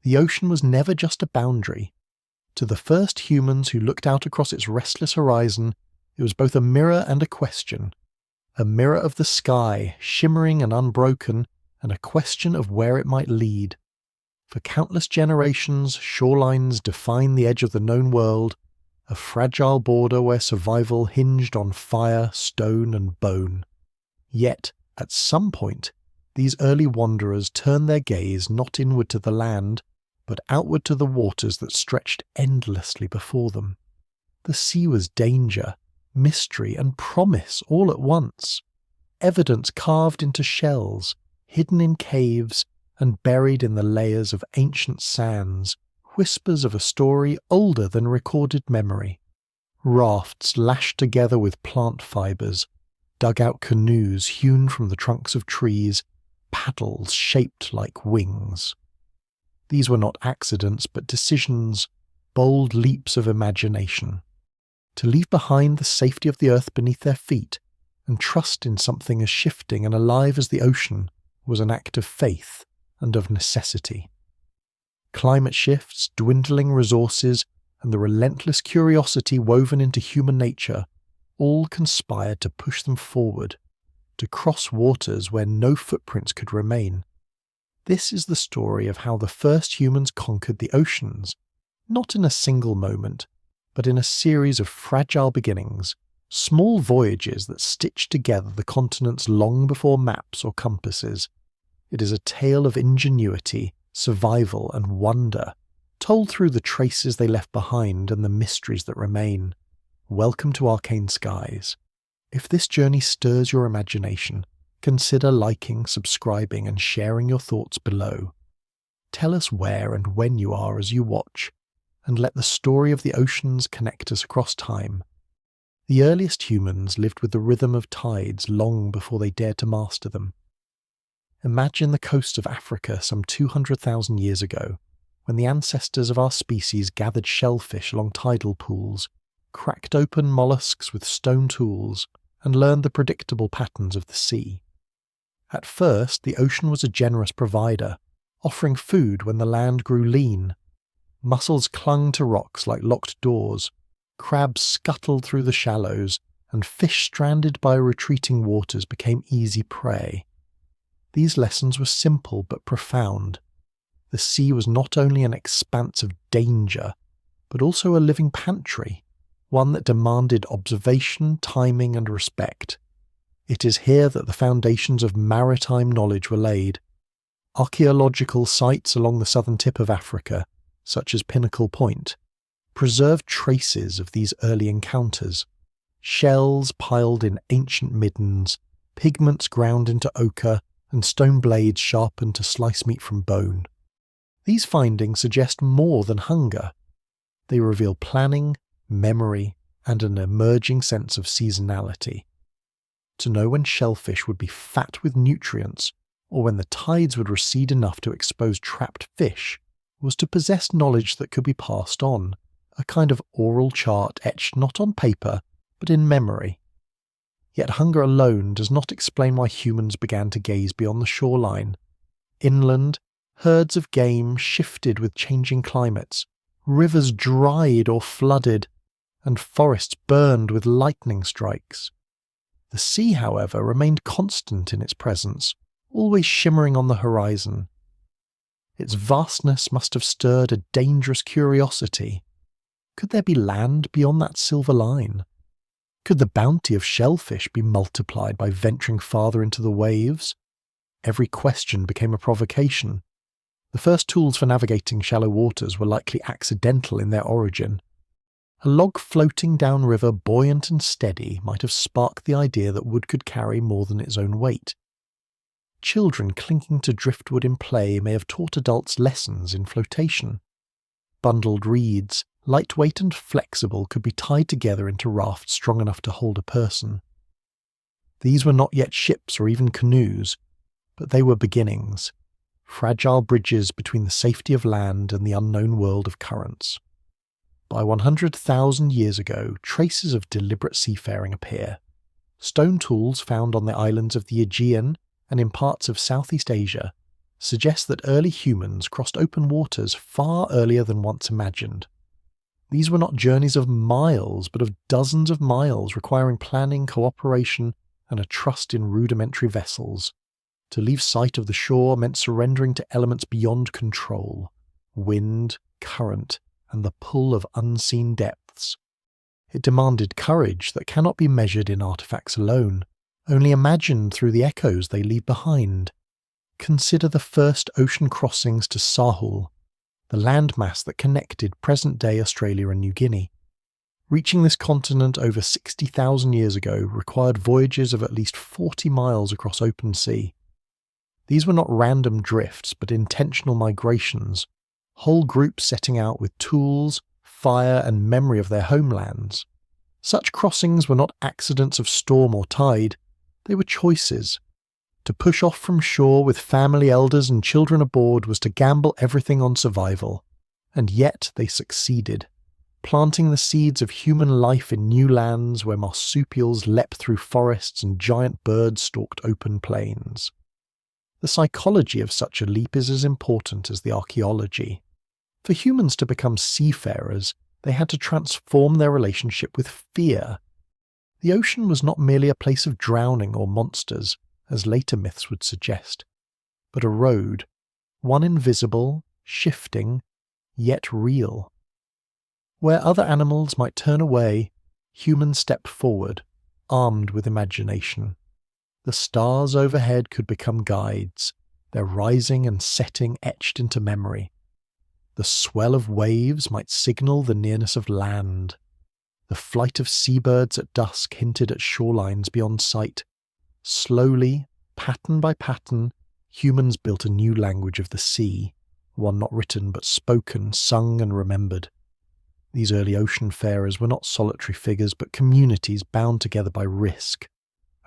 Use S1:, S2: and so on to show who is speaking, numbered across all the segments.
S1: The ocean was never just a boundary. To the first humans who looked out across its restless horizon, it was both a mirror and a question. A mirror of the sky, shimmering and unbroken, and a question of where it might lead. For countless generations, shorelines defined the edge of the known world, a fragile border where survival hinged on fire, stone, and bone. Yet, at some point, these early wanderers turned their gaze not inward to the land, but outward to the waters that stretched endlessly before them. The sea was danger, mystery, and promise all at once. Evidence carved into shells, hidden in caves, and buried in the layers of ancient sands, whispers of a story older than recorded memory. Rafts lashed together with plant fibres, dugout canoes hewn from the trunks of trees, paddles shaped like wings. These were not accidents but decisions, bold leaps of imagination. To leave behind the safety of the earth beneath their feet and trust in something as shifting and alive as the ocean was an act of faith and of necessity. Climate shifts, dwindling resources, and the relentless curiosity woven into human nature all conspired to push them forward, to cross waters where no footprints could remain. This is the story of how the first humans conquered the oceans, not in a single moment, but in a series of fragile beginnings, small voyages that stitched together the continents long before maps or compasses. It is a tale of ingenuity, survival, and wonder, told through the traces they left behind and the mysteries that remain. Welcome to Arcane Skies. If this journey stirs your imagination, consider liking, subscribing, and sharing your thoughts below. Tell us where and when you are as you watch, and let the story of the oceans connect us across time. The earliest humans lived with the rhythm of tides long before they dared to master them. Imagine the coast of Africa some 200,000 years ago, when the ancestors of our species gathered shellfish along tidal pools, cracked open mollusks with stone tools, and learned the predictable patterns of the sea. At first, the ocean was a generous provider, offering food when the land grew lean. Mussels clung to rocks like locked doors, crabs scuttled through the shallows, and fish stranded by retreating waters became easy prey. These lessons were simple but profound. The sea was not only an expanse of danger, but also a living pantry, one that demanded observation, timing, and respect. It is here that the foundations of maritime knowledge were laid. Archaeological sites along the southern tip of Africa, such as Pinnacle Point, preserve traces of these early encounters. Shells piled in ancient middens, pigments ground into ochre, and stone blades sharpened to slice meat from bone. These findings suggest more than hunger. They reveal planning, memory, and an emerging sense of seasonality. To know when shellfish would be fat with nutrients, or when the tides would recede enough to expose trapped fish, was to possess knowledge that could be passed on, a kind of oral chart etched not on paper, but in memory. Yet hunger alone does not explain why humans began to gaze beyond the shoreline. Inland, herds of game shifted with changing climates, rivers dried or flooded, and forests burned with lightning strikes. The sea, however, remained constant in its presence, always shimmering on the horizon. Its vastness must have stirred a dangerous curiosity. Could there be land beyond that silver line? Could the bounty of shellfish be multiplied by venturing farther into the waves? Every question became a provocation. The first tools for navigating shallow waters were likely accidental in their origin. A log floating downriver, buoyant and steady, might have sparked the idea that wood could carry more than its own weight. Children clinging to driftwood in play may have taught adults lessons in flotation. Bundled reeds, lightweight and flexible, could be tied together into rafts strong enough to hold a person. These were not yet ships or even canoes, but they were beginnings, fragile bridges between the safety of land and the unknown world of currents. By 100,000 years ago, traces of deliberate seafaring appear. Stone tools found on the islands of the Aegean and in parts of Southeast Asia suggests that early humans crossed open waters far earlier than once imagined. These were not journeys of miles, but of dozens of miles requiring planning, cooperation, and a trust in rudimentary vessels. To leave sight of the shore meant surrendering to elements beyond control: wind, current, and the pull of unseen depths. It demanded courage that cannot be measured in artifacts alone, only imagined through the echoes they leave behind. Consider the first ocean crossings to Sahul, the landmass that connected present-day Australia and New Guinea. Reaching this continent over 60,000 years ago required voyages of at least 40 miles across open sea. These were not random drifts, but intentional migrations, whole groups setting out with tools, fire, and memory of their homelands. Such crossings were not accidents of storm or tide, they were choices. To push off from shore with family elders and children aboard was to gamble everything on survival, and yet they succeeded, planting the seeds of human life in new lands where marsupials leapt through forests and giant birds stalked open plains. The psychology of such a leap is as important as the archaeology. For humans to become seafarers, they had to transform their relationship with fear. The ocean was not merely a place of drowning or monsters, as later myths would suggest, but a road, one invisible, shifting, yet real. Where other animals might turn away, humans stepped forward, armed with imagination. The stars overhead could become guides, their rising and setting etched into memory. The swell of waves might signal the nearness of land. The flight of seabirds at dusk hinted at shorelines beyond sight. Slowly, pattern by pattern, humans built a new language of the sea, one not written but spoken, sung and remembered. These early oceanfarers were not solitary figures but communities bound together by risk.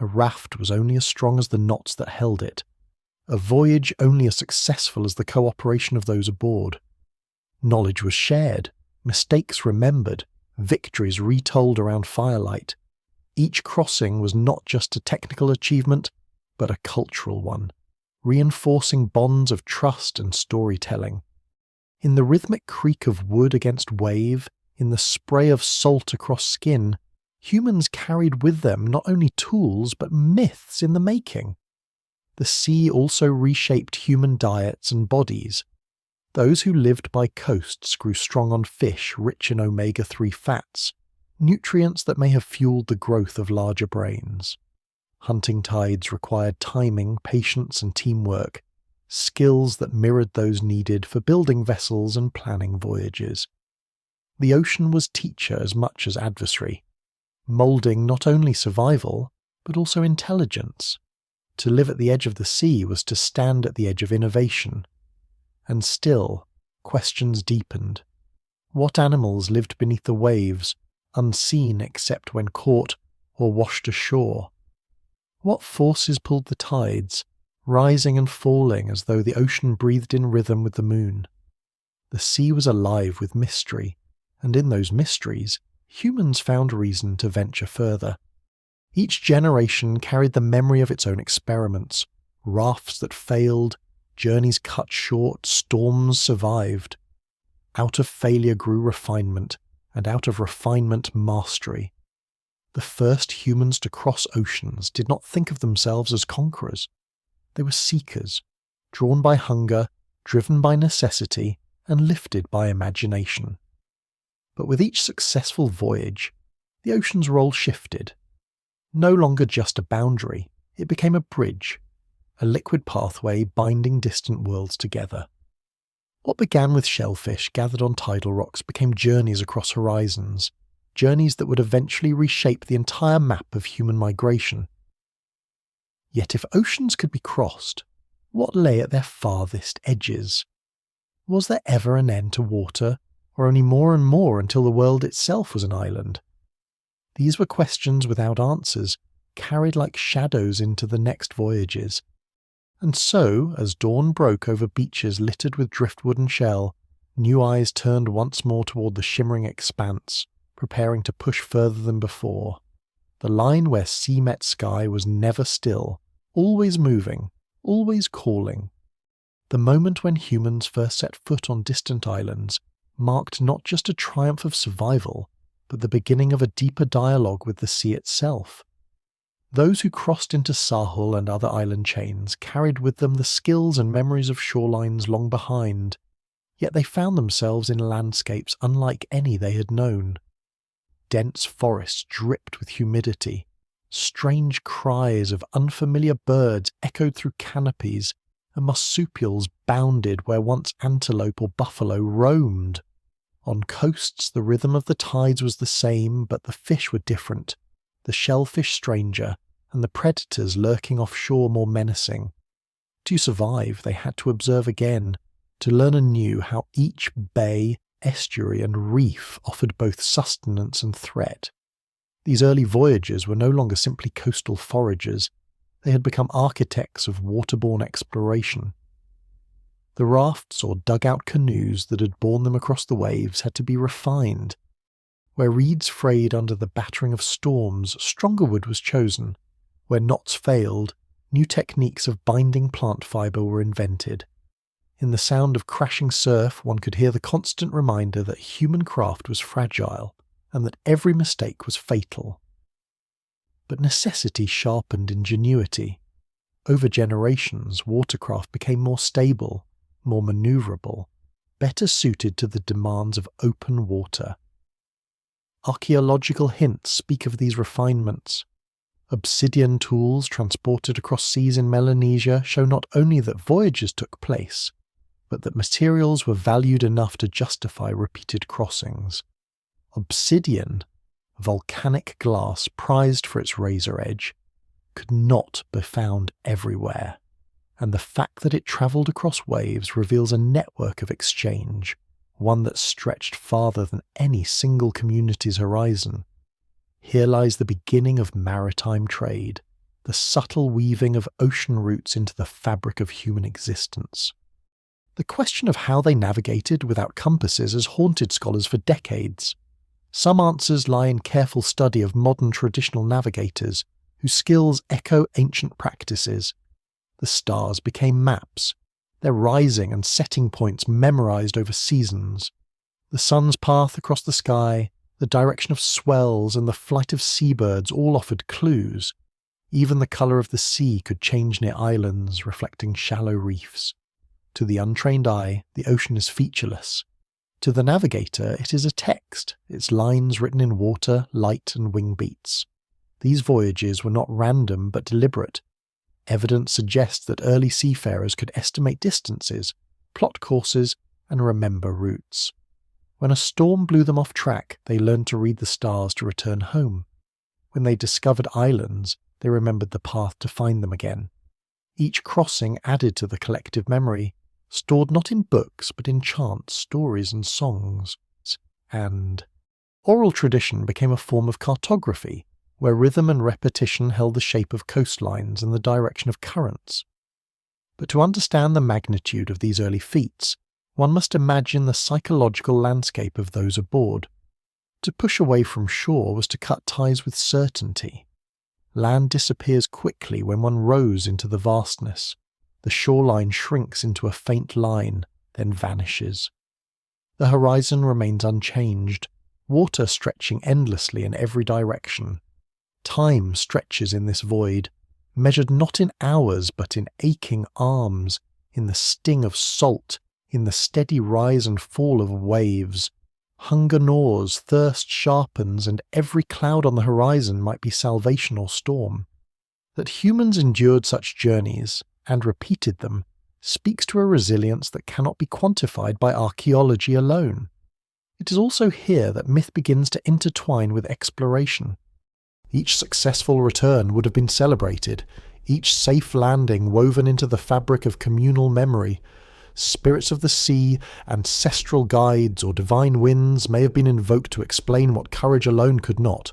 S1: A raft was only as strong as the knots that held it. A voyage only as successful as the cooperation of those aboard. Knowledge was shared, mistakes remembered, victories retold around firelight. Each crossing was not just a technical achievement, but a cultural one, reinforcing bonds of trust and storytelling. In the rhythmic creak of wood against wave, in the spray of salt across skin, humans carried with them not only tools but myths in the making. The sea also reshaped human diets and bodies. Those who lived by coasts grew strong on fish rich in omega-3 fats, nutrients that may have fueled the growth of larger brains. Hunting tides required timing, patience, and teamwork, skills that mirrored those needed for building vessels and planning voyages. The ocean was teacher as much as adversary, moulding not only survival, but also intelligence. To live at the edge of the sea was to stand at the edge of innovation. And still, questions deepened. What animals lived beneath the waves, unseen except when caught or washed ashore? What forces pulled the tides, rising and falling as though the ocean breathed in rhythm with the moon? The sea was alive with mystery, and in those mysteries, humans found reason to venture further. Each generation carried the memory of its own experiments, rafts that failed, journeys cut short, storms survived. Out of failure grew refinement, and out of refinement mastery. The first humans to cross oceans did not think of themselves as conquerors. They were seekers, drawn by hunger, driven by necessity, and lifted by imagination. But with each successful voyage, the ocean's role shifted. No longer just a boundary, it became a bridge, a liquid pathway binding distant worlds together. What began with shellfish gathered on tidal rocks became journeys across horizons, journeys that would eventually reshape the entire map of human migration. Yet if oceans could be crossed, what lay at their farthest edges? Was there ever an end to water, or only more and more until the world itself was an island? These were questions without answers, carried like shadows into the next voyages. And so, as dawn broke over beaches littered with driftwood and shell, new eyes turned once more toward the shimmering expanse, preparing to push further than before. The line where sea met sky was never still, always moving, always calling. The moment when humans first set foot on distant islands marked not just a triumph of survival, but the beginning of a deeper dialogue with the sea itself. Those who crossed into Sahul and other island chains carried with them the skills and memories of shorelines long behind, yet they found themselves in landscapes unlike any they had known. Dense forests dripped with humidity, strange cries of unfamiliar birds echoed through canopies, and marsupials bounded where once antelope or buffalo roamed. On coasts the rhythm of the tides was the same, but the fish were different, the shellfish stranger, and the predators lurking offshore more menacing. To survive, they had to observe again, to learn anew how each bay, estuary, and reef offered both sustenance and threat. These early voyagers were no longer simply coastal foragers, they had become architects of waterborne exploration. The rafts or dugout canoes that had borne them across the waves had to be refined. Where reeds frayed under the battering of storms, stronger wood was chosen. Where knots failed, new techniques of binding plant fibre were invented. In the sound of crashing surf, one could hear the constant reminder that human craft was fragile, and that every mistake was fatal. But necessity sharpened ingenuity. Over generations, watercraft became more stable, more manoeuvrable, better suited to the demands of open water. Archaeological hints speak of these refinements. Obsidian tools transported across seas in Melanesia show not only that voyages took place, but that materials were valued enough to justify repeated crossings. Obsidian, volcanic glass prized for its razor edge, could not be found everywhere, and the fact that it travelled across waves reveals a network of exchange, one that stretched farther than any single community's horizon. Here lies the beginning of maritime trade, the subtle weaving of ocean routes into the fabric of human existence. The question of how they navigated without compasses has haunted scholars for decades. Some answers lie in careful study of modern traditional navigators, whose skills echo ancient practices. The stars became maps, their rising and setting points memorized over seasons. The sun's path across the sky, the direction of swells, and the flight of seabirds all offered clues. Even the colour of the sea could change near islands, reflecting shallow reefs. To the untrained eye, the ocean is featureless. To the navigator, it is a text, its lines written in water, light, and wing beats. These voyages were not random but deliberate. Evidence suggests that early seafarers could estimate distances, plot courses, and remember routes. When a storm blew them off track, they learned to read the stars to return home. When they discovered islands, they remembered the path to find them again. Each crossing added to the collective memory, stored not in books but in chants, stories, and songs. And oral tradition became a form of cartography, where rhythm and repetition held the shape of coastlines and the direction of currents. But to understand the magnitude of these early feats, one must imagine the psychological landscape of those aboard. To push away from shore was to cut ties with certainty. Land disappears quickly when one rows into the vastness. The shoreline shrinks into a faint line, then vanishes. The horizon remains unchanged, water stretching endlessly in every direction. Time stretches in this void, measured not in hours but in aching arms, in the sting of salt, in the steady rise and fall of waves. Hunger gnaws, thirst sharpens, and every cloud on the horizon might be salvation or storm. That humans endured such journeys, and repeated them, speaks to a resilience that cannot be quantified by archaeology alone. It is also here that myth begins to intertwine with exploration. Each successful return would have been celebrated, each safe landing woven into the fabric of communal memory. Spirits of the sea, ancestral guides, or divine winds may have been invoked to explain what courage alone could not.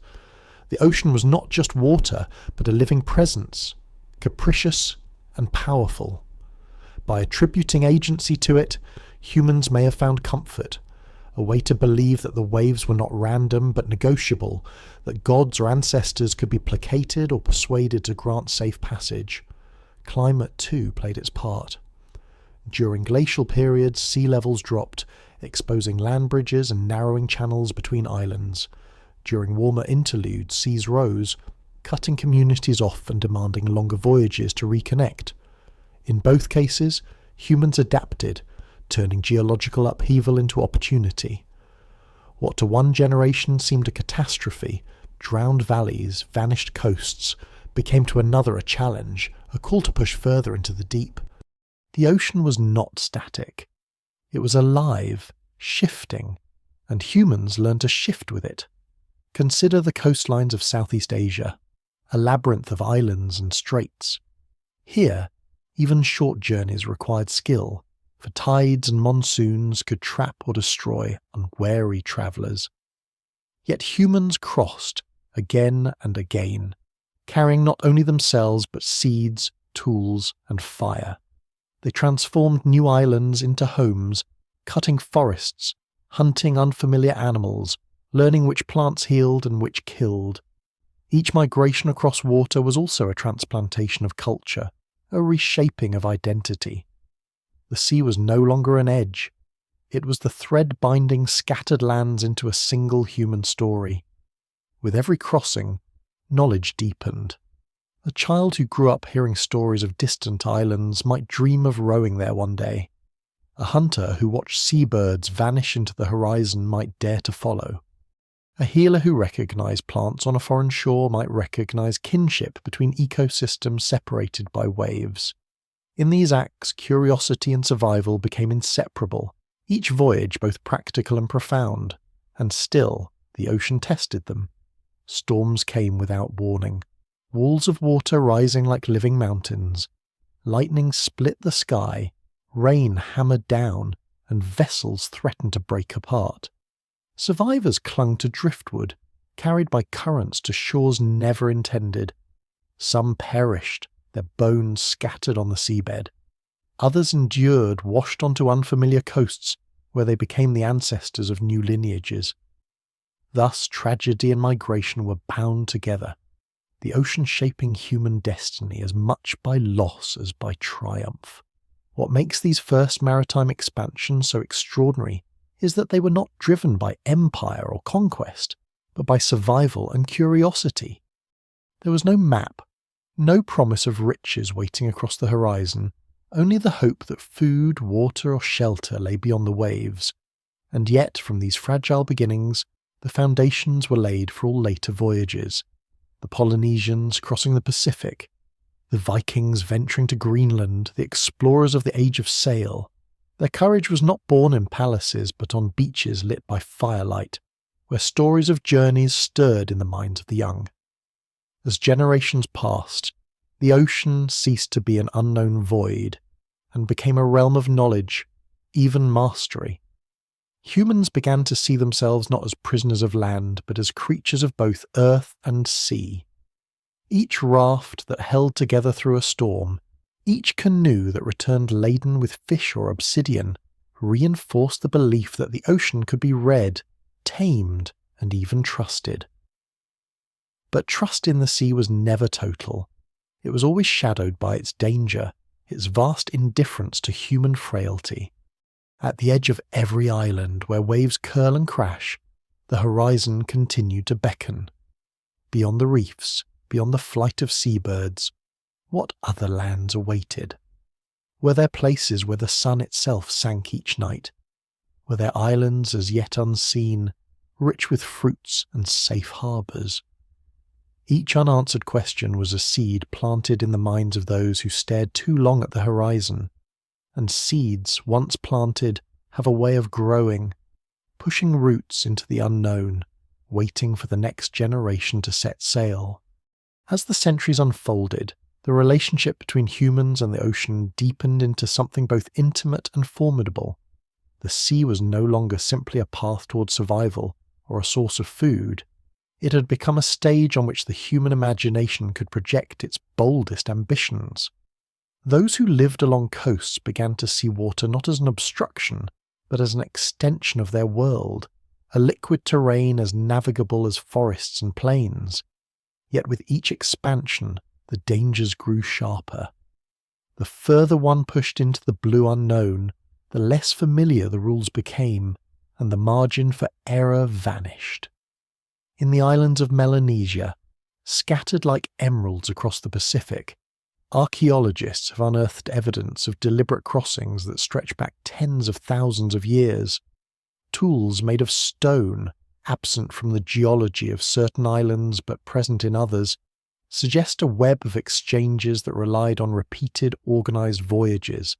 S1: The ocean was not just water, but a living presence, capricious and powerful. By attributing agency to it, humans may have found comfort, a way to believe that the waves were not random but negotiable, that gods or ancestors could be placated or persuaded to grant safe passage. Climate, too, played its part. During glacial periods, sea levels dropped, exposing land bridges and narrowing channels between islands. During warmer interludes, seas rose, cutting communities off and demanding longer voyages to reconnect. In both cases, humans adapted, turning geological upheaval into opportunity. What to one generation seemed a catastrophe, drowned valleys, vanished coasts, became to another a challenge, a call to push further into the deep. The ocean was not static. It was alive, shifting, and humans learned to shift with it. Consider the coastlines of Southeast Asia, a labyrinth of islands and straits. Here, even short journeys required skill, for tides and monsoons could trap or destroy unwary travellers. Yet humans crossed, again and again, carrying not only themselves but seeds, tools, and fire. They transformed new islands into homes, cutting forests, hunting unfamiliar animals, learning which plants healed and which killed. Each migration across water was also a transplantation of culture, a reshaping of identity. The sea was no longer an edge. It was the thread binding scattered lands into a single human story. With every crossing, knowledge deepened. A child who grew up hearing stories of distant islands might dream of rowing there one day. A hunter who watched seabirds vanish into the horizon might dare to follow. A healer who recognized plants on a foreign shore might recognize kinship between ecosystems separated by waves. In these acts, curiosity and survival became inseparable, each voyage both practical and profound, and still the ocean tested them. Storms came without warning, walls of water rising like living mountains. Lightning split the sky, rain hammered down, and vessels threatened to break apart. Survivors clung to driftwood, carried by currents to shores never intended. Some perished, their bones scattered on the seabed. Others endured, washed onto unfamiliar coasts, where they became the ancestors of new lineages. Thus tragedy and migration were bound together, the ocean shaping human destiny as much by loss as by triumph. What makes these first maritime expansions so extraordinary is that they were not driven by empire or conquest, but by survival and curiosity. There was no map, no promise of riches waiting across the horizon, only the hope that food, water, or shelter lay beyond the waves. And yet, from these fragile beginnings, the foundations were laid for all later voyages. The Polynesians crossing the Pacific, the Vikings venturing to Greenland, the explorers of the Age of Sail. Their courage was not born in palaces, but on beaches lit by firelight, where stories of journeys stirred in the minds of the young. As generations passed, the ocean ceased to be an unknown void, and became a realm of knowledge, even mastery. Humans began to see themselves not as prisoners of land, but as creatures of both earth and sea. Each raft that held together through a storm, each canoe that returned laden with fish or obsidian, reinforced the belief that the ocean could be read, tamed, and even trusted. But trust in the sea was never total. It was always shadowed by its danger, its vast indifference to human frailty. At the edge of every island where waves curl and crash, the horizon continued to beckon. Beyond the reefs, beyond the flight of seabirds, what other lands awaited? Were there places where the sun itself sank each night? Were there islands as yet unseen, rich with fruits and safe harbours? Each unanswered question was a seed planted in the minds of those who stared too long at the horizon, and seeds, once planted, have a way of growing, pushing roots into the unknown, waiting for the next generation to set sail. As the centuries unfolded, the relationship between humans and the ocean deepened into something both intimate and formidable. The sea was no longer simply a path toward survival or a source of food. It had become a stage on which the human imagination could project its boldest ambitions. Those who lived along coasts began to see water not as an obstruction, but as an extension of their world, a liquid terrain as navigable as forests and plains. Yet with each expansion, the dangers grew sharper. The further one pushed into the blue unknown, the less familiar the rules became, and the margin for error vanished. In the islands of Melanesia, scattered like emeralds across the Pacific, archaeologists have unearthed evidence of deliberate crossings that stretch back tens of thousands of years. Tools made of stone, absent from the geology of certain islands but present in others, suggest a web of exchanges that relied on repeated organised voyages.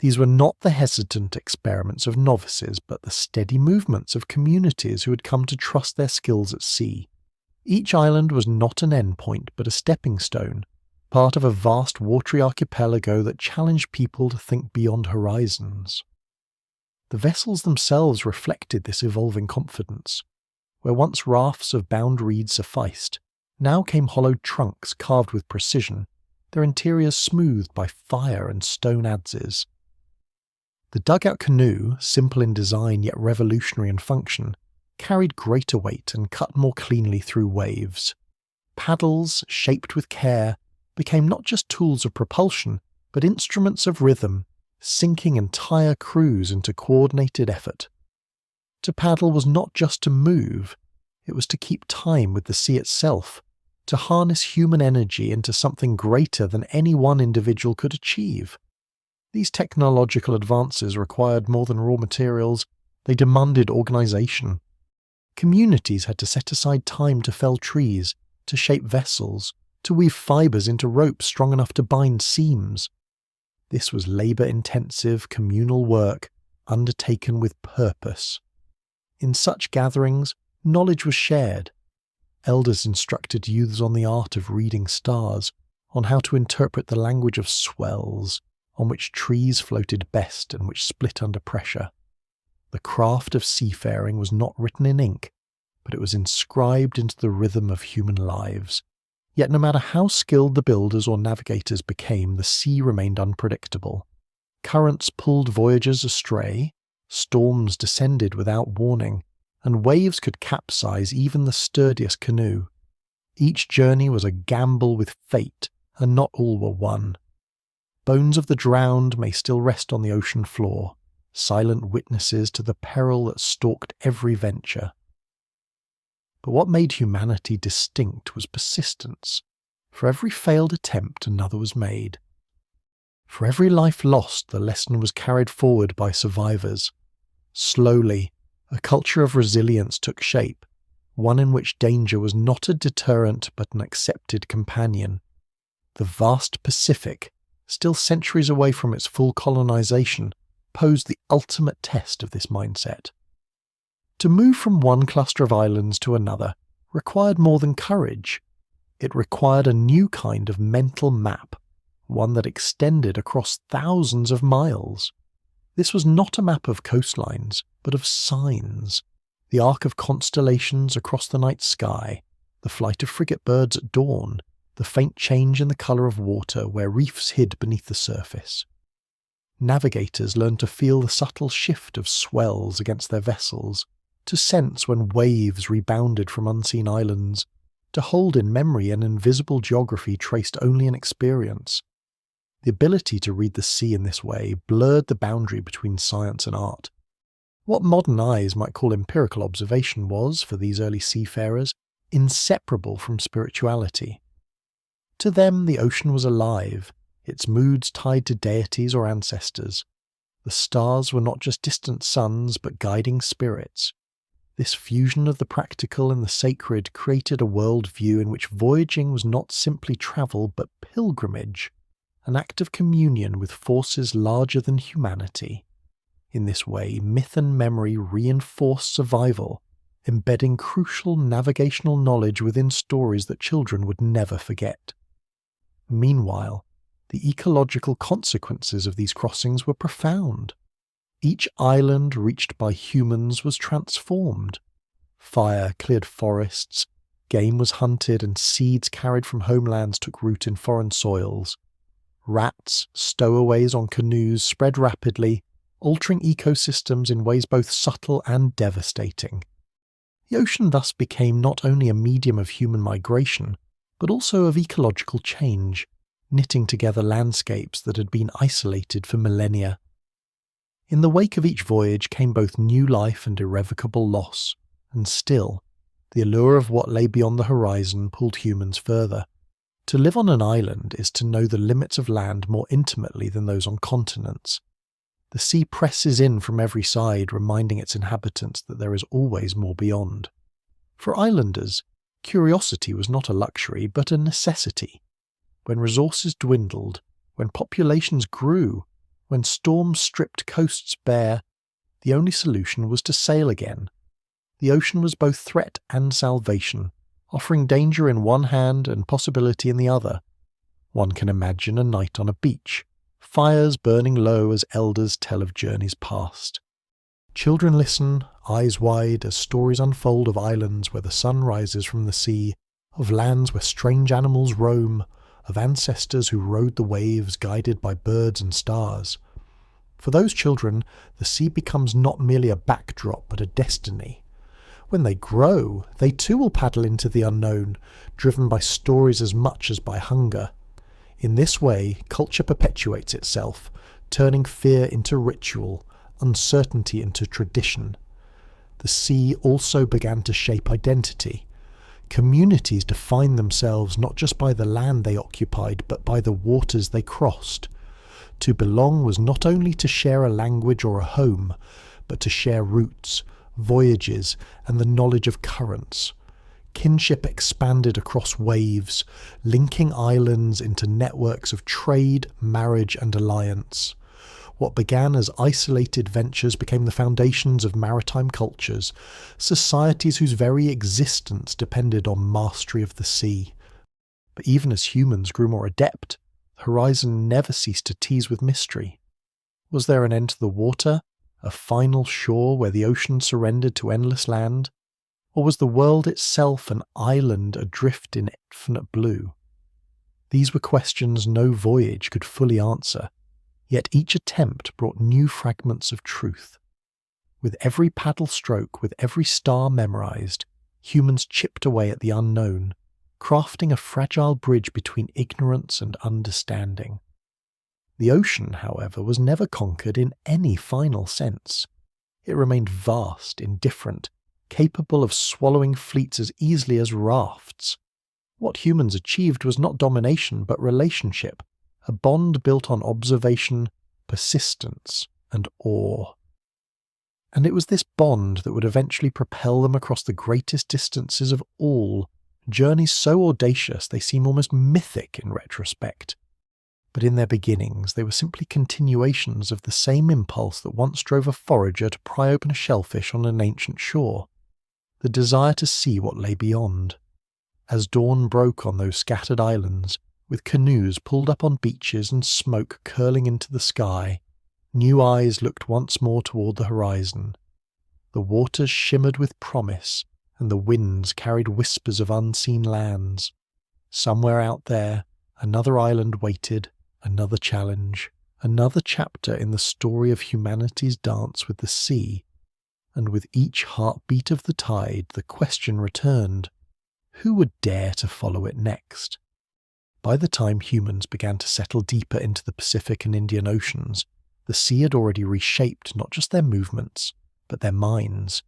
S1: These were not the hesitant experiments of novices, but the steady movements of communities who had come to trust their skills at sea. Each island was not an endpoint, but a stepping stone, part of a vast watery archipelago that challenged people to think beyond horizons. The vessels themselves reflected this evolving confidence. Where once rafts of bound reeds sufficed, now came hollowed trunks carved with precision, their interiors smoothed by fire and stone adzes. The dugout canoe, simple in design yet revolutionary in function, carried greater weight and cut more cleanly through waves. Paddles, shaped with care, became not just tools of propulsion, but instruments of rhythm, sinking entire crews into coordinated effort. To paddle was not just to move, it was to keep time with the sea itself, to harness human energy into something greater than any one individual could achieve. These technological advances required more than raw materials, they demanded organisation. Communities had to set aside time to fell trees, to shape vessels, to weave fibres into ropes strong enough to bind seams. This was labour-intensive, communal work, undertaken with purpose. In such gatherings, knowledge was shared. Elders instructed youths on the art of reading stars, on how to interpret the language of swells, on which trees floated best and which split under pressure. The craft of seafaring was not written in ink, but it was inscribed into the rhythm of human lives. Yet no matter how skilled the builders or navigators became, the sea remained unpredictable. Currents pulled voyagers astray, storms descended without warning, and waves could capsize even the sturdiest canoe. Each journey was a gamble with fate, and not all were won. Bones of the drowned may still rest on the ocean floor, silent witnesses to the peril that stalked every venture. But what made humanity distinct was persistence. For every failed attempt, another was made. For every life lost, the lesson was carried forward by survivors. Slowly, a culture of resilience took shape, one in which danger was not a deterrent but an accepted companion. The vast Pacific, still centuries away from its full colonization, posed the ultimate test of this mindset. To move from one cluster of islands to another required more than courage. It required a new kind of mental map, one that extended across thousands of miles. This was not a map of coastlines, but of signs, the arc of constellations across the night sky, the flight of frigate birds at dawn, the faint change in the colour of water where reefs hid beneath the surface. Navigators learned to feel the subtle shift of swells against their vessels, to sense when waves rebounded from unseen islands, to hold in memory an invisible geography traced only in experience. The ability to read the sea in this way blurred the boundary between science and art. What modern eyes might call empirical observation was, for these early seafarers, inseparable from spirituality. To them the ocean was alive, its moods tied to deities or ancestors. The stars were not just distant suns, but guiding spirits. This fusion of the practical and the sacred created a world-view in which voyaging was not simply travel but pilgrimage, an act of communion with forces larger than humanity. In this way, myth and memory reinforced survival, embedding crucial navigational knowledge within stories that children would never forget. Meanwhile, the ecological consequences of these crossings were profound. Each island reached by humans was transformed. Fire cleared forests, game was hunted, and seeds carried from homelands took root in foreign soils. Rats, stowaways on canoes spread rapidly, altering ecosystems in ways both subtle and devastating. The ocean thus became not only a medium of human migration, but also of ecological change, knitting together landscapes that had been isolated for millennia. In the wake of each voyage came both new life and irrevocable loss, and still, the allure of what lay beyond the horizon pulled humans further. To live on an island is to know the limits of land more intimately than those on continents. The sea presses in from every side, reminding its inhabitants that there is always more beyond. For islanders, curiosity was not a luxury but a necessity. When resources dwindled, when populations grew, when storms stripped coasts bare, the only solution was to sail again. The ocean was both threat and salvation, offering danger in one hand and possibility in the other. One can imagine a night on a beach, fires burning low as elders tell of journeys past. Children listen, eyes wide, as stories unfold of islands where the sun rises from the sea, of lands where strange animals roam, of ancestors who rode the waves guided by birds and stars. For those children, the sea becomes not merely a backdrop but a destiny. When they grow, they too will paddle into the unknown, driven by stories as much as by hunger. In this way, culture perpetuates itself, turning fear into ritual, uncertainty into tradition. The sea also began to shape identity. Communities defined themselves not just by the land they occupied, but by the waters they crossed. To belong was not only to share a language or a home, but to share routes, voyages, and the knowledge of currents. Kinship expanded across waves, linking islands into networks of trade, marriage, and alliance. What began as isolated ventures became the foundations of maritime cultures, societies whose very existence depended on mastery of the sea. But even as humans grew more adept, the horizon never ceased to tease with mystery. Was there an end to the water, a final shore where the ocean surrendered to endless land? Or was the world itself an island adrift in infinite blue? These were questions no voyage could fully answer, yet each attempt brought new fragments of truth. With every paddle stroke, with every star memorized, humans chipped away at the unknown, crafting a fragile bridge between ignorance and understanding. The ocean, however, was never conquered in any final sense. It remained vast, indifferent, capable of swallowing fleets as easily as rafts. What humans achieved was not domination but relationship, a bond built on observation, persistence, and awe. And it was this bond that would eventually propel them across the greatest distances of all, journeys so audacious they seem almost mythic in retrospect. But in their beginnings they were simply continuations of the same impulse that once drove a forager to pry open a shellfish on an ancient shore, the desire to see what lay beyond. As dawn broke on those scattered islands, with canoes pulled up on beaches and smoke curling into the sky, new eyes looked once more toward the horizon. The waters shimmered with promise, and the winds carried whispers of unseen lands. Somewhere out there, another island waited, another challenge, another chapter in the story of humanity's dance with the sea. And with each heartbeat of the tide, the question returned, who would dare to follow it next? By the time humans began to settle deeper into the Pacific and Indian Oceans, the sea had already reshaped not just their movements, but their minds.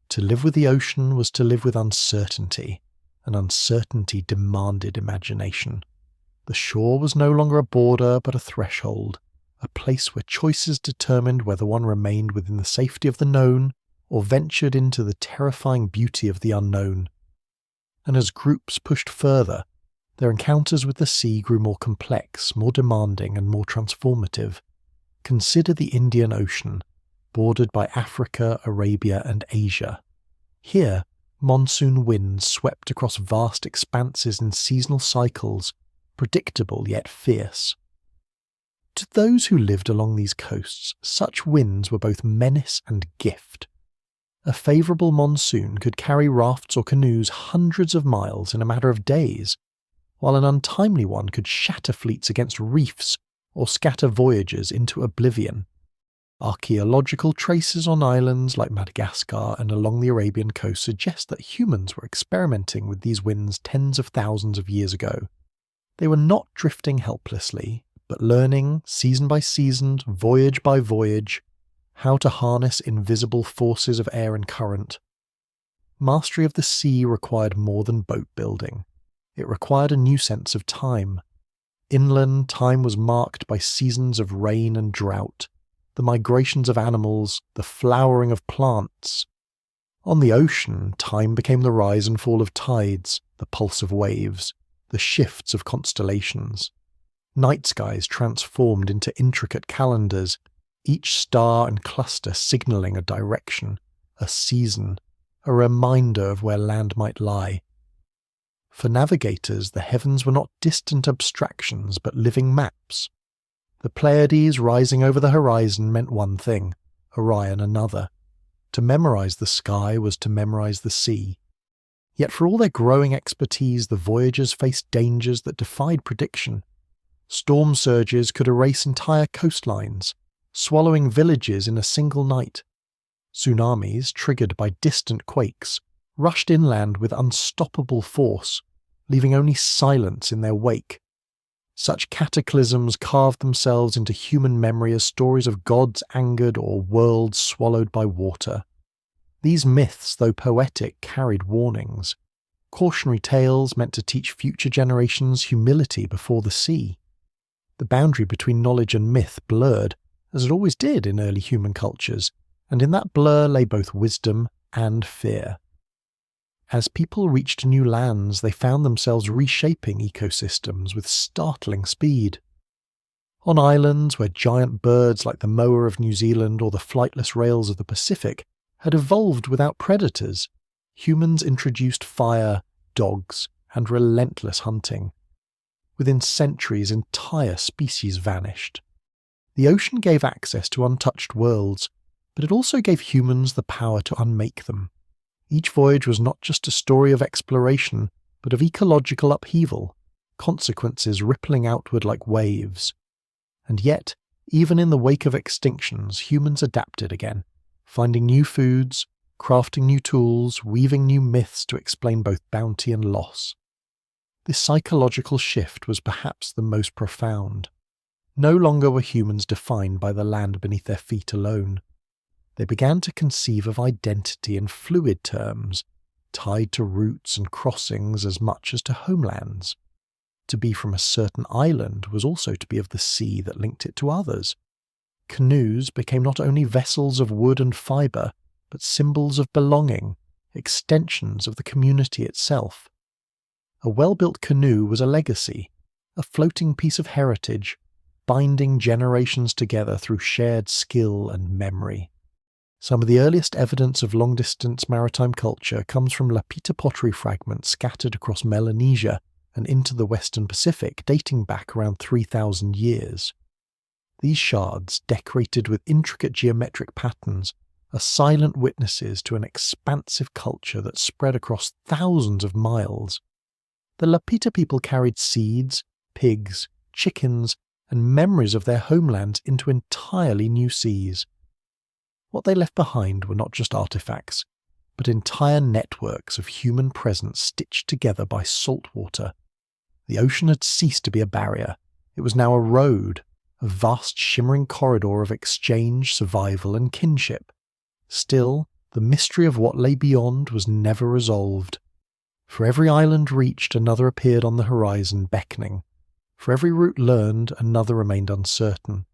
S1: To live with the ocean was to live with uncertainty, and uncertainty demanded imagination. The shore was no longer a border but a threshold, a place where choices determined whether one remained within the safety of the known or ventured into the terrifying beauty of the unknown. And as groups pushed further, their encounters with the sea grew more complex, more demanding, and more transformative. Consider the Indian Ocean, bordered by Africa, Arabia, and Asia. Here, monsoon winds swept across vast expanses in seasonal cycles, predictable yet fierce. To those who lived along these coasts, such winds were both menace and gift. A favourable monsoon could carry rafts or canoes hundreds of miles in a matter of days, while an untimely one could shatter fleets against reefs or scatter voyagers into oblivion. Archaeological traces on islands like Madagascar and along the Arabian coast suggest that humans were experimenting with these winds tens of thousands of years ago. They were not drifting helplessly, but learning, season by season, voyage by voyage, how to harness invisible forces of air and current. Mastery of the sea required more than boat building. It required a new sense of time. Inland, time was marked by seasons of rain and drought, the migrations of animals, the flowering of plants. On the ocean, time became the rise and fall of tides, the pulse of waves, the shifts of constellations. Night skies transformed into intricate calendars, each star and cluster signalling a direction, a season, a reminder of where land might lie. For navigators, the heavens were not distant abstractions but living maps. The Pleiades rising over the horizon meant one thing, Orion another. To memorize the sky was to memorize the sea. Yet for all their growing expertise, the Voyagers faced dangers that defied prediction. Storm surges could erase entire coastlines, swallowing villages in a single night. Tsunamis, triggered by distant quakes, rushed inland with unstoppable force, leaving only silence in their wake. Such cataclysms carved themselves into human memory as stories of gods angered or worlds swallowed by water. These myths, though poetic, carried warnings. Cautionary tales meant to teach future generations humility before the sea. The boundary between knowledge and myth blurred, as it always did in early human cultures, and in that blur lay both wisdom and fear. As people reached new lands, they found themselves reshaping ecosystems with startling speed. On islands where giant birds like the moa of New Zealand or the flightless rails of the Pacific had evolved without predators, humans introduced fire, dogs, and relentless hunting. Within centuries, entire species vanished. The ocean gave access to untouched worlds, but it also gave humans the power to unmake them. Each voyage was not just a story of exploration, but of ecological upheaval, consequences rippling outward like waves. And yet, even in the wake of extinctions, humans adapted again, finding new foods, crafting new tools, weaving new myths to explain both bounty and loss. This psychological shift was perhaps the most profound. No longer were humans defined by the land beneath their feet alone. They began to conceive of identity in fluid terms, tied to routes and crossings as much as to homelands. To be from a certain island was also to be of the sea that linked it to others. Canoes became not only vessels of wood and fibre, but symbols of belonging, extensions of the community itself. A well-built canoe was a legacy, a floating piece of heritage, binding generations together through shared skill and memory. Some of the earliest evidence of long-distance maritime culture comes from lapita pottery fragments scattered across Melanesia and into the Western Pacific, dating back around 3,000 years. These shards, decorated with intricate geometric patterns, are silent witnesses to an expansive culture that spread across thousands of miles. The lapita people carried seeds, pigs, chickens, and memories of their homelands into entirely new seas. What they left behind were not just artifacts, but entire networks of human presence stitched together by salt water. The ocean had ceased to be a barrier. It was now a road, a vast shimmering corridor of exchange, survival, and kinship. Still, the mystery of what lay beyond was never resolved. For every island reached, another appeared on the horizon beckoning. For every route learned, another remained uncertain.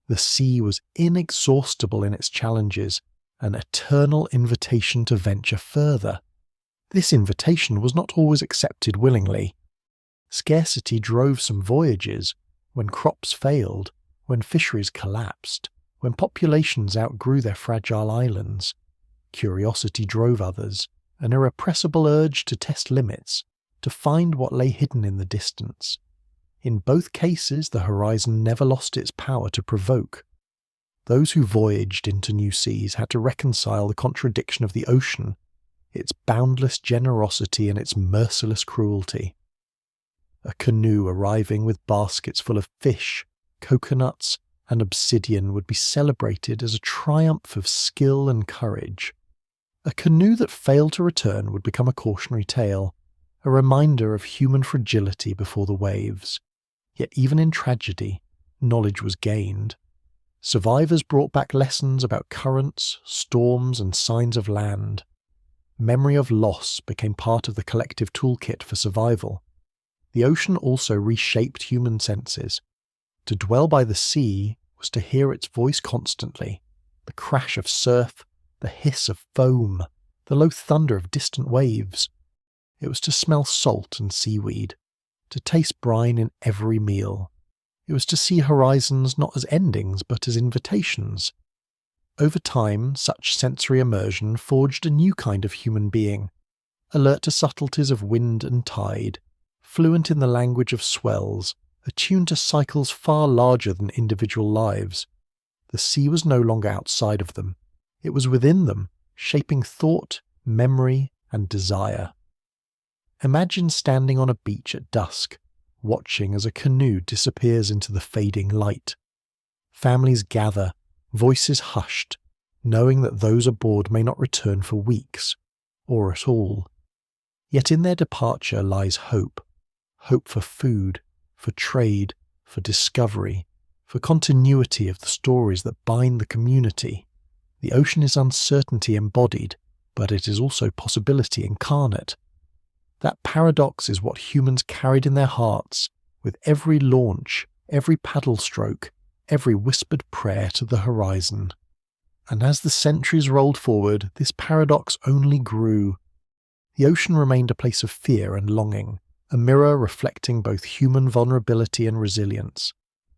S1: The sea was inexhaustible in its challenges, an eternal invitation to venture further. This invitation was not always accepted willingly. Scarcity drove some voyages, when crops failed, when fisheries collapsed, when populations outgrew their fragile islands. Curiosity drove others, an irrepressible urge to test limits, to find what lay hidden in the distance. In both cases, the horizon never lost its power to provoke. Those who voyaged into new seas had to reconcile the contradiction of the ocean, its boundless generosity and its merciless cruelty. A canoe arriving with baskets full of fish, coconuts, and obsidian would be celebrated as a triumph of skill and courage. A canoe that failed to return would become a cautionary tale, a reminder of human fragility before the waves. Yet even in tragedy, knowledge was gained. Survivors brought back lessons about currents, storms, and signs of land. Memory of loss became part of the collective toolkit for survival. The ocean also reshaped human senses. To dwell by the sea was to hear its voice constantly, the crash of surf, the hiss of foam, the low thunder of distant waves. It was to smell salt and seaweed, to taste brine in every meal. It was to see horizons not as endings but as invitations. Over time, such sensory immersion forged a new kind of human being, alert to subtleties of wind and tide, fluent in the language of swells, attuned to cycles far larger than individual lives. The sea was no longer outside of them. It was within them, shaping thought, memory, and desire. Imagine standing on a beach at dusk, watching as a canoe disappears into the fading light. Families gather, voices hushed, knowing that those aboard may not return for weeks, or at all. Yet in their departure lies hope. Hope for food, for trade, for discovery, for continuity of the stories that bind the community. The ocean is uncertainty embodied, but it is also possibility incarnate. That paradox is what humans carried in their hearts, with every launch, every paddle stroke, every whispered prayer to the horizon. And as the centuries rolled forward, this paradox only grew. The ocean remained a place of fear and longing, a mirror reflecting both human vulnerability and resilience.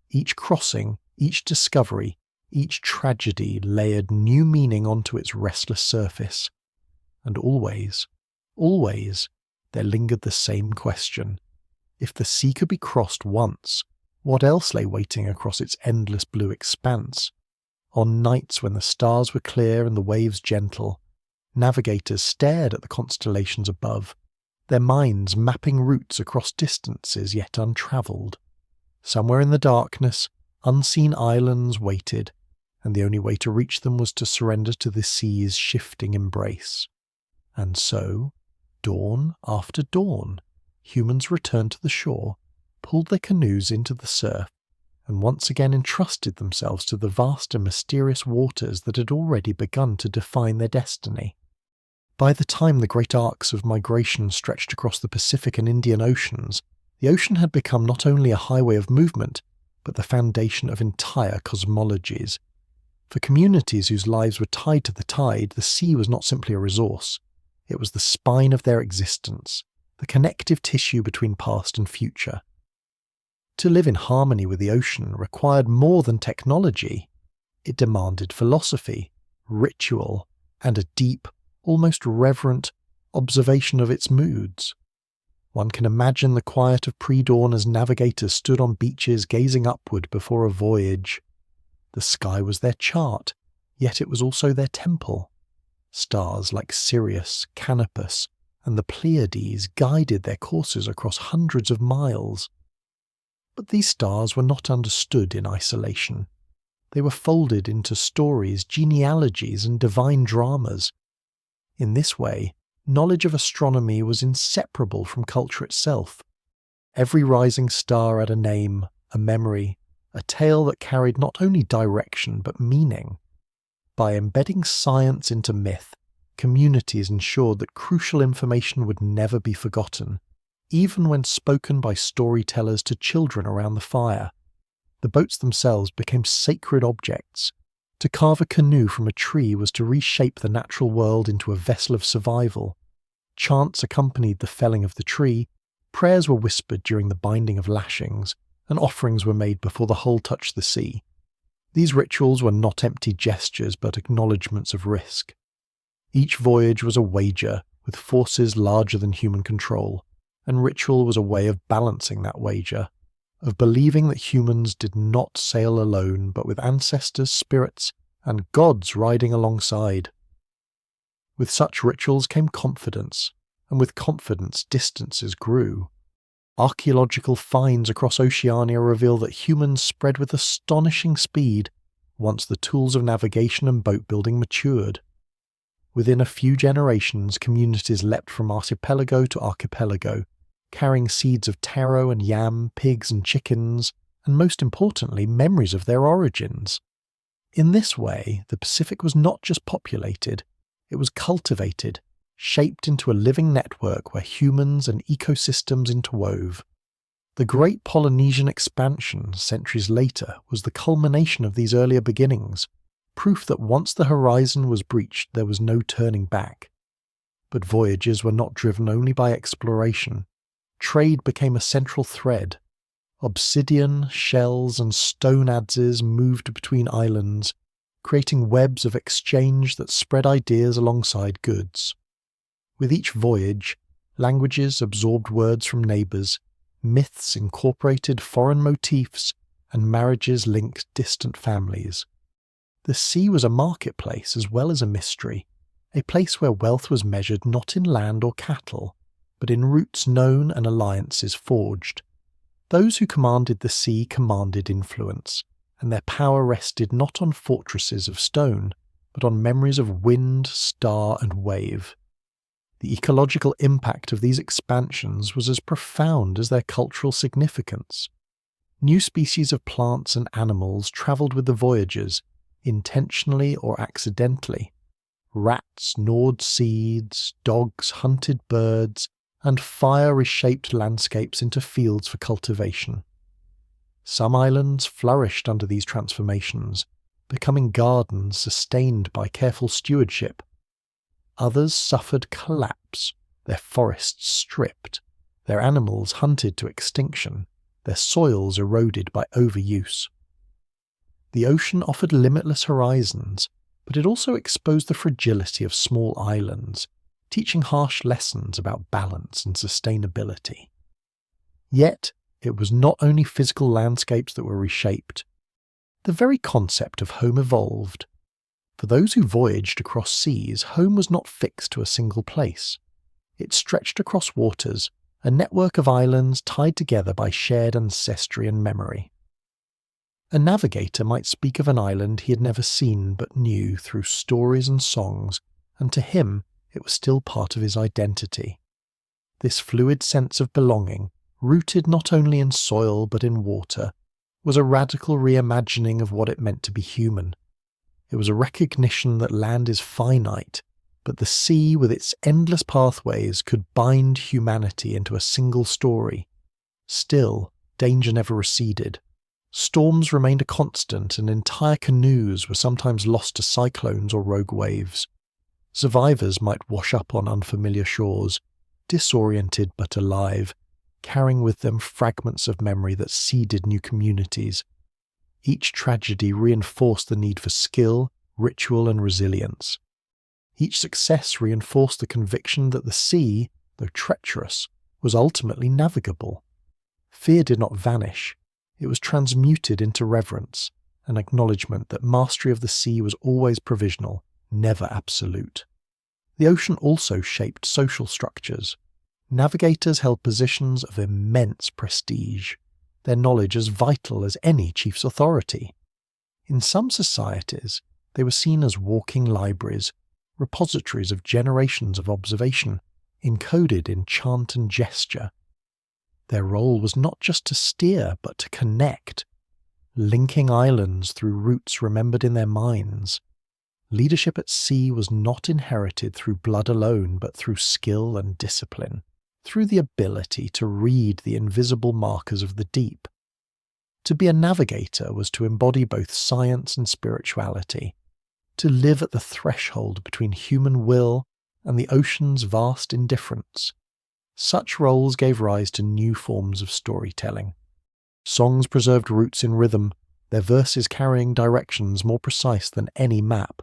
S1: Each crossing, each discovery, each tragedy layered new meaning onto its restless surface. And always, there lingered the same question. If the sea could be crossed once, what else lay waiting across its endless blue expanse? On nights when the stars were clear and the waves gentle, navigators stared at the constellations above, their minds mapping routes across distances yet untravelled. Somewhere in the darkness, unseen islands waited, and the only way to reach them was to surrender to the sea's shifting embrace. And so, dawn after dawn, humans returned to the shore, pulled their canoes into the surf, and once again entrusted themselves to the vast and mysterious waters that had already begun to define their destiny. By the time the great arcs of migration stretched across the Pacific and Indian Oceans, the ocean had become not only a highway of movement, but the foundation of entire cosmologies. For communities whose lives were tied to the tide, the sea was not simply a resource. It was the spine of their existence, the connective tissue between past and future. To live in harmony with the ocean required more than technology. It demanded philosophy, ritual, and a deep, almost reverent observation of its moods. One can imagine the quiet of pre-dawn as navigators stood on beaches gazing upward before a voyage. The sky was their chart, yet it was also their temple. Stars like Sirius, Canopus, and the Pleiades guided their courses across hundreds of miles. But these stars were not understood in isolation. They were folded into stories, genealogies, and divine dramas. In this way, knowledge of astronomy was inseparable from culture itself. Every rising star had a name, a memory, a tale that carried not only direction but meaning. By embedding science into myth, communities ensured that crucial information would never be forgotten, even when spoken by storytellers to children around the fire. The boats themselves became sacred objects. To carve a canoe from a tree was to reshape the natural world into a vessel of survival. Chants accompanied the felling of the tree, prayers were whispered during the binding of lashings, and offerings were made before the hull touched the sea. These rituals were not empty gestures but acknowledgements of risk. Each voyage was a wager with forces larger than human control, and ritual was a way of balancing that wager, of believing that humans did not sail alone but with ancestors, spirits, and gods riding alongside. With such rituals came confidence, and with confidence distances grew. Archaeological finds across Oceania reveal that humans spread with astonishing speed once the tools of navigation and boat building matured. Within a few generations, communities leapt from archipelago to archipelago, carrying seeds of taro and yam, pigs and chickens, and most importantly, memories of their origins. In this way, the Pacific was not just populated, it was cultivated, shaped into a living network where humans and ecosystems interwove. The Great Polynesian Expansion, centuries later, was the culmination of these earlier beginnings, proof that once the horizon was breached there was no turning back. But voyages were not driven only by exploration. Trade became a central thread. Obsidian, shells, and stone adzes moved between islands, creating webs of exchange that spread ideas alongside goods. With each voyage, languages absorbed words from neighbours, myths incorporated foreign motifs, and marriages linked distant families. The sea was a marketplace as well as a mystery, a place where wealth was measured not in land or cattle, but in routes known and alliances forged. Those who commanded the sea commanded influence, and their power rested not on fortresses of stone, but on memories of wind, star, and wave. The ecological impact of these expansions was as profound as their cultural significance. New species of plants and animals travelled with the voyagers, intentionally or accidentally. Rats gnawed seeds, dogs hunted birds, and fire reshaped landscapes into fields for cultivation. Some islands flourished under these transformations, becoming gardens sustained by careful stewardship. Others suffered collapse, their forests stripped, their animals hunted to extinction, their soils eroded by overuse. The ocean offered limitless horizons, but it also exposed the fragility of small islands, teaching harsh lessons about balance and sustainability. Yet, it was not only physical landscapes that were reshaped. The very concept of home evolved. For those who voyaged across seas, home was not fixed to a single place. It stretched across waters, a network of islands tied together by shared ancestry and memory. A navigator might speak of an island he had never seen but knew through stories and songs, and to him it was still part of his identity. This fluid sense of belonging, rooted not only in soil but in water, was a radical reimagining of what it meant to be human. It was a recognition that land is finite, but the sea with its endless pathways could bind humanity into a single story. Still, danger never receded. Storms remained a constant, and entire canoes were sometimes lost to cyclones or rogue waves. Survivors might wash up on unfamiliar shores, disoriented but alive, carrying with them fragments of memory that seeded new communities. Each tragedy reinforced the need for skill, ritual, and resilience. Each success reinforced the conviction that the sea, though treacherous, was ultimately navigable. Fear did not vanish. It was transmuted into reverence, an acknowledgement that mastery of the sea was always provisional, never absolute. The ocean also shaped social structures. Navigators held positions of immense prestige, their knowledge as vital as any chief's authority. In some societies, they were seen as walking libraries, repositories of generations of observation, encoded in chant and gesture. Their role was not just to steer, but to connect, linking islands through routes remembered in their minds. Leadership at sea was not inherited through blood alone, but through skill and discipline, through the ability to read the invisible markers of the deep. To be a navigator was to embody both science and spirituality, to live at the threshold between human will and the ocean's vast indifference. Such roles gave rise to new forms of storytelling. Songs preserved roots in rhythm, their verses carrying directions more precise than any map.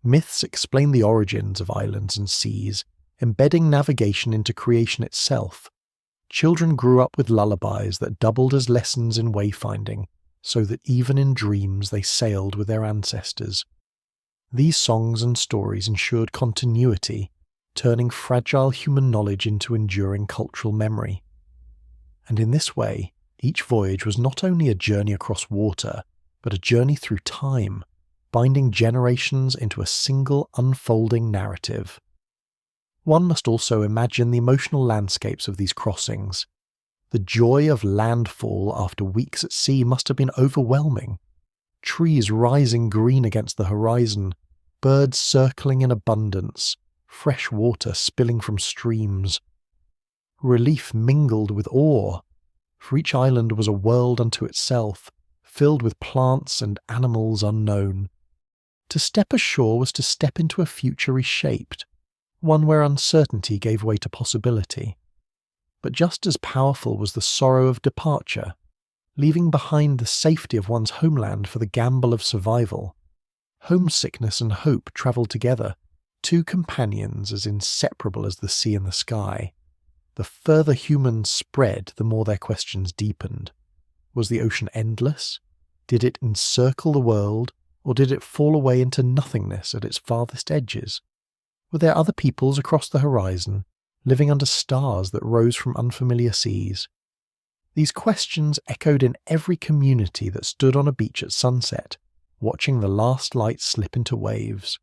S1: Myths explained the origins of islands and seas, embedding navigation into creation itself. Children grew up with lullabies that doubled as lessons in wayfinding, so that even in dreams they sailed with their ancestors. These songs and stories ensured continuity, turning fragile human knowledge into enduring cultural memory. And in this way, each voyage was not only a journey across water, but a journey through time, binding generations into a single unfolding narrative. One must also imagine the emotional landscapes of these crossings. The joy of landfall after weeks at sea must have been overwhelming. Trees rising green against the horizon, birds circling in abundance, fresh water spilling from streams. Relief mingled with awe, for each island was a world unto itself, filled with plants and animals unknown. To step ashore was to step into a future reshaped, one where uncertainty gave way to possibility. But just as powerful was the sorrow of departure, leaving behind the safety of one's homeland for the gamble of survival. Homesickness and hope travelled together, two companions as inseparable as the sea and the sky. The further humans spread, the more their questions deepened. Was the ocean endless? Did it encircle the world, or did it fall away into nothingness at its farthest edges? Were there other peoples across the horizon, living under stars that rose from unfamiliar seas? These questions echoed in every community that stood on a beach at sunset, watching the last light slip into waves.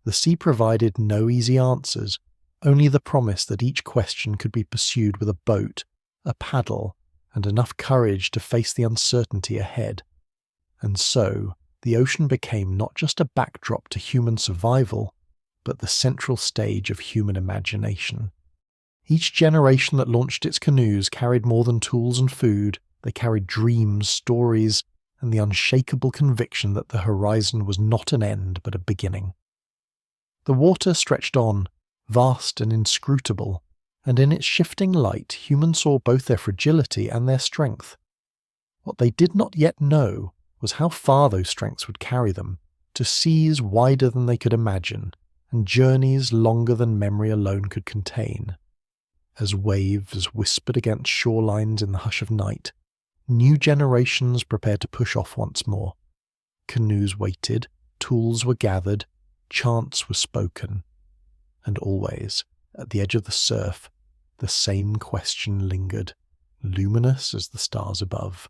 S1: The sea provided no easy answers, only the promise that each question could be pursued with a boat, a paddle, and enough courage to face the uncertainty ahead. And so, the ocean became not just a backdrop to human survival, but the central stage of human imagination. Each generation that launched its canoes carried more than tools and food. They carried dreams, stories, and the unshakable conviction that the horizon was not an end but a beginning. The water stretched on, vast and inscrutable, and in its shifting light humans saw both their fragility and their strength. What they did not yet know was how far those strengths would carry them, to seas wider than they could imagine, and journeys longer than memory alone could contain. As waves whispered against shorelines in the hush of night, new generations prepared to push off once more. Canoes waited, tools were gathered, chants were spoken. And always, at the edge of the surf, the same question lingered, luminous as the stars above.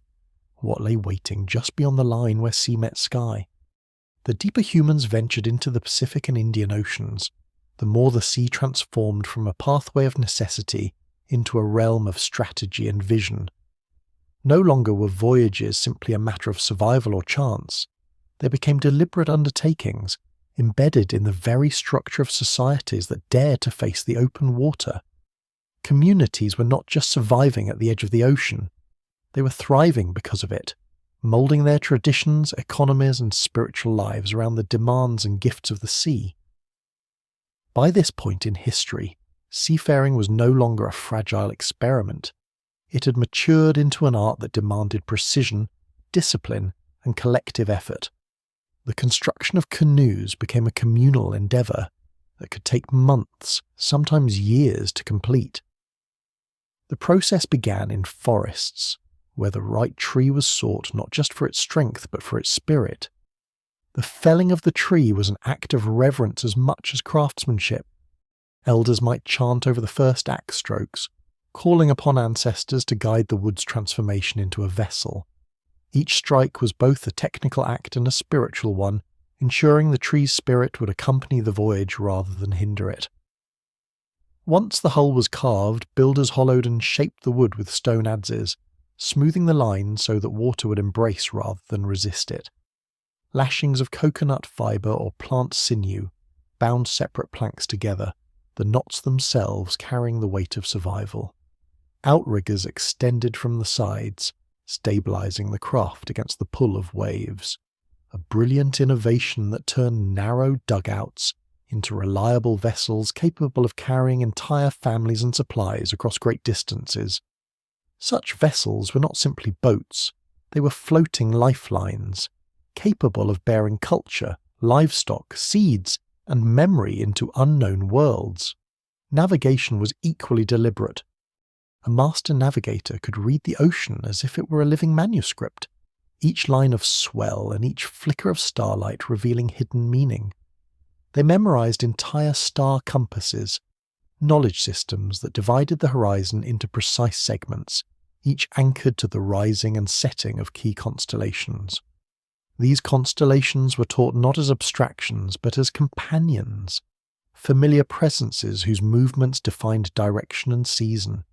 S1: What lay waiting just beyond the line where sea met sky? The deeper humans ventured into the Pacific and Indian Oceans, the more the sea transformed from a pathway of necessity into a realm of strategy and vision. No longer were voyages simply a matter of survival or chance. They became deliberate undertakings, embedded in the very structure of societies that dared to face the open water. Communities were not just surviving at the edge of the ocean, they were thriving because of it, moulding their traditions, economies, and spiritual lives around the demands and gifts of the sea. By this point in history, seafaring was no longer a fragile experiment. It had matured into an art that demanded precision, discipline, and collective effort. The construction of canoes became a communal endeavour that could take months, sometimes years, to complete. The process began in forests, where the right tree was sought not just for its strength but for its spirit. The felling of the tree was an act of reverence as much as craftsmanship. Elders might chant over the first axe strokes, calling upon ancestors to guide the wood's transformation into a vessel. Each strike was both a technical act and a spiritual one, ensuring the tree's spirit would accompany the voyage rather than hinder it. Once the hull was carved, builders hollowed and shaped the wood with stone adzes, smoothing the lines so that water would embrace rather than resist it. Lashings of coconut fibre or plant sinew bound separate planks together, the knots themselves carrying the weight of survival. Outriggers extended from the sides, stabilizing the craft against the pull of waves. A brilliant innovation that turned narrow dugouts into reliable vessels capable of carrying entire families and supplies across great distances. Such vessels were not simply boats, they were floating lifelines, capable of bearing culture, livestock, seeds, and memory into unknown worlds. Navigation was equally deliberate. A master navigator could read the ocean as if it were a living manuscript, each line of swell and each flicker of starlight revealing hidden meaning. They memorized entire star compasses, knowledge systems that divided the horizon into precise segments, each anchored to the rising and setting of key constellations. These constellations were taught not as abstractions but as companions, familiar presences whose movements defined direction and season.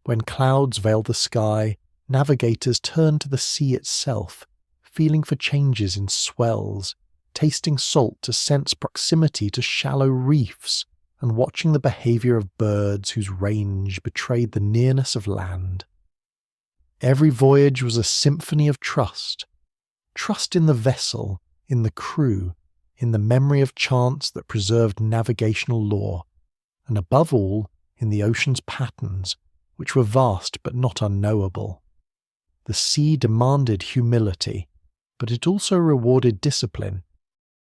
S1: When clouds veiled the sky, navigators turned to the sea itself, feeling for changes in swells, tasting salt to sense proximity to shallow reefs, and watching the behaviour of birds whose range betrayed the nearness of land. Every voyage was a symphony of trust. Trust in the vessel, in the crew, in the memory of chance that preserved navigational lore, and above all, in the ocean's patterns, which were vast but not unknowable. The sea demanded humility, but it also rewarded discipline.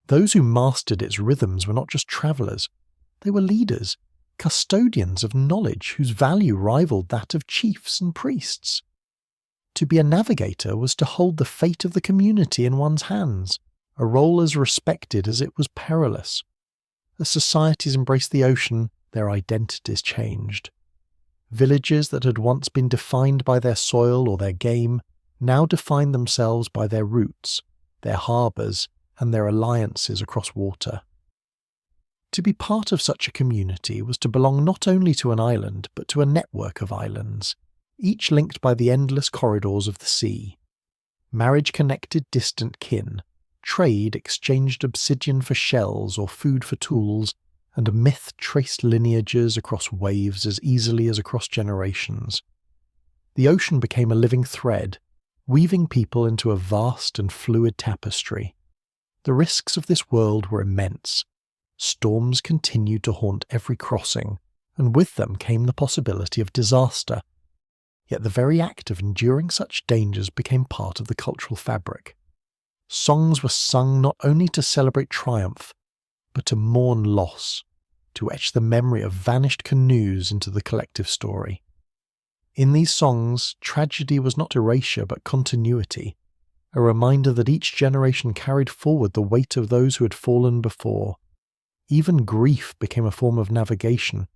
S1: Those who mastered its rhythms were not just travellers, they were leaders, custodians of knowledge whose value rivaled that of chiefs and priests. To be a navigator was to hold the fate of the community in one's hands, a role as respected as it was perilous. As societies embraced the ocean, their identities changed. Villages that had once been defined by their soil or their game now defined themselves by their roots, their harbours, and their alliances across water. To be part of such a community was to belong not only to an island but to a network of islands, each linked by the endless corridors of the sea. Marriage connected distant kin, trade exchanged obsidian for shells or food for tools, and myth traced lineages across waves as easily as across generations. The ocean became a living thread, weaving people into a vast and fluid tapestry. The risks of this world were immense. Storms continued to haunt every crossing, and with them came the possibility of disaster. Yet the very act of enduring such dangers became part of the cultural fabric. Songs were sung not only to celebrate triumph, but to mourn loss, to etch the memory of vanished canoes into the collective story. In these songs, tragedy was not erasure but continuity, a reminder that each generation carried forward the weight of those who had fallen before. Even grief became a form of navigation,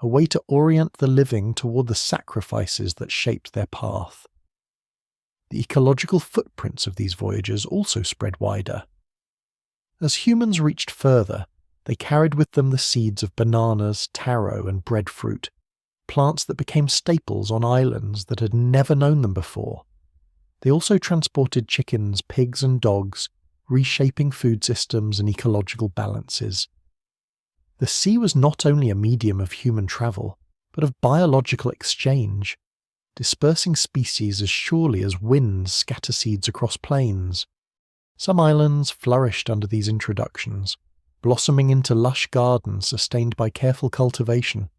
S1: a way to orient the living toward the sacrifices that shaped their path. The ecological footprints of these voyages also spread wider. As humans reached further, they carried with them the seeds of bananas, taro, and breadfruit, plants that became staples on islands that had never known them before. They also transported chickens, pigs, and dogs, reshaping food systems and ecological balances. The sea was not only a medium of human travel, but of biological exchange, dispersing species as surely as winds scatter seeds across plains. Some islands flourished under these introductions, blossoming into lush gardens sustained by careful cultivation.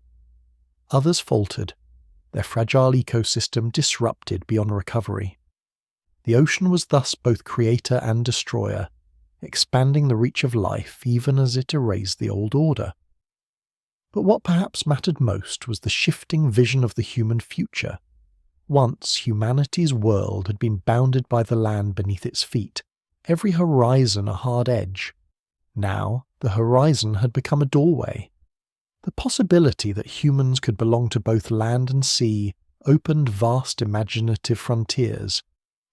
S1: Others faltered, their fragile ecosystem disrupted beyond recovery. The ocean was thus both creator and destroyer, expanding the reach of life even as it erased the old order. But what perhaps mattered most was the shifting vision of the human future. Once humanity's world had been bounded by the land beneath its feet, every horizon a hard edge. Now the horizon had become a doorway. The possibility that humans could belong to both land and sea opened vast imaginative frontiers.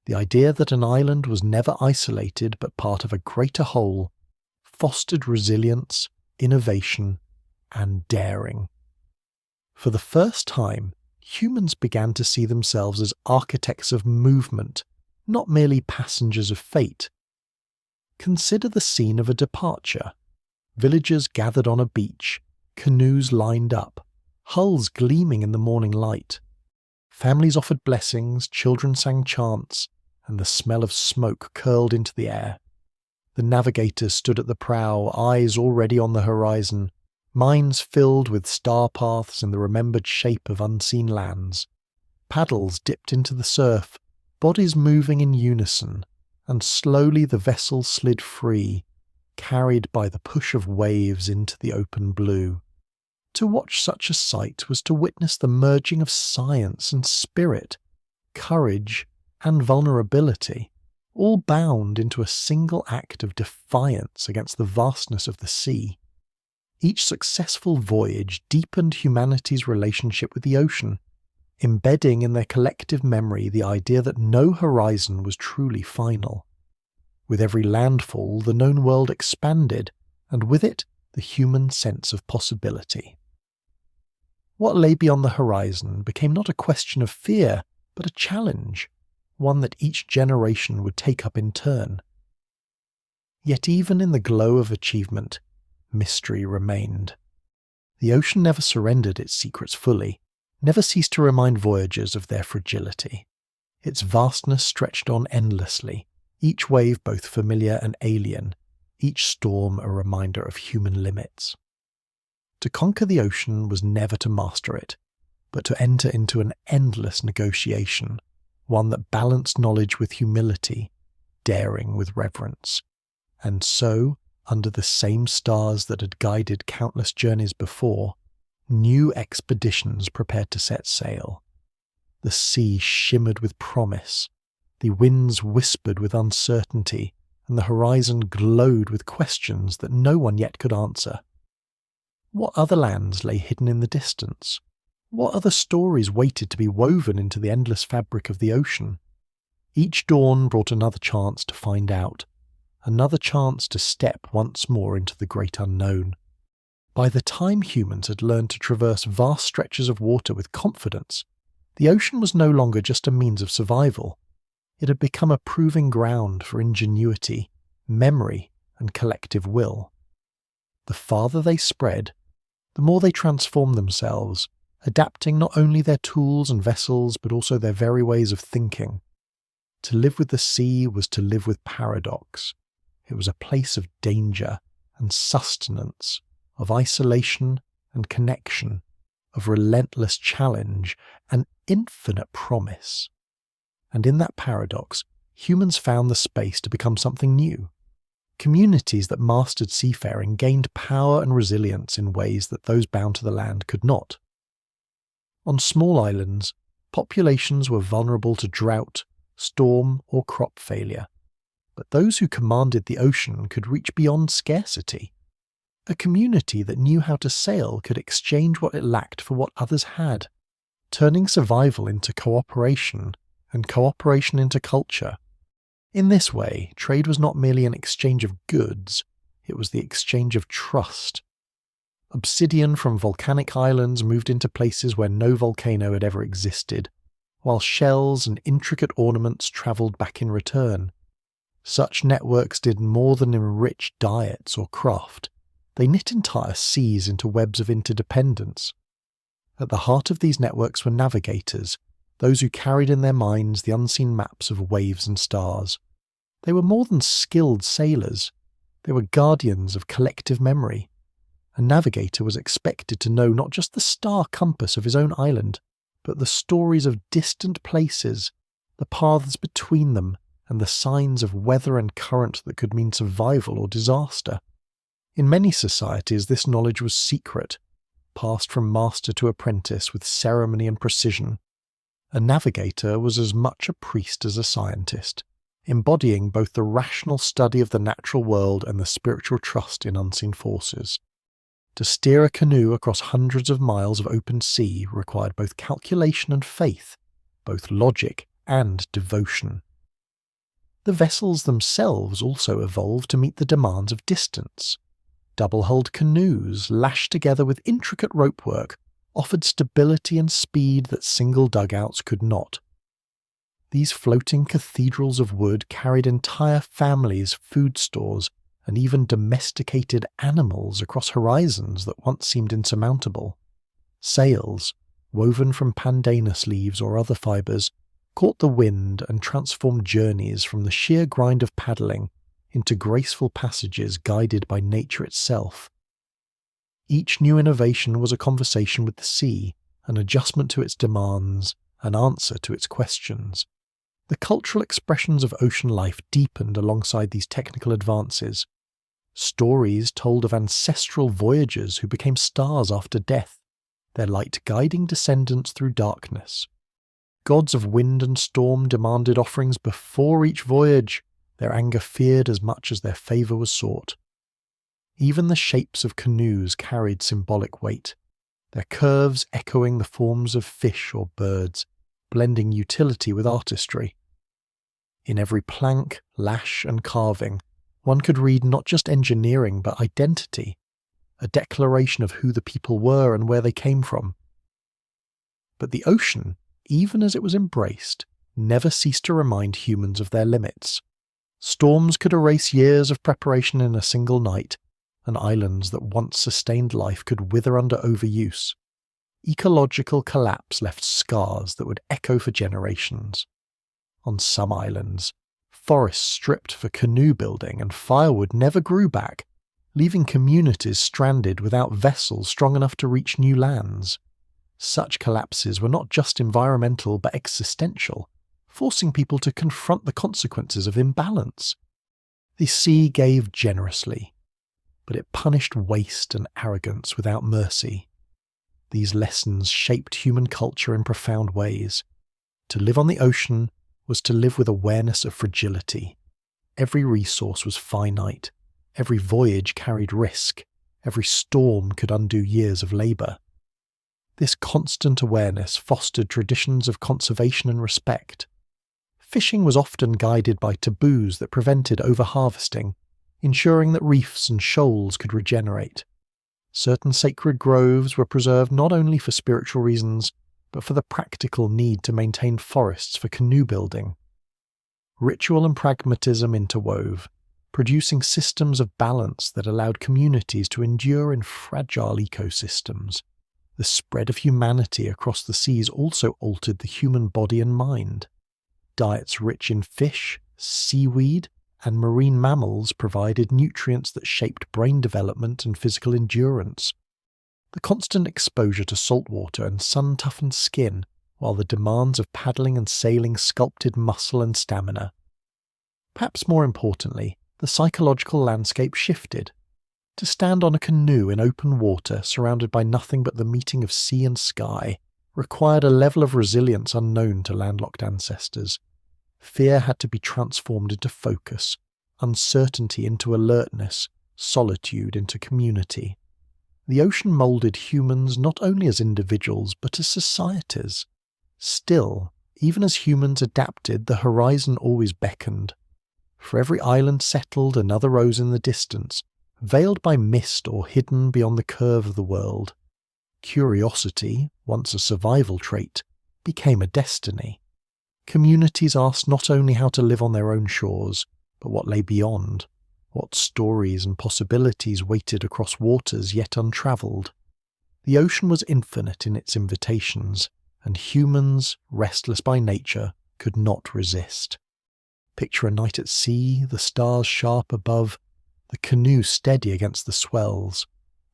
S1: The idea that an island was never isolated but part of a greater whole fostered resilience, innovation, and daring. For the first time, humans began to see themselves as architects of movement, not merely passengers of fate. Consider the scene of a departure. Villagers gathered on a beach, canoes lined up, hulls gleaming in the morning light. Families offered blessings, children sang chants, and the smell of smoke curled into the air. The navigators stood at the prow, eyes already on the horizon, minds filled with star paths in the remembered shape of unseen lands. Paddles dipped into the surf, bodies moving in unison, and slowly the vessel slid free, carried by the push of waves into the open blue. To watch such a sight was to witness the merging of science and spirit, courage and vulnerability, all bound into a single act of defiance against the vastness of the sea. Each successful voyage deepened humanity's relationship with the ocean, embedding in their collective memory the idea that no horizon was truly final. With every landfall, the known world expanded, and with it, the human sense of possibility. What lay beyond the horizon became not a question of fear, but a challenge, one that each generation would take up in turn. Yet even in the glow of achievement, mystery remained. The ocean never surrendered its secrets fully, never ceased to remind voyagers of their fragility. Its vastness stretched on endlessly, each wave both familiar and alien, each storm a reminder of human limits. To conquer the ocean was never to master it, but to enter into an endless negotiation, one that balanced knowledge with humility, daring with reverence. And so, under the same stars that had guided countless journeys before, new expeditions prepared to set sail. The sea shimmered with promise, the winds whispered with uncertainty, and the horizon glowed with questions that no one yet could answer. What other lands lay hidden in the distance? What other stories waited to be woven into the endless fabric of the ocean? Each dawn brought another chance to find out, another chance to step once more into the great unknown. By the time humans had learned to traverse vast stretches of water with confidence, the ocean was no longer just a means of survival. It had become a proving ground for ingenuity, memory, and collective will. The farther they spread, the more they transformed themselves, adapting not only their tools and vessels but also their very ways of thinking. To live with the sea was to live with paradox. It was a place of danger and sustenance, of isolation and connection, of relentless challenge and infinite promise. And in that paradox, humans found the space to become something new. Communities that mastered seafaring gained power and resilience in ways that those bound to the land could not. On small islands, populations were vulnerable to drought, storm, or crop failure, but those who commanded the ocean could reach beyond scarcity. A community that knew how to sail could exchange what it lacked for what others had, turning survival into cooperation and cooperation into culture. In this way, trade was not merely an exchange of goods, it was the exchange of trust. Obsidian from volcanic islands moved into places where no volcano had ever existed, while shells and intricate ornaments travelled back in return. Such networks did more than enrich diets or craft. They knit entire seas into webs of interdependence. At the heart of these networks were navigators, those who carried in their minds the unseen maps of waves and stars. They were more than skilled sailors. They were guardians of collective memory. A navigator was expected to know not just the star compass of his own island, but the stories of distant places, the paths between them, and the signs of weather and current that could mean survival or disaster. In many societies, this knowledge was secret, passed from master to apprentice with ceremony and precision. A navigator was as much a priest as a scientist, embodying both the rational study of the natural world and the spiritual trust in unseen forces. To steer a canoe across hundreds of miles of open sea required both calculation and faith, both logic and devotion. The vessels themselves also evolved to meet the demands of distance. Double-hulled canoes, lashed together with intricate ropework, offered stability and speed that single dugouts could not. These floating cathedrals of wood carried entire families, food stores, and even domesticated animals across horizons that once seemed insurmountable. Sails, woven from pandanus leaves or other fibres, caught the wind and transformed journeys from the sheer grind of paddling into graceful passages guided by nature itself. Each new innovation was a conversation with the sea, an adjustment to its demands, an answer to its questions. The cultural expressions of ocean life deepened alongside these technical advances. Stories told of ancestral voyagers who became stars after death, their light guiding descendants through darkness. Gods of wind and storm demanded offerings before each voyage, their anger feared as much as their favour was sought. Even the shapes of canoes carried symbolic weight, their curves echoing the forms of fish or birds, blending utility with artistry. In every plank, lash, and carving, one could read not just engineering but identity, a declaration of who the people were and where they came from. But the ocean, even as it was embraced, never ceased to remind humans of their limits. Storms could erase years of preparation in a single night, and islands that once sustained life could wither under overuse. Ecological collapse left scars that would echo for generations. On some islands, forests stripped for canoe building and firewood never grew back, leaving communities stranded without vessels strong enough to reach new lands. Such collapses were not just environmental but existential, forcing people to confront the consequences of imbalance. The sea gave generously, but it punished waste and arrogance without mercy. These lessons shaped human culture in profound ways. To live on the ocean was to live with awareness of fragility. Every resource was finite. Every voyage carried risk. Every storm could undo years of labour. This constant awareness fostered traditions of conservation and respect. Fishing was often guided by taboos that prevented overharvesting, ensuring that reefs and shoals could regenerate. Certain sacred groves were preserved not only for spiritual reasons, but for the practical need to maintain forests for canoe building. Ritual and pragmatism interwove, producing systems of balance that allowed communities to endure in fragile ecosystems. The spread of humanity across the seas also altered the human body and mind. Diets rich in fish, seaweed, and marine mammals provided nutrients that shaped brain development and physical endurance. The constant exposure to salt water and sun-toughened skin, while the demands of paddling and sailing sculpted muscle and stamina. Perhaps more importantly, the psychological landscape shifted. To stand on a canoe in open water surrounded by nothing but the meeting of sea and sky required a level of resilience unknown to landlocked ancestors. Fear had to be transformed into focus, uncertainty into alertness, solitude into community. The ocean moulded humans not only as individuals but as societies. Still, even as humans adapted, the horizon always beckoned. For every island settled, another rose in the distance, veiled by mist or hidden beyond the curve of the world. Curiosity, once a survival trait, became a destiny. Communities asked not only how to live on their own shores, but what lay beyond, what stories and possibilities waited across waters yet untravelled. The ocean was infinite in its invitations, and humans, restless by nature, could not resist. Picture a night at sea, the stars sharp above, the canoe steady against the swells.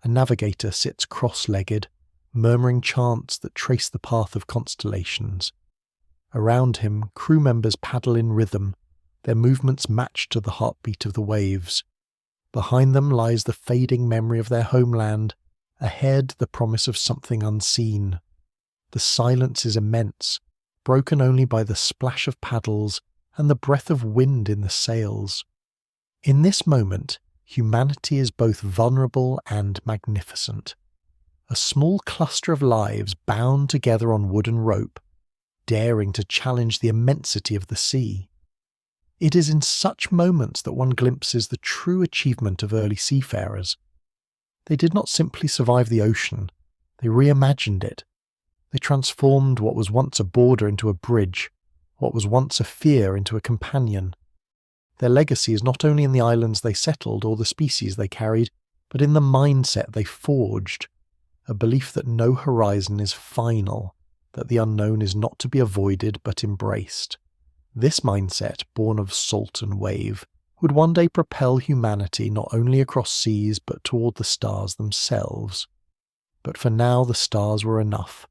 S1: A navigator sits cross-legged, murmuring chants that trace the path of constellations. Around him, crew members paddle in rhythm, their movements matched to the heartbeat of the waves. Behind them lies the fading memory of their homeland, ahead the promise of something unseen. The silence is immense, broken only by the splash of paddles and the breath of wind in the sails. In this moment, humanity is both vulnerable and magnificent. A small cluster of lives bound together on wooden rope, daring to challenge the immensity of the sea. It is in such moments that one glimpses the true achievement of early seafarers. They did not simply survive the ocean, they reimagined it. They transformed what was once a border into a bridge, what was once a fear into a companion. Their legacy is not only in the islands they settled or the species they carried, but in the mindset they forged, a belief that no horizon is final, that the unknown is not to be avoided but embraced. This mindset, born of salt and wave, would one day propel humanity not only across seas but toward the stars themselves. But for now the stars were enough.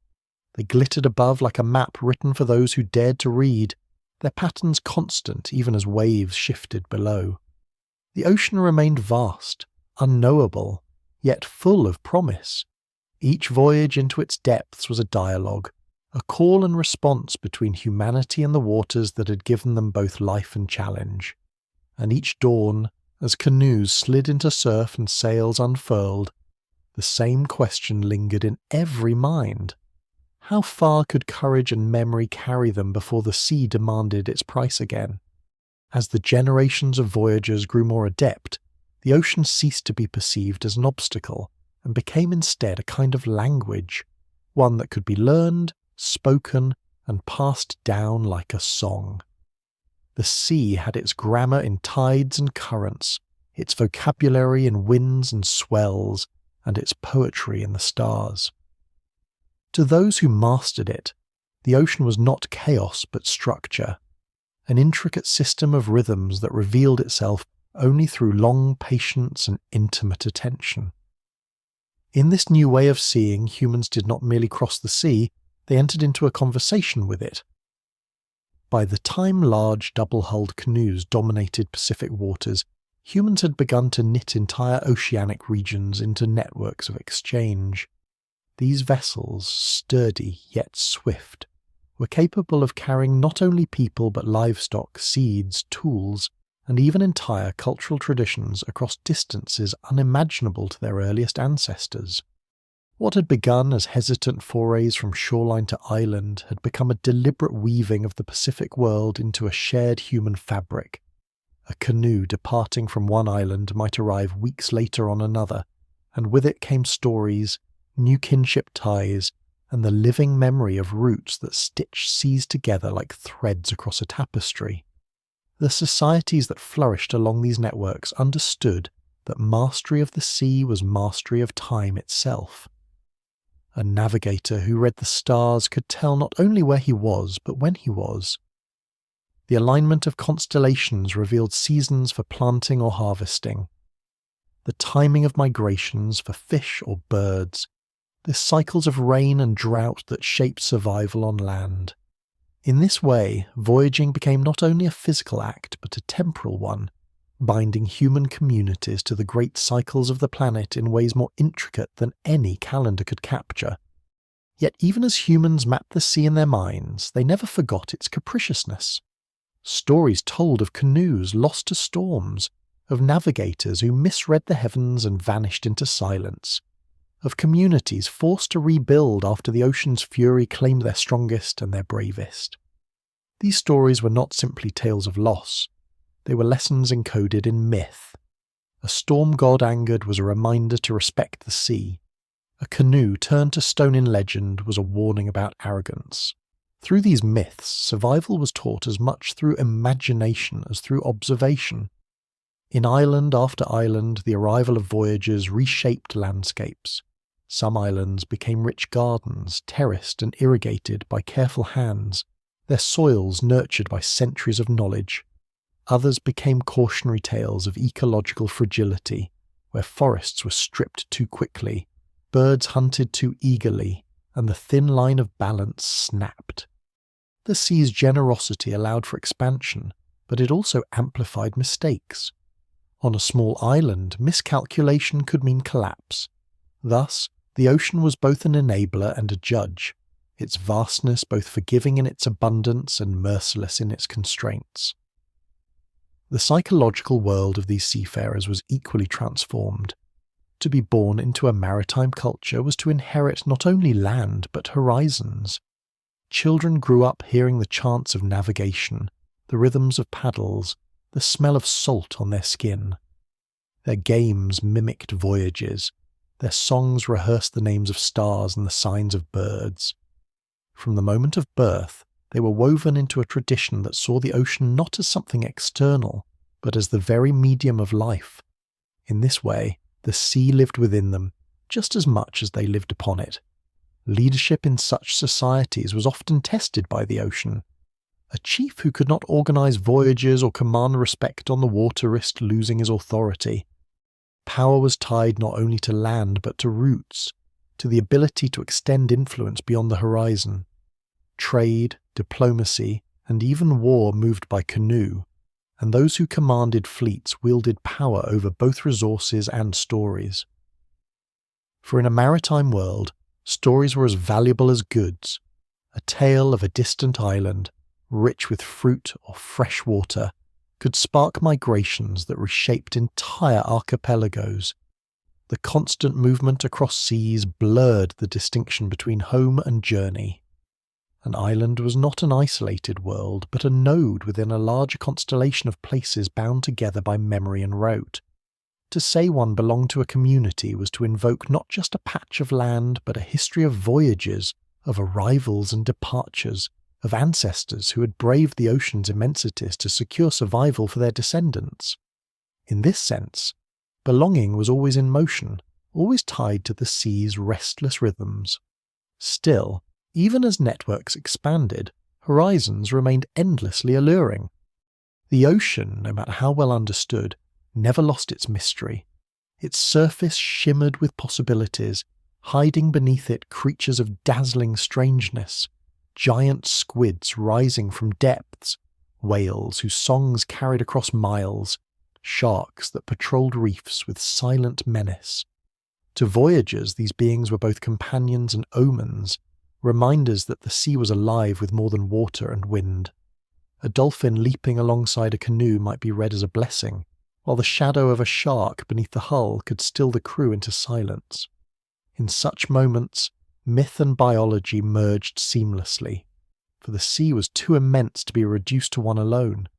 S1: They glittered above like a map written for those who dared to read, their patterns constant even as waves shifted below. The ocean remained vast, unknowable, yet full of promise. Each voyage into its depths was a dialogue, a call and response between humanity and the waters that had given them both life and challenge. And each dawn, as canoes slid into surf and sails unfurled, the same question lingered in every mind. How far could courage and memory carry them before the sea demanded its price again? As the generations of voyagers grew more adept, the ocean ceased to be perceived as an obstacle and became instead a kind of language, one that could be learned, spoken, and passed down like a song. The sea had its grammar in tides and currents, its vocabulary in winds and swells, and its poetry in the stars. To those who mastered it, the ocean was not chaos but structure, an intricate system of rhythms that revealed itself only through long patience and intimate attention. In this new way of seeing, humans did not merely cross the sea, they entered into a conversation with it. By the time large double-hulled canoes dominated Pacific waters, humans had begun to knit entire oceanic regions into networks of exchange. These vessels, sturdy yet swift, were capable of carrying not only people but livestock, seeds, tools, and even entire cultural traditions across distances unimaginable to their earliest ancestors. What had begun as hesitant forays from shoreline to island had become a deliberate weaving of the Pacific world into a shared human fabric. A canoe departing from one island might arrive weeks later on another, and with it came stories, new kinship ties, and the living memory of roots that stitched seas together like threads across a tapestry. The societies that flourished along these networks understood that mastery of the sea was mastery of time itself. A navigator who read the stars could tell not only where he was, but when he was. The alignment of constellations revealed seasons for planting or harvesting, the timing of migrations for fish or birds, the cycles of rain and drought that shaped survival on land. In this way, voyaging became not only a physical act, but a temporal one, binding human communities to the great cycles of the planet in ways more intricate than any calendar could capture. Yet even as humans mapped the sea in their minds, they never forgot its capriciousness. Stories told of canoes lost to storms, of navigators who misread the heavens and vanished into silence, of communities forced to rebuild after the ocean's fury claimed their strongest and their bravest. These stories were not simply tales of loss. They were lessons encoded in myth. A storm god angered was a reminder to respect the sea. A canoe turned to stone in legend was a warning about arrogance. Through these myths, survival was taught as much through imagination as through observation. In island after island, the arrival of voyagers reshaped landscapes. Some islands became rich gardens, terraced and irrigated by careful hands, their soils nurtured by centuries of knowledge. Others became cautionary tales of ecological fragility, where forests were stripped too quickly, birds hunted too eagerly, and the thin line of balance snapped. The sea's generosity allowed for expansion, but it also amplified mistakes. On a small island, miscalculation could mean collapse. Thus, the ocean was both an enabler and a judge, its vastness both forgiving in its abundance and merciless in its constraints. The psychological world of these seafarers was equally transformed. To be born into a maritime culture was to inherit not only land but horizons. Children grew up hearing the chants of navigation, the rhythms of paddles, the smell of salt on their skin. Their games mimicked voyages. Their songs rehearsed the names of stars and the signs of birds. From the moment of birth, they were woven into a tradition that saw the ocean not as something external, but as the very medium of life. In this way, the sea lived within them, just as much as they lived upon it. Leadership in such societies was often tested by the ocean. A chief who could not organize voyages or command respect on the water risked losing his authority. Power was tied not only to land but to roots, to the ability to extend influence beyond the horizon. Trade, diplomacy, and even war moved by canoe, and those who commanded fleets wielded power over both resources and stories. For in a maritime world, stories were as valuable as goods. A tale of a distant island, rich with fruit or fresh water, could spark migrations that reshaped entire archipelagos. The constant movement across seas blurred the distinction between home and journey. An island was not an isolated world, but a node within a larger constellation of places bound together by memory and rote. To say one belonged to a community was to invoke not just a patch of land, but a history of voyages, of arrivals and departures, of ancestors who had braved the ocean's immensities to secure survival for their descendants. In this sense, belonging was always in motion, always tied to the sea's restless rhythms. Still, even as networks expanded, horizons remained endlessly alluring. The ocean, no matter how well understood, never lost its mystery. Its surface shimmered with possibilities, hiding beneath it creatures of dazzling strangeness, giant squids rising from depths, whales whose songs carried across miles, sharks that patrolled reefs with silent menace. To voyagers, these beings were both companions and omens, reminders that the sea was alive with more than water and wind. A dolphin leaping alongside a canoe might be read as a blessing, while the shadow of a shark beneath the hull could still the crew into silence. In such moments, myth and biology merged seamlessly, for the sea was too immense to be reduced to one alone.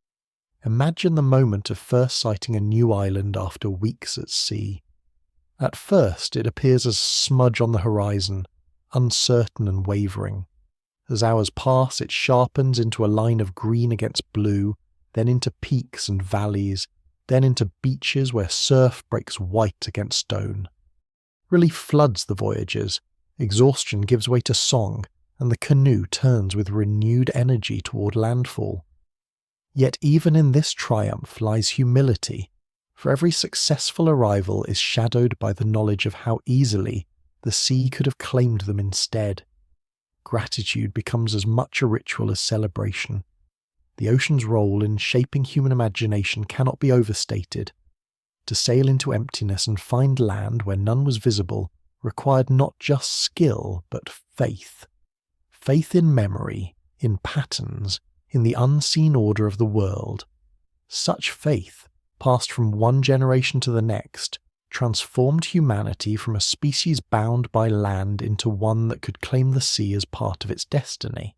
S1: Imagine the moment of first sighting a new island after weeks at sea. At first, it appears as a smudge on the horizon, uncertain and wavering. As hours pass, it sharpens into a line of green against blue, then into peaks and valleys, then into beaches where surf breaks white against stone. Relief floods the voyagers, exhaustion gives way to song, and the canoe turns with renewed energy toward landfall. Yet even in this triumph lies humility, for every successful arrival is shadowed by the knowledge of how easily the sea could have claimed them instead. Gratitude becomes as much a ritual as celebration. The ocean's role in shaping human imagination cannot be overstated. To sail into emptiness and find land where none was visible required not just skill, but faith. Faith in memory, in patterns, in the unseen order of the world. Such faith, passed from one generation to the next, transformed humanity from a species bound by land into one that could claim the sea as part of its destiny.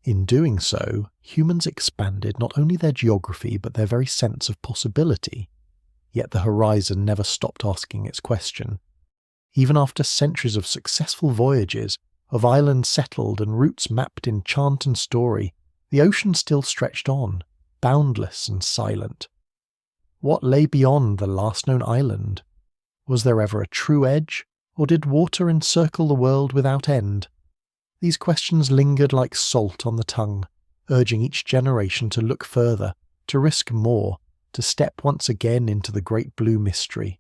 S1: In doing so, humans expanded not only their geography but their very sense of possibility. Yet the horizon never stopped asking its question. Even after centuries of successful voyages, of islands settled and routes mapped in chant and story, the ocean still stretched on, boundless and silent. What lay beyond the last known island? Was there ever a true edge, or did water encircle the world without end? These questions lingered like salt on the tongue, urging each generation to look further, to risk more, to step once again into the great blue mystery.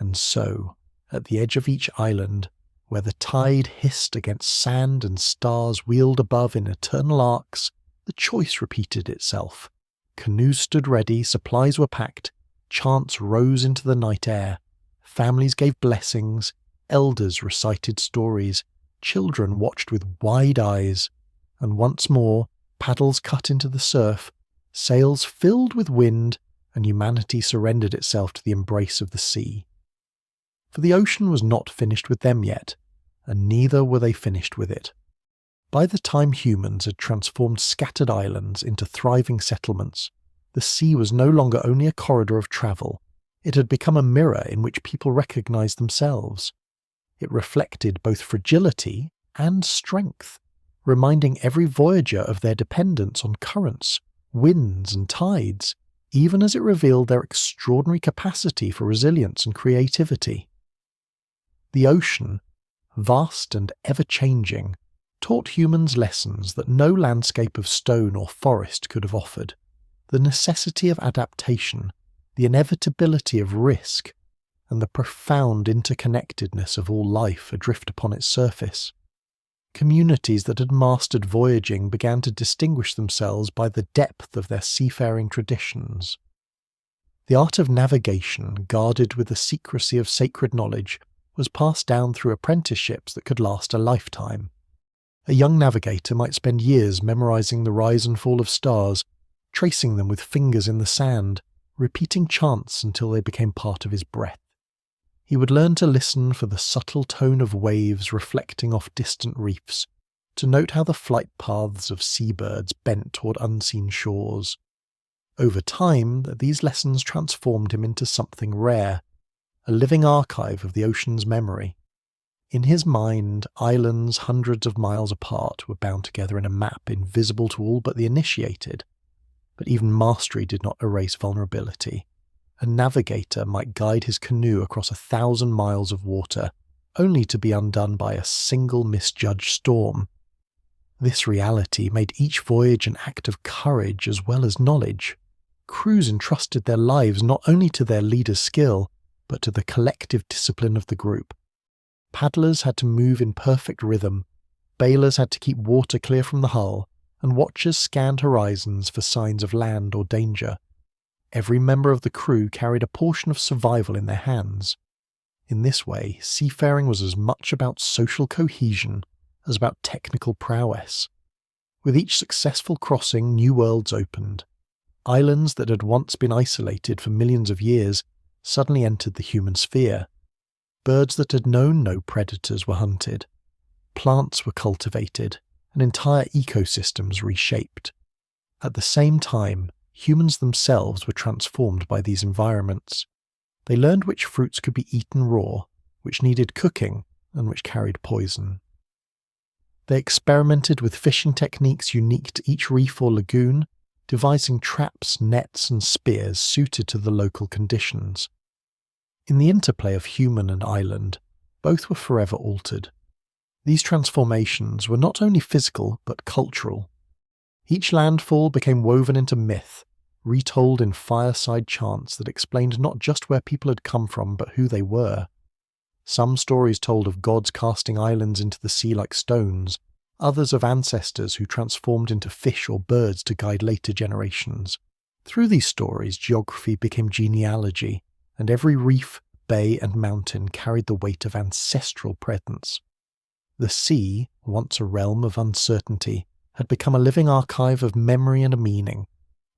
S1: And so, at the edge of each island, where the tide hissed against sand and stars wheeled above in eternal arcs, the choice repeated itself. Canoes stood ready, supplies were packed, chants rose into the night air, families gave blessings, elders recited stories, children watched with wide eyes, and once more, paddles cut into the surf, sails filled with wind, and humanity surrendered itself to the embrace of the sea. For the ocean was not finished with them yet, and neither were they finished with it. By the time humans had transformed scattered islands into thriving settlements, the sea was no longer only a corridor of travel, it had become a mirror in which people recognized themselves. It reflected both fragility and strength, reminding every voyager of their dependence on currents, winds and tides, even as it revealed their extraordinary capacity for resilience and creativity. The ocean, vast and ever-changing, taught humans lessons that no landscape of stone or forest could have offered: the necessity of adaptation, the inevitability of risk, and the profound interconnectedness of all life adrift upon its surface. Communities that had mastered voyaging began to distinguish themselves by the depth of their seafaring traditions. The art of navigation, guarded with the secrecy of sacred knowledge, was passed down through apprenticeships that could last a lifetime. A young navigator might spend years memorizing the rise and fall of stars, tracing them with fingers in the sand, repeating chants until they became part of his breath. He would learn to listen for the subtle tone of waves reflecting off distant reefs, to note how the flight paths of seabirds bent toward unseen shores. Over time, these lessons transformed him into something rare, a living archive of the ocean's memory. In his mind, islands hundreds of miles apart were bound together in a map invisible to all but the initiated. But even mastery did not erase vulnerability. A navigator might guide his canoe across 1,000 miles of water, only to be undone by a single misjudged storm. This reality made each voyage an act of courage as well as knowledge. Crews entrusted their lives not only to their leader's skill, but to the collective discipline of the group. Paddlers had to move in perfect rhythm, bailers had to keep water clear from the hull, and watchers scanned horizons for signs of land or danger. Every member of the crew carried a portion of survival in their hands. In this way, seafaring was as much about social cohesion as about technical prowess. With each successful crossing, new worlds opened. Islands that had once been isolated for millions of years suddenly entered the human sphere. Birds that had known no predators were hunted. Plants were cultivated, and entire ecosystems reshaped. At the same time, humans themselves were transformed by these environments. They learned which fruits could be eaten raw, which needed cooking, and which carried poison. They experimented with fishing techniques unique to each reef or lagoon, devising traps, nets, and spears suited to the local conditions. In the interplay of human and island, both were forever altered. These transformations were not only physical but cultural. Each landfall became woven into myth, retold in fireside chants that explained not just where people had come from but who they were. Some stories told of gods casting islands into the sea like stones, others of ancestors who transformed into fish or birds to guide later generations. Through these stories, geography became genealogy, and every reef, bay, and mountain carried the weight of ancestral presence. The sea, once a realm of uncertainty, had become a living archive of memory and a meaning,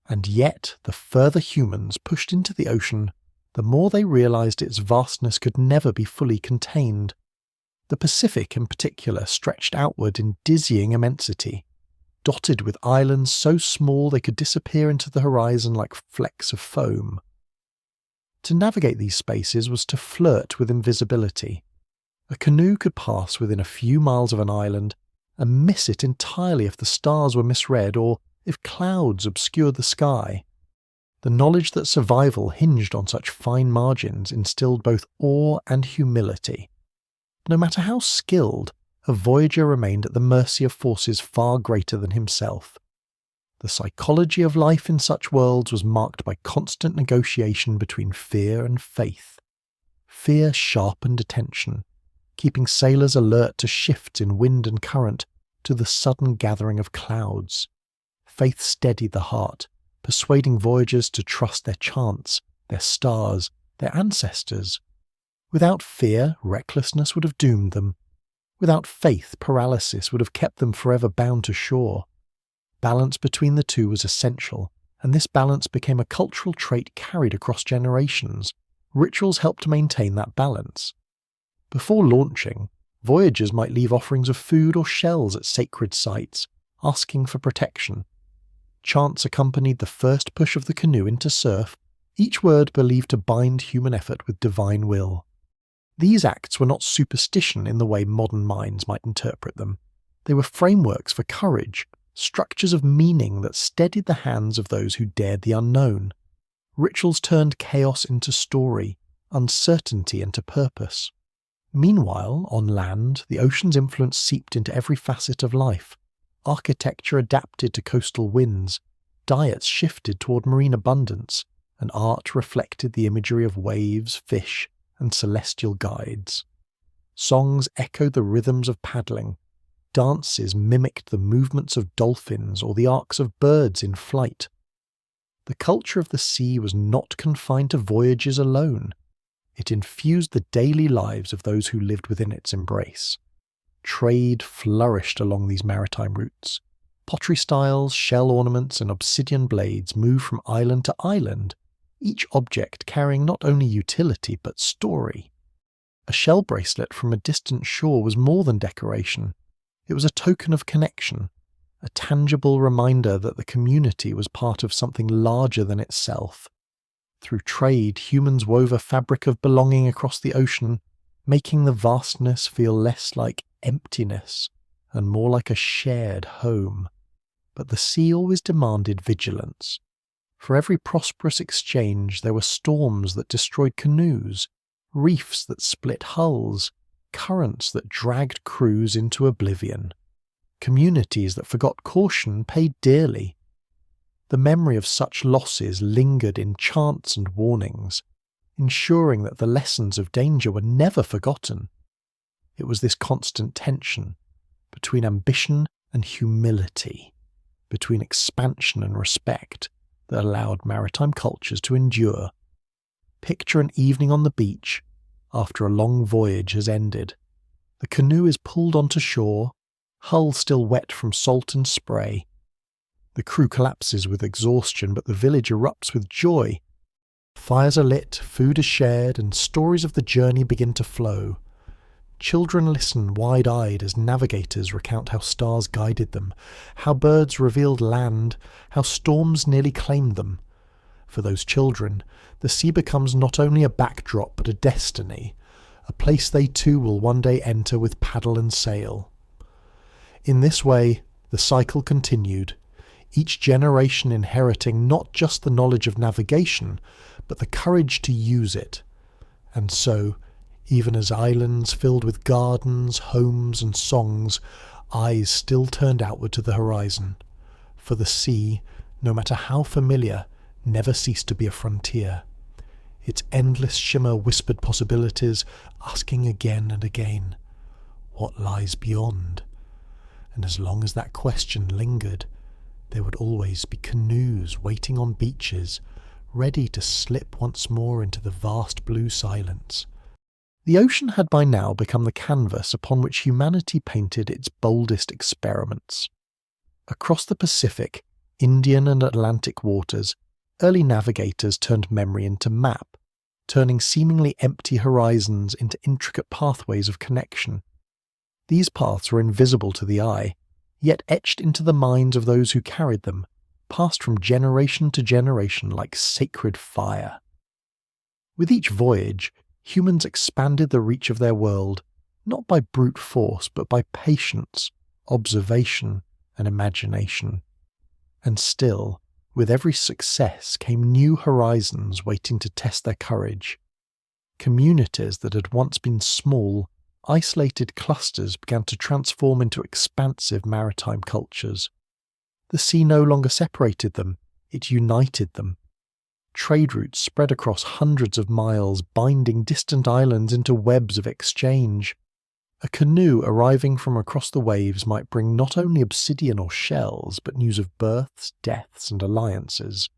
S1: and yet the further humans pushed into the ocean, the more they realized its vastness could never be fully contained. The Pacific in particular stretched outward in dizzying immensity, dotted with islands so small they could disappear into the horizon like flecks of foam. To navigate these spaces was to flirt with invisibility. A canoe could pass within a few miles of an island and miss it entirely if the stars were misread or if clouds obscured the sky. The knowledge that survival hinged on such fine margins instilled both awe and humility. No matter how skilled, a voyager remained at the mercy of forces far greater than himself. The psychology of life in such worlds was marked by constant negotiation between fear and faith. Fear sharpened attention, keeping sailors alert to shifts in wind and current, to the sudden gathering of clouds. Faith steadied the heart, persuading voyagers to trust their chance, their stars, their ancestors. Without fear, recklessness would have doomed them. Without faith, paralysis would have kept them forever bound to shore. Balance between the two was essential, and this balance became a cultural trait carried across generations. Rituals helped maintain that balance. Before launching, voyagers might leave offerings of food or shells at sacred sites, asking for protection. Chants accompanied the first push of the canoe into surf, each word believed to bind human effort with divine will. These acts were not superstition in the way modern minds might interpret them. They were frameworks for courage, structures of meaning that steadied the hands of those who dared the unknown. Rituals turned chaos into story, uncertainty into purpose. Meanwhile, on land, the ocean's influence seeped into every facet of life. Architecture adapted to coastal winds, diets shifted toward marine abundance, and art reflected the imagery of waves, fish, and celestial guides. Songs echoed the rhythms of paddling. Dances mimicked the movements of dolphins or the arcs of birds in flight. The culture of the sea was not confined to voyages alone. It infused the daily lives of those who lived within its embrace. Trade flourished along these maritime routes. Pottery styles, shell ornaments, and obsidian blades moved from island to island, each object carrying not only utility but story. A shell bracelet from a distant shore was more than decoration. It was a token of connection, a tangible reminder that the community was part of something larger than itself. Through trade, humans wove a fabric of belonging across the ocean, making the vastness feel less like emptiness and more like a shared home. But the sea always demanded vigilance. For every prosperous exchange, there were storms that destroyed canoes, reefs that split hulls, currents that dragged crews into oblivion. Communities that forgot caution paid dearly. The memory of such losses lingered in chants and warnings, ensuring that the lessons of danger were never forgotten. It was this constant tension between ambition and humility, between expansion and respect, that allowed maritime cultures to endure. Picture an evening on the beach after a long voyage has ended. The canoe is pulled onto shore, hull still wet from salt and spray. The crew collapses with exhaustion, but the village erupts with joy. Fires are lit, food is shared, and stories of the journey begin to flow. Children listen wide-eyed as navigators recount how stars guided them, how birds revealed land, how storms nearly claimed them. For those children, the sea becomes not only a backdrop but a destiny, a place they too will one day enter with paddle and sail. In this way, the cycle continued, each generation inheriting not just the knowledge of navigation, but the courage to use it. And so, even as islands filled with gardens, homes and songs, eyes still turned outward to the horizon. For the sea, no matter how familiar, never ceased to be a frontier. Its endless shimmer whispered possibilities, asking again and again, what lies beyond? And as long as that question lingered, there would always be canoes waiting on beaches, ready to slip once more into the vast blue silence. The ocean had by now become the canvas upon which humanity painted its boldest experiments. Across the Pacific, Indian and Atlantic waters, early navigators turned memory into map, turning seemingly empty horizons into intricate pathways of connection. These paths were invisible to the eye, yet etched into the minds of those who carried them, passed from generation to generation like sacred fire. With each voyage, humans expanded the reach of their world, not by brute force, but by patience, observation, and imagination. And still, with every success came new horizons waiting to test their courage. Communities that had once been small, isolated clusters began to transform into expansive maritime cultures. The sea no longer separated them, it united them. Trade routes spread across hundreds of miles, binding distant islands into webs of exchange. A canoe arriving from across the waves might bring not only obsidian or shells, but news of births, deaths, and alliances.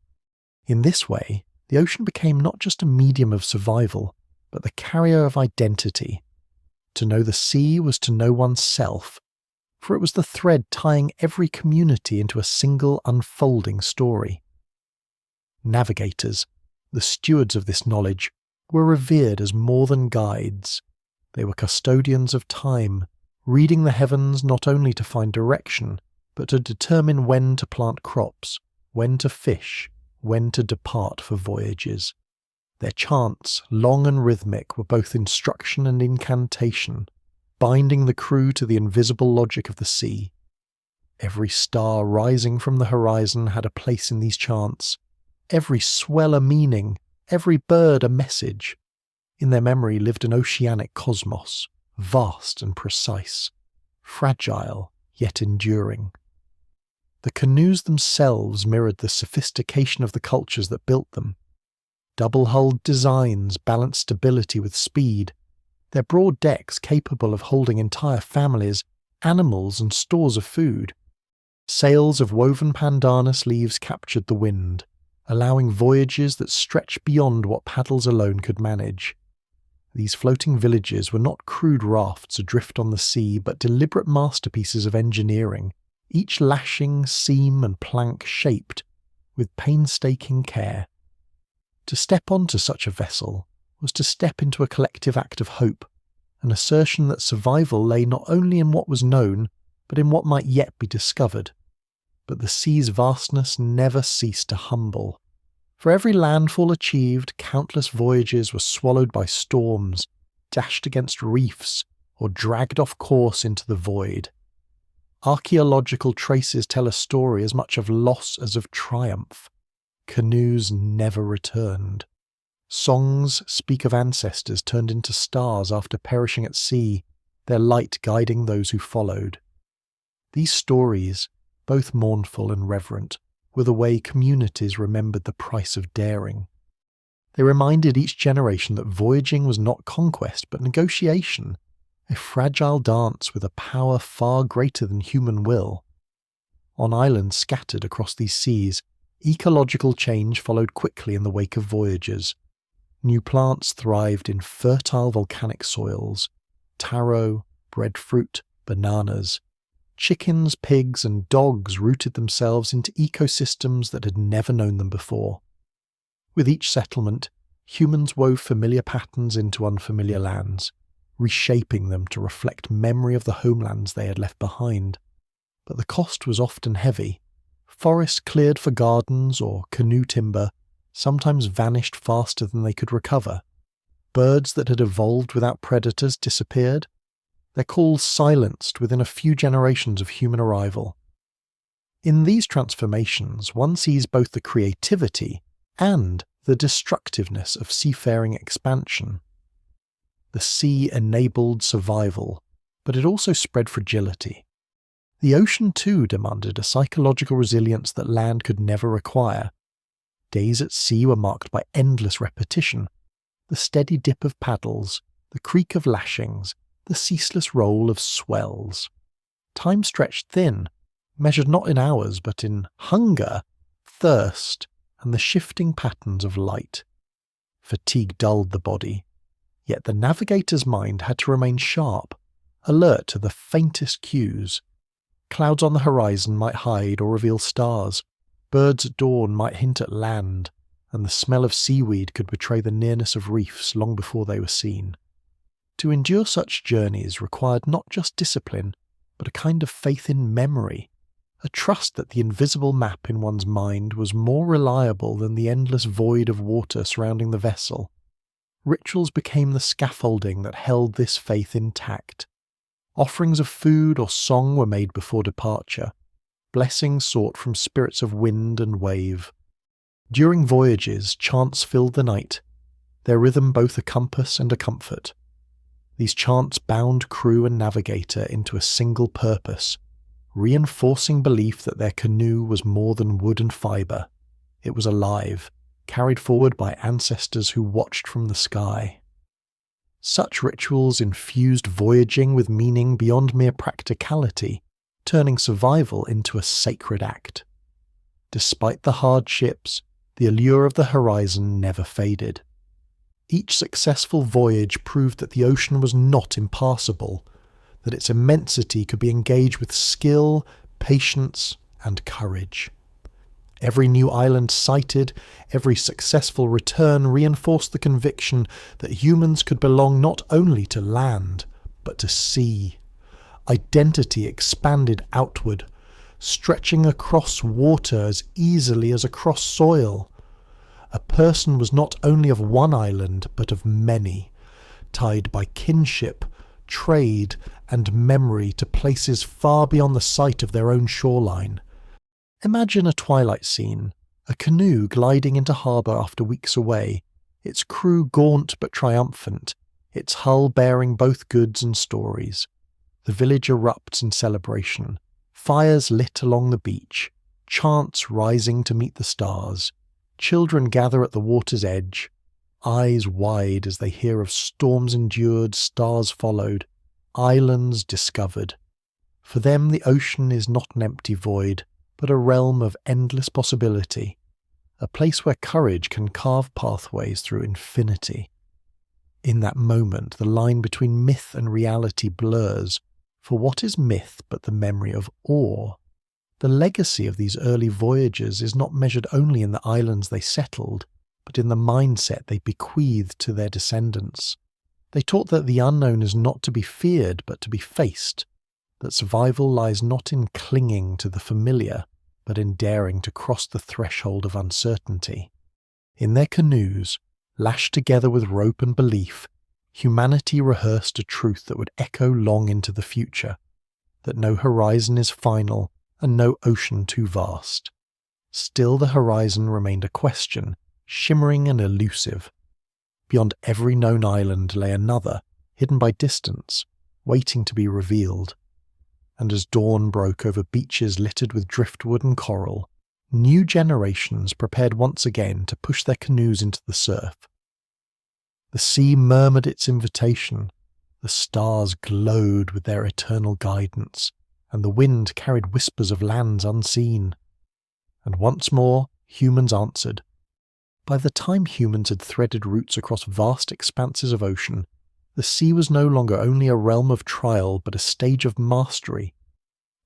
S1: In this way, the ocean became not just a medium of survival, but the carrier of identity. To know the sea was to know oneself, for it was the thread tying every community into a single unfolding story. Navigators, the stewards of this knowledge, were revered as more than guides. They were custodians of time, reading the heavens not only to find direction, but to determine when to plant crops, when to fish, when to depart for voyages. Their chants, long and rhythmic, were both instruction and incantation, binding the crew to the invisible logic of the sea. Every star rising from the horizon had a place in these chants, every swell a meaning, every bird a message. In their memory lived an oceanic cosmos, vast and precise, fragile yet enduring. The canoes themselves mirrored the sophistication of the cultures that built them. Double-hulled designs balanced stability with speed, their broad decks capable of holding entire families, animals and stores of food. Sails of woven pandanus leaves captured the wind, allowing voyages that stretched beyond what paddles alone could manage. These floating villages were not crude rafts adrift on the sea, but deliberate masterpieces of engineering, each lashing, seam and plank shaped with painstaking care. To step onto such a vessel was to step into a collective act of hope, an assertion that survival lay not only in what was known, but in what might yet be discovered. But the sea's vastness never ceased to humble. For every landfall achieved, countless voyages were swallowed by storms, dashed against reefs, or dragged off course into the void. Archaeological traces tell a story as much of loss as of triumph. Canoes never returned. Songs speak of ancestors turned into stars after perishing at sea, their light guiding those who followed. These stories, both mournful and reverent, were the way communities remembered the price of daring. They reminded each generation that voyaging was not conquest but negotiation, a fragile dance with a power far greater than human will. On islands scattered across these seas, ecological change followed quickly in the wake of voyages. New plants thrived in fertile volcanic soils. Taro, breadfruit, bananas. Chickens, pigs, and dogs rooted themselves into ecosystems that had never known them before. With each settlement, humans wove familiar patterns into unfamiliar lands, reshaping them to reflect memory of the homelands they had left behind. But the cost was often heavy. Forests cleared for gardens or canoe timber sometimes vanished faster than they could recover. Birds that had evolved without predators disappeared, their calls silenced within a few generations of human arrival. In these transformations, one sees both the creativity and the destructiveness of seafaring expansion. The sea enabled survival, but it also spread fragility. The ocean too demanded a psychological resilience that land could never acquire. Days at sea were marked by endless repetition, the steady dip of paddles, the creak of lashings, the ceaseless roll of swells. Time stretched thin, measured not in hours but in hunger, thirst, and the shifting patterns of light. Fatigue dulled the body, yet the navigator's mind had to remain sharp, alert to the faintest cues. Clouds on the horizon might hide or reveal stars, birds at dawn might hint at land, and the smell of seaweed could betray the nearness of reefs long before they were seen. To endure such journeys required not just discipline, but a kind of faith in memory, a trust that the invisible map in one's mind was more reliable than the endless void of water surrounding the vessel. Rituals became the scaffolding that held this faith intact. Offerings of food or song were made before departure, blessings sought from spirits of wind and wave. During voyages, chants filled the night, their rhythm both a compass and a comfort. These chants bound crew and navigator into a single purpose, reinforcing belief that their canoe was more than wood and fibre. It was alive, carried forward by ancestors who watched from the sky. Such rituals infused voyaging with meaning beyond mere practicality, turning survival into a sacred act. Despite the hardships, the allure of the horizon never faded. Each successful voyage proved that the ocean was not impassable, that its immensity could be engaged with skill, patience, and courage. Every new island sighted, every successful return reinforced the conviction that humans could belong not only to land, but to sea. Identity expanded outward, stretching across water as easily as across soil. A person was not only of one island, but of many, tied by kinship, trade, and memory to places far beyond the sight of their own shoreline. Imagine a twilight scene, a canoe gliding into harbour after weeks away, its crew gaunt but triumphant, its hull bearing both goods and stories. The village erupts in celebration, fires lit along the beach, chants rising to meet the stars. Children gather at the water's edge, eyes wide as they hear of storms endured, stars followed, islands discovered. For them the ocean is not an empty void, but a realm of endless possibility, a place where courage can carve pathways through infinity. In that moment, the line between myth and reality blurs, for what is myth but the memory of awe? The legacy of these early voyagers is not measured only in the islands they settled, but in the mindset they bequeathed to their descendants. They taught that the unknown is not to be feared but to be faced, that survival lies not in clinging to the familiar, but in daring to cross the threshold of uncertainty. In their canoes, lashed together with rope and belief, humanity rehearsed a truth that would echo long into the future, that no horizon is final and no ocean too vast. Still the horizon remained a question, shimmering and elusive. Beyond every known island lay another, hidden by distance, waiting to be revealed. And as dawn broke over beaches littered with driftwood and coral, new generations prepared once again to push their canoes into the surf. The sea murmured its invitation, the stars glowed with their eternal guidance, and the wind carried whispers of lands unseen. And once more, humans answered. By the time humans had threaded routes across vast expanses of ocean, the sea was no longer only a realm of trial but a stage of mastery.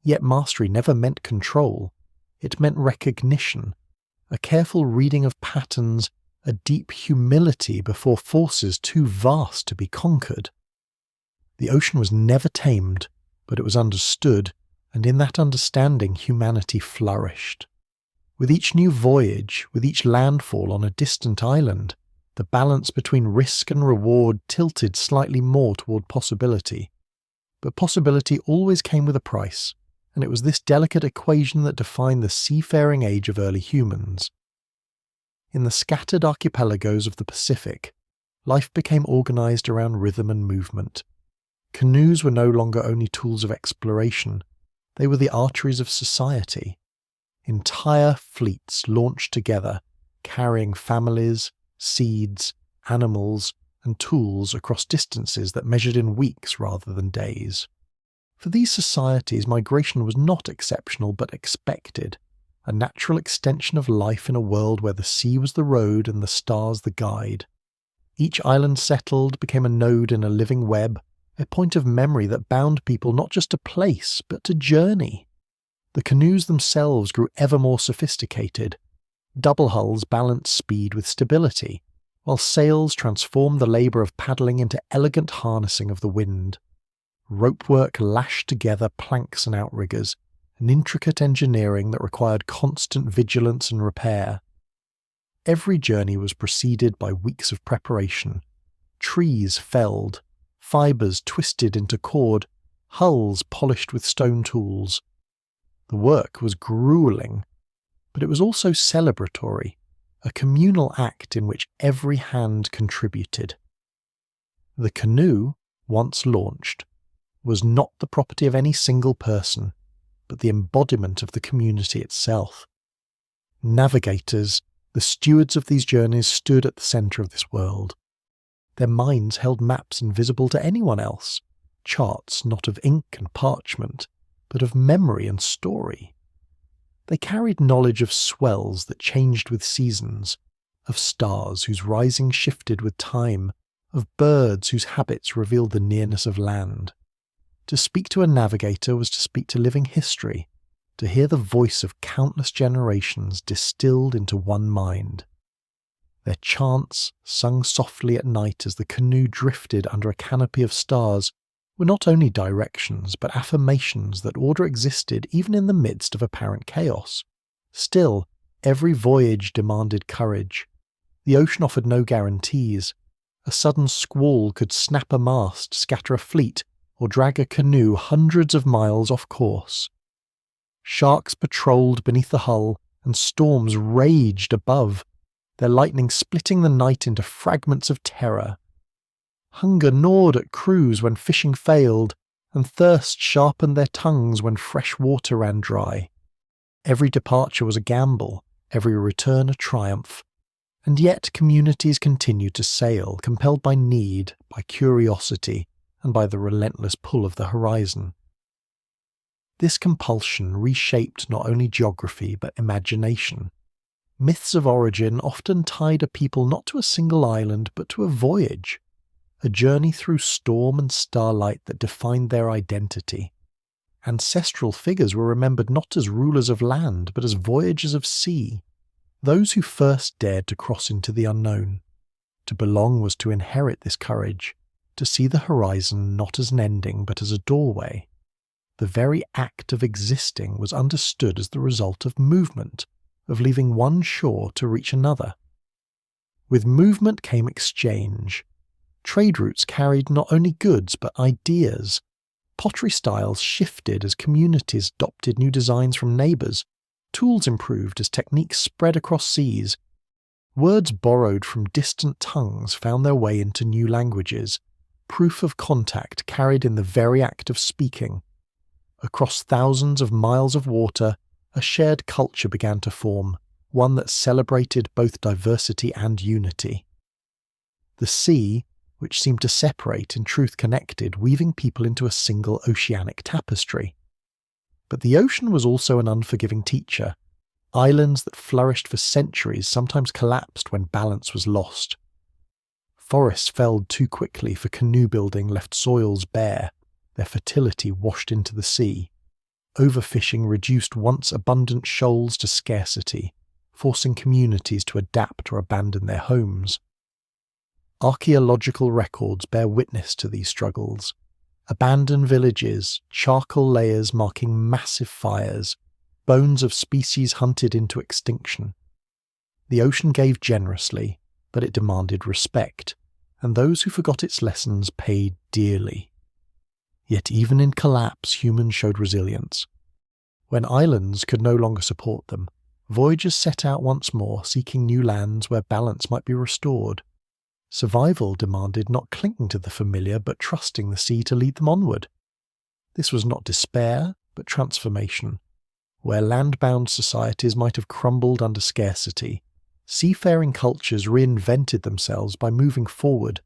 S1: Yet mastery never meant control. It meant recognition, a careful reading of patterns, a deep humility before forces too vast to be conquered. The ocean was never tamed, but it was understood, and in that understanding humanity flourished. With each new voyage, with each landfall on a distant island, the balance between risk and reward tilted slightly more toward possibility. But possibility always came with a price, and it was this delicate equation that defined the seafaring age of early humans. In the scattered archipelagos of the Pacific, life became organized around rhythm and movement. Canoes were no longer only tools of exploration, they were the arteries of society. Entire fleets launched together, carrying families, seeds, animals, and tools across distances that measured in weeks rather than days. For these societies, migration was not exceptional but expected, a natural extension of life in a world where the sea was the road and the stars the guide. Each island settled became a node in a living web, a point of memory that bound people not just to place, but to journey. The canoes themselves grew ever more sophisticated. Double hulls balanced speed with stability, while sails transformed the labour of paddling into elegant harnessing of the wind. Ropework lashed together planks and outriggers, an intricate engineering that required constant vigilance and repair. Every journey was preceded by weeks of preparation. Trees felled, fibres twisted into cord, hulls polished with stone tools. The work was gruelling, but it was also celebratory, a communal act in which every hand contributed. The canoe, once launched, was not the property of any single person, but the embodiment of the community itself. Navigators, the stewards of these journeys, stood at the centre of this world. Their minds held maps invisible to anyone else, charts not of ink and parchment, but of memory and story. They carried knowledge of swells that changed with seasons, of stars whose rising shifted with time, of birds whose habits revealed the nearness of land. To speak to a navigator was to speak to living history, to hear the voice of countless generations distilled into one mind. Their chants, sung softly at night as the canoe drifted under a canopy of stars, were not only directions but affirmations that order existed even in the midst of apparent chaos. Still, every voyage demanded courage. The ocean offered no guarantees. A sudden squall could snap a mast, scatter a fleet, or drag a canoe hundreds of miles off course. Sharks patrolled beneath the hull, and storms raged above, their lightning splitting the night into fragments of terror. Hunger gnawed at crews when fishing failed, and thirst sharpened their tongues when fresh water ran dry. Every departure was a gamble, every return a triumph. And yet communities continued to sail, compelled by need, by curiosity, and by the relentless pull of the horizon. This compulsion reshaped not only geography but imagination. Myths of origin often tied a people not to a single island but to a voyage, a journey through storm and starlight that defined their identity. Ancestral figures were remembered not as rulers of land but as voyagers of sea, those who first dared to cross into the unknown. To belong was to inherit this courage, to see the horizon not as an ending but as a doorway. the very act of existing was understood as the result of movement, of leaving one shore to reach another. With movement came exchange. Trade routes carried not only goods but ideas. Pottery styles shifted as communities adopted new designs from neighbours. Tools improved as techniques spread across seas. Words borrowed from distant tongues found their way into new languages, proof of contact carried in the very act of speaking. Across thousands of miles of water, a shared culture began to form, one that celebrated both diversity and unity. The sea, which seemed to separate, in truth connected, weaving people into a single oceanic tapestry. But the ocean was also an unforgiving teacher. Islands that flourished for centuries sometimes collapsed when balance was lost. Forests felled too quickly for canoe building left soils bare, their fertility washed into the sea. Overfishing reduced once abundant shoals to scarcity, forcing communities to adapt or abandon their homes. Archaeological records bear witness to these struggles. Abandoned villages, charcoal layers marking massive fires, bones of species hunted into extinction. The ocean gave generously, but it demanded respect, and those who forgot its lessons paid dearly. Yet even in collapse, humans showed resilience. When islands could no longer support them, voyagers set out once more, seeking new lands where balance might be restored. Survival demanded not clinging to the familiar, but trusting the sea to lead them onward. This was not despair, but transformation. Where land-bound societies might have crumbled under scarcity, seafaring cultures reinvented themselves by moving forward,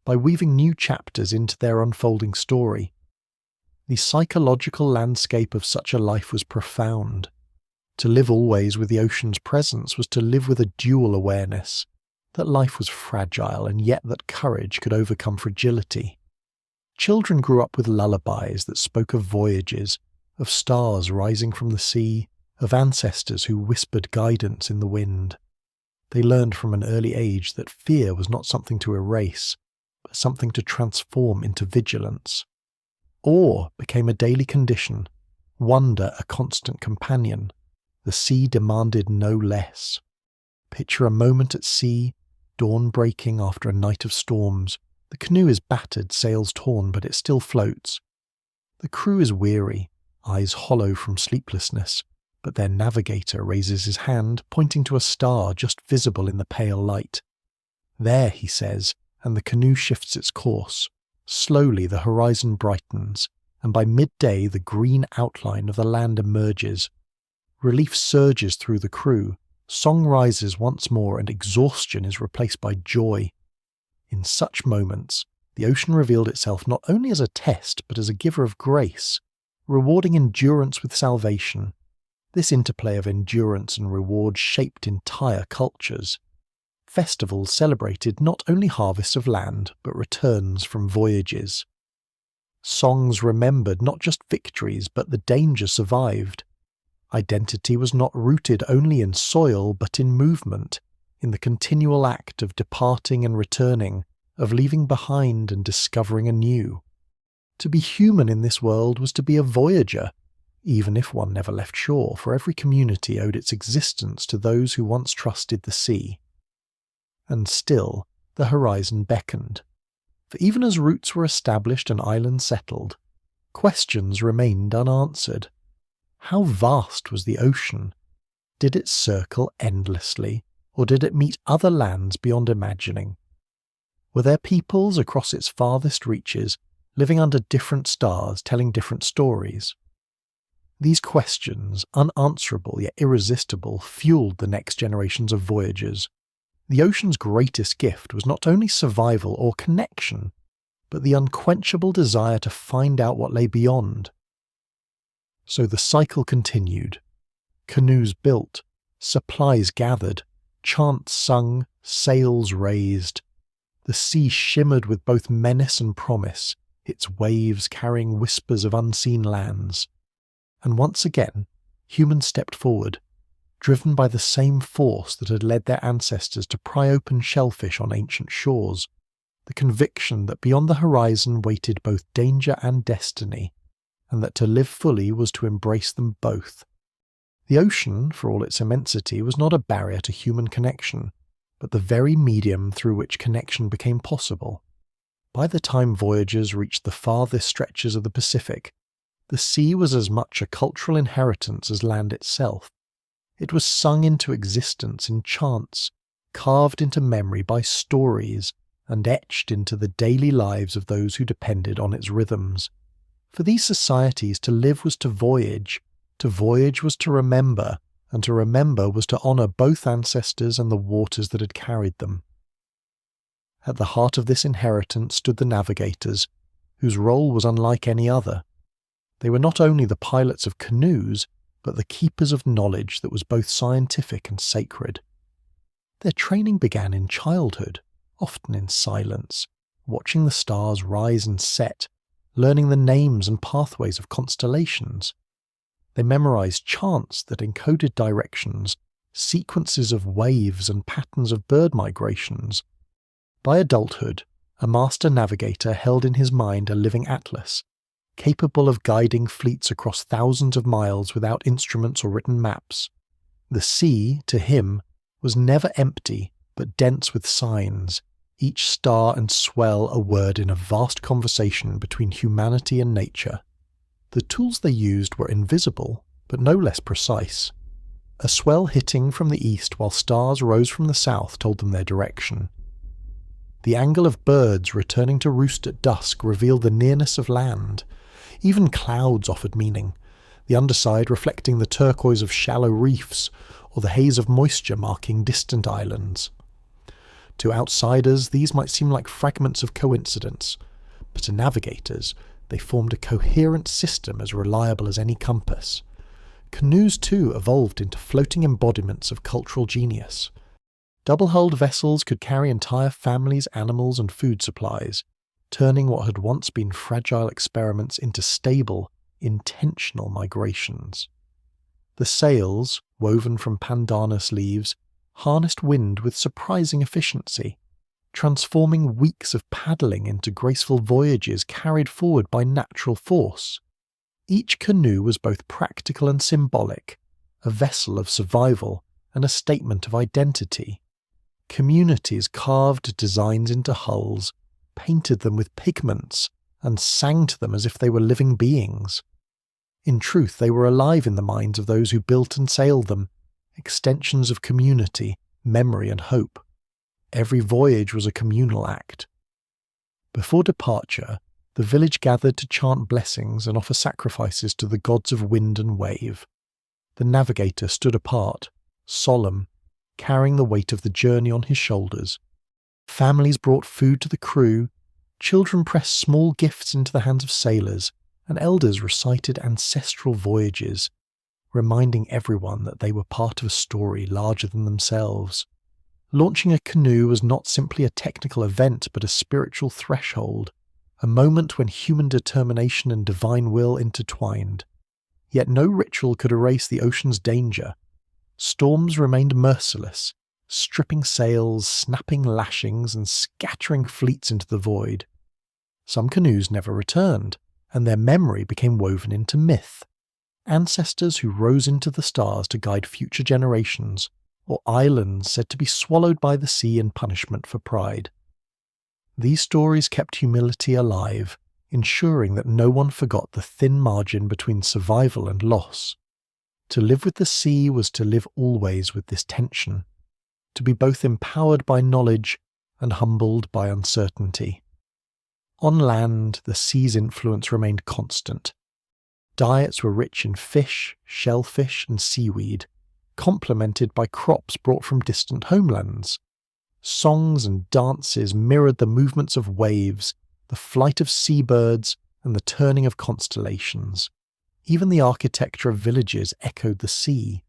S1: by weaving new chapters into their unfolding story. The psychological landscape of such a life was profound. To live always with the ocean's presence was to live with a dual awareness, that life was fragile and yet that courage could overcome fragility. Children grew up with lullabies that spoke of voyages, of stars rising from the sea, of ancestors who whispered guidance in the wind. They learned from an early age that fear was not something to erase, but something to transform into vigilance. Awe became a daily condition, wonder a constant companion. The sea demanded no less. Picture a moment at sea, dawn breaking after a night of storms. The canoe is battered, sails torn, but it still floats. The crew is weary, eyes hollow from sleeplessness, but their navigator raises his hand, pointing to a star just visible in the pale light. There, he says, and the canoe shifts its course. Slowly the horizon brightens, and by midday the green outline of the land emerges. Relief surges through the crew, song rises once more, and exhaustion is replaced by joy. In such moments, the ocean revealed itself not only as a test, but as a giver of grace, rewarding endurance with salvation. This interplay of endurance and reward shaped entire cultures. Festivals celebrated not only harvests of land, but returns from voyages. Songs remembered not just victories, but the danger survived. Identity was not rooted only in soil, but in movement, in the continual act of departing and returning, of leaving behind and discovering anew. To be human in this world was to be a voyager, even if one never left shore, for every community owed its existence to those who once trusted the sea. And still, the horizon beckoned. For even as routes were established and islands settled, questions remained unanswered. How vast was the ocean? Did it circle endlessly, or did it meet other lands beyond imagining? Were there peoples across its farthest reaches, living under different stars, telling different stories? These questions, unanswerable yet irresistible, fueled the next generations of voyagers. The ocean's greatest gift was not only survival or connection, but the unquenchable desire to find out what lay beyond. So the cycle continued. Canoes built, supplies gathered, chants sung, sails raised. The sea shimmered with both menace and promise, its waves carrying whispers of unseen lands. And once again, humans stepped forward, driven by the same force that had led their ancestors to pry open shellfish on ancient shores, the conviction that beyond the horizon waited both danger and destiny, and that to live fully was to embrace them both. The ocean, for all its immensity, was not a barrier to human connection, but the very medium through which connection became possible. By the time voyagers reached the farthest stretches of the Pacific, the sea was as much a cultural inheritance as land itself. It was sung into existence in chants, carved into memory by stories, and etched into the daily lives of those who depended on its rhythms. For these societies, to live was to voyage was to remember, and to remember was to honour both ancestors and the waters that had carried them. At the heart of this inheritance stood the navigators, whose role was unlike any other. They were not only the pilots of canoes, but the keepers of knowledge that was both scientific and sacred. Their training began in childhood, often in silence, watching the stars rise and set, learning the names and pathways of constellations. They memorized chants that encoded directions, sequences of waves and patterns of bird migrations. By adulthood, a master navigator held in his mind a living atlas, capable of guiding fleets across thousands of miles without instruments or written maps. The sea, to him, was never empty, but dense with signs, each star and swell a word in a vast conversation between humanity and nature. The tools they used were invisible, but no less precise. A swell hitting from the east while stars rose from the south told them their direction. The angle of birds returning to roost at dusk revealed the nearness of land. Even clouds offered meaning, the underside reflecting the turquoise of shallow reefs, or the haze of moisture marking distant islands. To outsiders, these might seem like fragments of coincidence, but to navigators, they formed a coherent system as reliable as any compass. Canoes, too, evolved into floating embodiments of cultural genius. Double-hulled vessels could carry entire families, animals, and food supplies, turning what had once been fragile experiments into stable, intentional migrations. The sails, woven from pandanus leaves, harnessed wind with surprising efficiency, transforming weeks of paddling into graceful voyages carried forward by natural force. Each canoe was both practical and symbolic, a vessel of survival and a statement of identity. Communities carved designs into hulls, painted them with pigments, and sang to them as if they were living beings. In truth, they were alive in the minds of those who built and sailed them, extensions of community, memory, and hope. Every voyage was a communal act. Before departure, the village gathered to chant blessings and offer sacrifices to the gods of wind and wave. The navigator stood apart, solemn, carrying the weight of the journey on his shoulders. Families brought food to the crew, children pressed small gifts into the hands of sailors, and elders recited ancestral voyages, reminding everyone that they were part of a story larger than themselves. Launching a canoe was not simply a technical event but a spiritual threshold, a moment when human determination and divine will intertwined. Yet no ritual could erase the ocean's danger. Storms remained merciless, stripping sails, snapping lashings, and scattering fleets into the void. Some canoes never returned, and their memory became woven into myth. Ancestors who rose into the stars to guide future generations, or islands said to be swallowed by the sea in punishment for pride. These stories kept humility alive, ensuring that no one forgot the thin margin between survival and loss. To live with the sea was to live always with this tension, to be both empowered by knowledge and humbled by uncertainty. On land, the sea's influence remained constant. Diets were rich in fish, shellfish, and seaweed, complemented by crops brought from distant homelands. Songs and dances mirrored the movements of waves, the flight of seabirds, and the turning of constellations. Even the architecture of villages echoed the sea.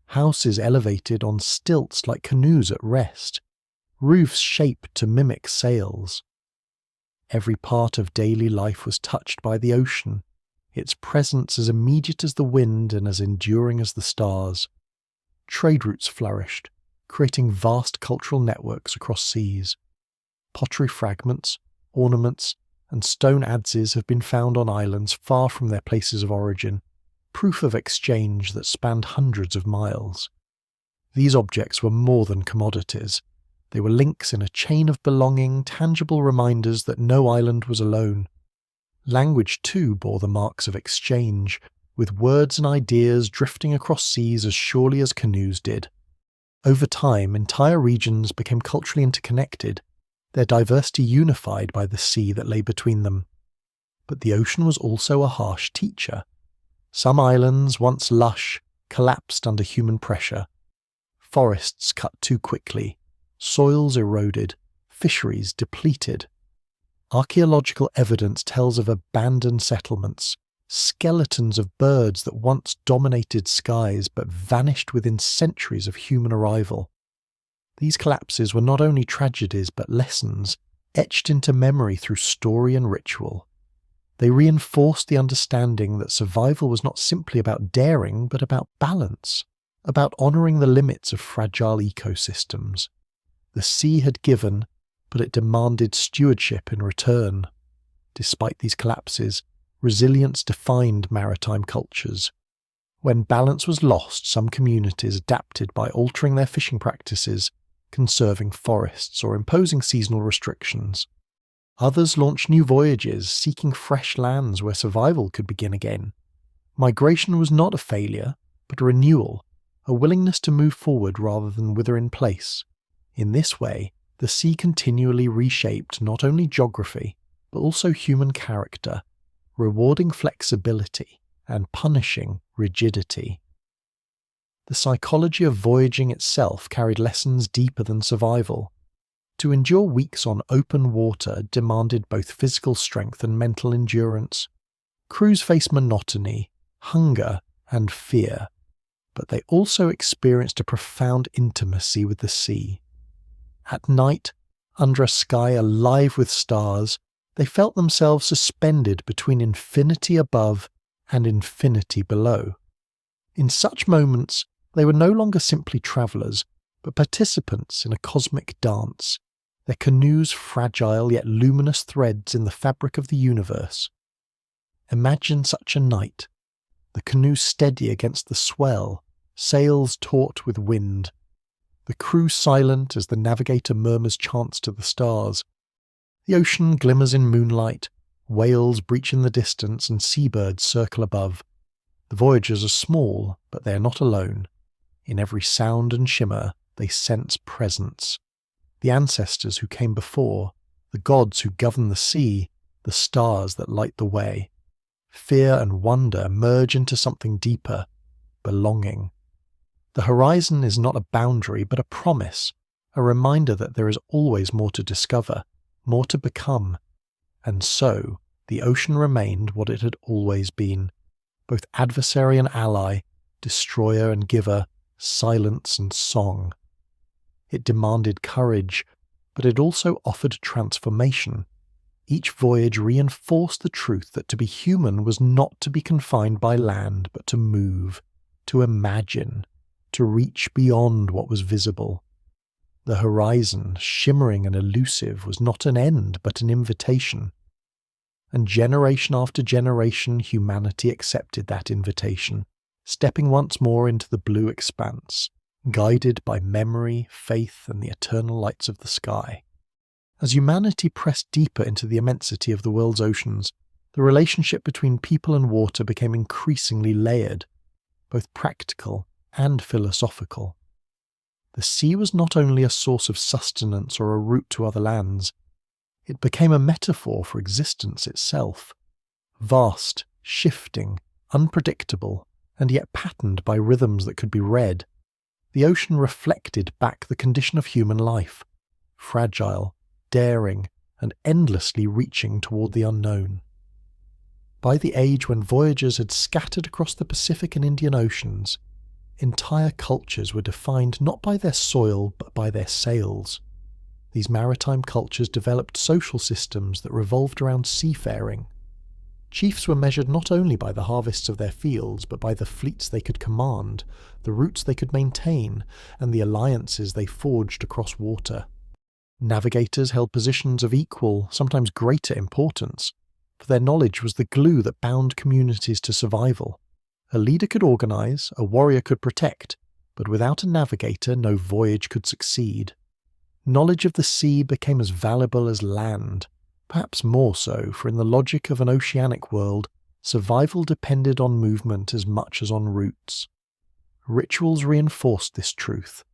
S1: Houses elevated on stilts like canoes at rest, roofs shaped to mimic sails. Every part of daily life was touched by the ocean, its presence as immediate as the wind and as enduring as the stars. Trade routes flourished, creating vast cultural networks across seas. Pottery fragments, ornaments, and stone adzes have been found on islands far from their places of origin, proof of exchange that spanned hundreds of miles. These objects were more than commodities. They were links in a chain of belonging, tangible reminders that no island was alone. Language, too, bore the marks of exchange, with words and ideas drifting across seas as surely as canoes did. Over time, entire regions became culturally interconnected, their diversity unified by the sea that lay between them. But the ocean was also a harsh teacher. Some islands, once lush, collapsed under human pressure. Forests cut too quickly, soils eroded, fisheries depleted. Archaeological evidence tells of abandoned settlements, skeletons of birds that once dominated skies but vanished within centuries of human arrival. These collapses were not only tragedies but lessons, etched into memory through story and ritual. They reinforced the understanding that survival was not simply about daring but about balance, about honouring the limits of fragile ecosystems. The sea had given, but it demanded stewardship in return. Despite these collapses, resilience defined maritime cultures. When balance was lost, some communities adapted by altering their fishing practices, conserving forests, or imposing seasonal restrictions. Others launched new voyages, seeking fresh lands where survival could begin again. Migration was not a failure, but a renewal, a willingness to move forward rather than wither in place. In this way, the sea continually reshaped not only geography, but also human character, rewarding flexibility and punishing rigidity. The psychology of voyaging itself carried lessons deeper than survival. To endure weeks on open water demanded both physical strength and mental endurance. Crews faced monotony, hunger, and fear, but they also experienced a profound intimacy with the sea. At night, under a sky alive with stars, they felt themselves suspended between infinity above and infinity below. In such moments, they were no longer simply travellers, but participants in a cosmic dance, their canoes fragile yet luminous threads in the fabric of the universe. Imagine such a night, the canoe steady against the swell, sails taut with wind, the crew silent as the navigator murmurs chants to the stars. The ocean glimmers in moonlight, whales breach in the distance and seabirds circle above. The voyagers are small, but they are not alone. In every sound and shimmer, they sense presence. The ancestors who came before, the gods who govern the sea, the stars that light the way. Fear and wonder merge into something deeper, belonging. The horizon is not a boundary, but a promise, a reminder that there is always more to discover, more to become. And so, the ocean remained what it had always been, both adversary and ally, destroyer and giver, silence and song. It demanded courage, but it also offered transformation. Each voyage reinforced the truth that to be human was not to be confined by land, but to move, to imagine, to reach beyond what was visible. The horizon, shimmering and elusive, was not an end, but an invitation. And generation after generation, humanity accepted that invitation, stepping once more into the blue expanse, guided by memory, faith, and the eternal lights of the sky. As humanity pressed deeper into the immensity of the world's oceans, the relationship between people and water became increasingly layered, both practical and philosophical. The sea was not only a source of sustenance or a route to other lands, it became a metaphor for existence itself. Vast, shifting, unpredictable, and yet patterned by rhythms that could be read, the ocean reflected back the condition of human life, fragile, daring, and endlessly reaching toward the unknown. By the age when voyagers had scattered across the Pacific and Indian Oceans, entire cultures were defined not by their soil but by their sails. These maritime cultures developed social systems that revolved around seafaring. Chiefs were measured not only by the harvests of their fields but by the fleets they could command, the routes they could maintain, and the alliances they forged across water. Navigators held positions of equal, sometimes greater importance, for their knowledge was the glue that bound communities to survival. A leader could organize, a warrior could protect, but without a navigator no voyage could succeed. Knowledge of the sea became as valuable as land, perhaps more so, for in the logic of an oceanic world, survival depended on movement as much as on routes. Rituals reinforced this truth.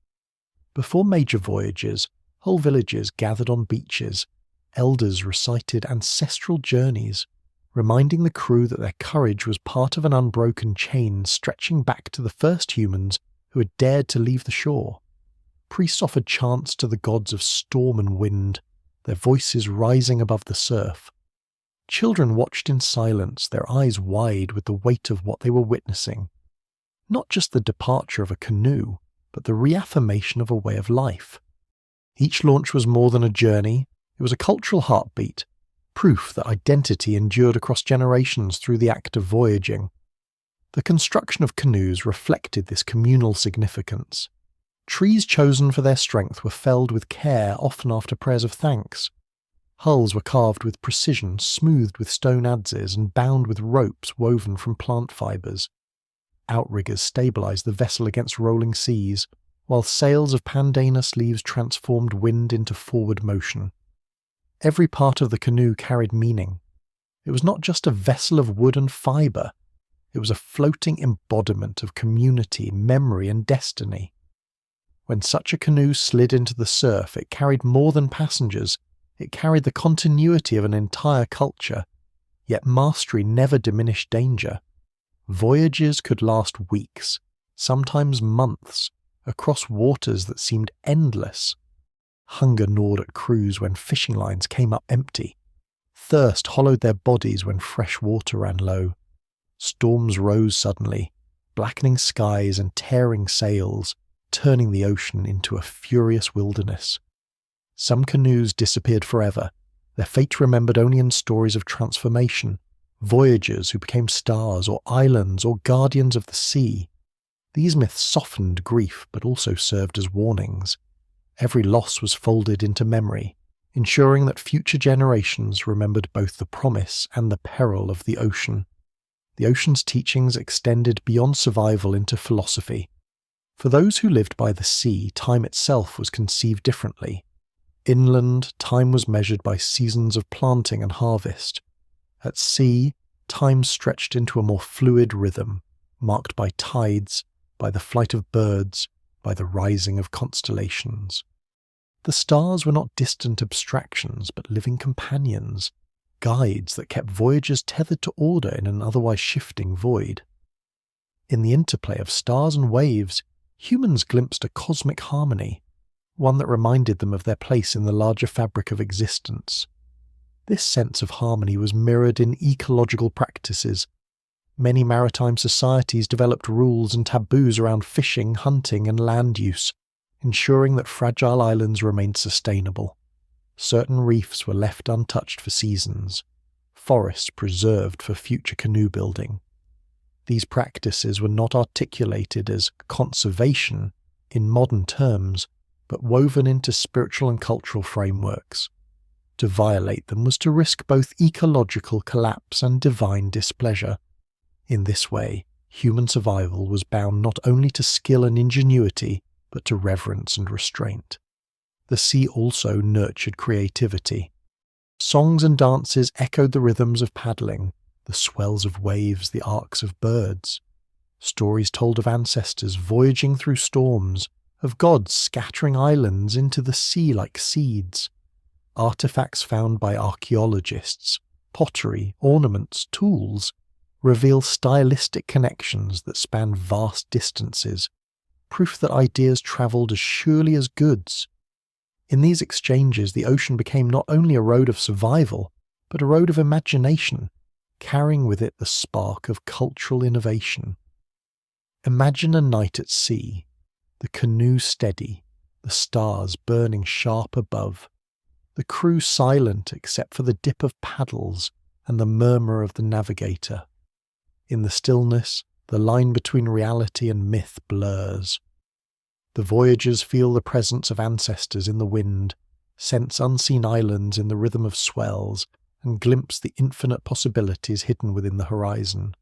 S1: Before major voyages, whole villages gathered on beaches. Elders recited ancestral journeys, reminding the crew that their courage was part of an unbroken chain stretching back to the first humans who had dared to leave the shore. Priests offered chants to the gods of storm and wind, their voices rising above the surf. Children watched in silence, their eyes wide with the weight of what they were witnessing. Not just the departure of a canoe, but the reaffirmation of a way of life. Each launch was more than a journey, it was a cultural heartbeat, proof that identity endured across generations through the act of voyaging. The construction of canoes reflected this communal significance. Trees chosen for their strength were felled with care, often after prayers of thanks. Hulls were carved with precision, smoothed with stone adzes, and bound with ropes woven from plant fibres. Outriggers stabilized the vessel against rolling seas, while sails of pandanus leaves transformed wind into forward motion. Every part of the canoe carried meaning. It was not just a vessel of wood and fibre. It was a floating embodiment of community, memory, and destiny. When such a canoe slid into the surf, it carried more than passengers. It carried the continuity of an entire culture. Yet mastery never diminished danger. Voyages could last weeks, sometimes months, across waters that seemed endless. Hunger gnawed at crews when fishing lines came up empty. Thirst hollowed their bodies when fresh water ran low. Storms rose suddenly, blackening skies and tearing sails, turning the ocean into a furious wilderness. Some canoes disappeared forever, their fate remembered only in stories of transformation, voyagers who became stars or islands or guardians of the sea. These myths softened grief but also served as warnings. Every loss was folded into memory, ensuring that future generations remembered both the promise and the peril of the ocean. The ocean's teachings extended beyond survival into philosophy. For those who lived by the sea, time itself was conceived differently. Inland, time was measured by seasons of planting and harvest. At sea, time stretched into a more fluid rhythm, marked by tides, by the flight of birds, by the rising of constellations. The stars were not distant abstractions, but living companions, guides that kept voyagers tethered to order in an otherwise shifting void. In the interplay of stars and waves, humans glimpsed a cosmic harmony, one that reminded them of their place in the larger fabric of existence. This sense of harmony was mirrored in ecological practices. Many maritime societies developed rules and taboos around fishing, hunting, and land use, ensuring that fragile islands remained sustainable. Certain reefs were left untouched for seasons, forests preserved for future canoe building. These practices were not articulated as conservation in modern terms, but woven into spiritual and cultural frameworks. To violate them was to risk both ecological collapse and divine displeasure. In this way, human survival was bound not only to skill and ingenuity, but to reverence and restraint. The sea also nurtured creativity. Songs and dances echoed the rhythms of paddling, the swells of waves, the arcs of birds. Stories told of ancestors voyaging through storms, of gods scattering islands into the sea like seeds. Artifacts found by archaeologists, pottery, ornaments, tools, reveal stylistic connections that span vast distances, proof that ideas travelled as surely as goods. In these exchanges, the ocean became not only a road of survival, but a road of imagination, carrying with it the spark of cultural innovation. Imagine a night at sea, the canoe steady, the stars burning sharp above, the crew silent except for the dip of paddles and the murmur of the navigator. In the stillness, the line between reality and myth blurs. The voyagers feel the presence of ancestors in the wind, sense unseen islands in the rhythm of swells, and glimpse the infinite possibilities hidden within the horizon.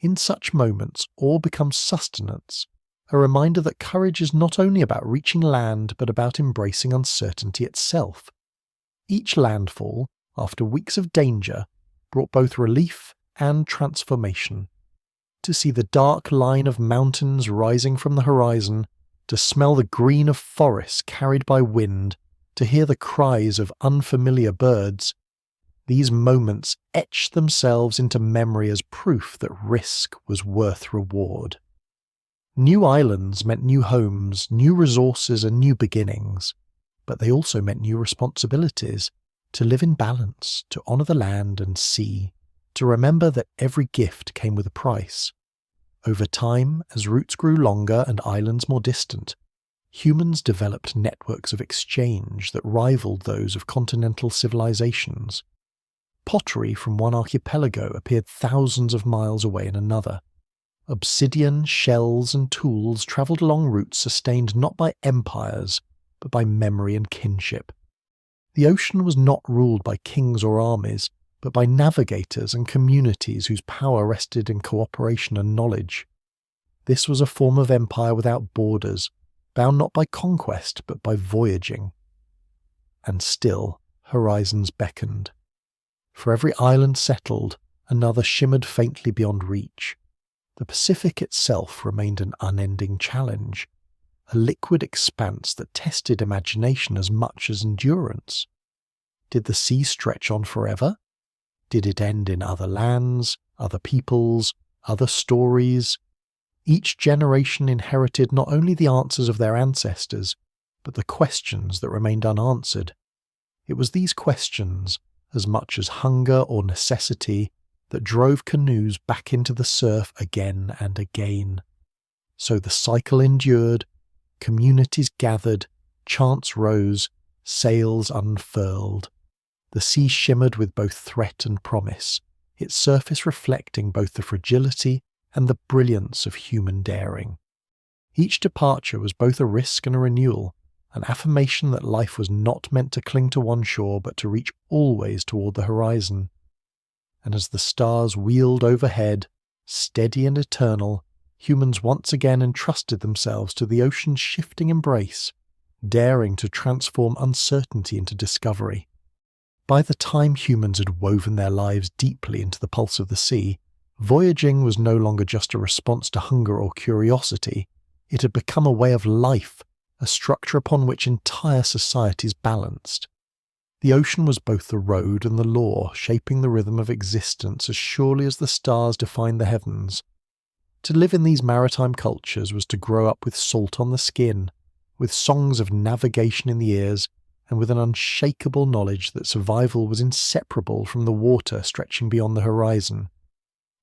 S1: In such moments, awe becomes sustenance, a reminder that courage is not only about reaching land but about embracing uncertainty itself. Each landfall, after weeks of danger, brought both relief and transformation. To see the dark line of mountains rising from the horizon, to smell the green of forests carried by wind, to hear the cries of unfamiliar birds, these moments etched themselves into memory as proof that risk was worth reward. New islands meant new homes, new resources and new beginnings, but they also meant new responsibilities, to live in balance, to honour the land and sea, to remember that every gift came with a price. Over time, as routes grew longer and islands more distant, humans developed networks of exchange that rivaled those of continental civilizations. Pottery from one archipelago appeared thousands of miles away in another. Obsidian, shells and tools travelled along routes sustained not by empires, but by memory and kinship. The ocean was not ruled by kings or armies, but by navigators and communities whose power rested in cooperation and knowledge. This was a form of empire without borders, bound not by conquest but by voyaging. And still, horizons beckoned. For every island settled, another shimmered faintly beyond reach. The Pacific itself remained an unending challenge, a liquid expanse that tested imagination as much as endurance. Did the sea stretch on forever? Did it end in other lands, other peoples, other stories? Each generation inherited not only the answers of their ancestors, but the questions that remained unanswered. It was these questions, as much as hunger or necessity, that drove canoes back into the surf again and again. So the cycle endured, communities gathered, chants rose, sails unfurled. The sea shimmered with both threat and promise, its surface reflecting both the fragility and the brilliance of human daring. Each departure was both a risk and a renewal, an affirmation that life was not meant to cling to one shore but to reach always toward the horizon. And as the stars wheeled overhead, steady and eternal, humans once again entrusted themselves to the ocean's shifting embrace, daring to transform uncertainty into discovery. By the time humans had woven their lives deeply into the pulse of the sea, voyaging was no longer just a response to hunger or curiosity. It had become a way of life, a structure upon which entire societies balanced. The ocean was both the road and the law, shaping the rhythm of existence as surely as the stars defined the heavens. To live in these maritime cultures was to grow up with salt on the skin, with songs of navigation in the ears, and with an unshakable knowledge that survival was inseparable from the water stretching beyond the horizon.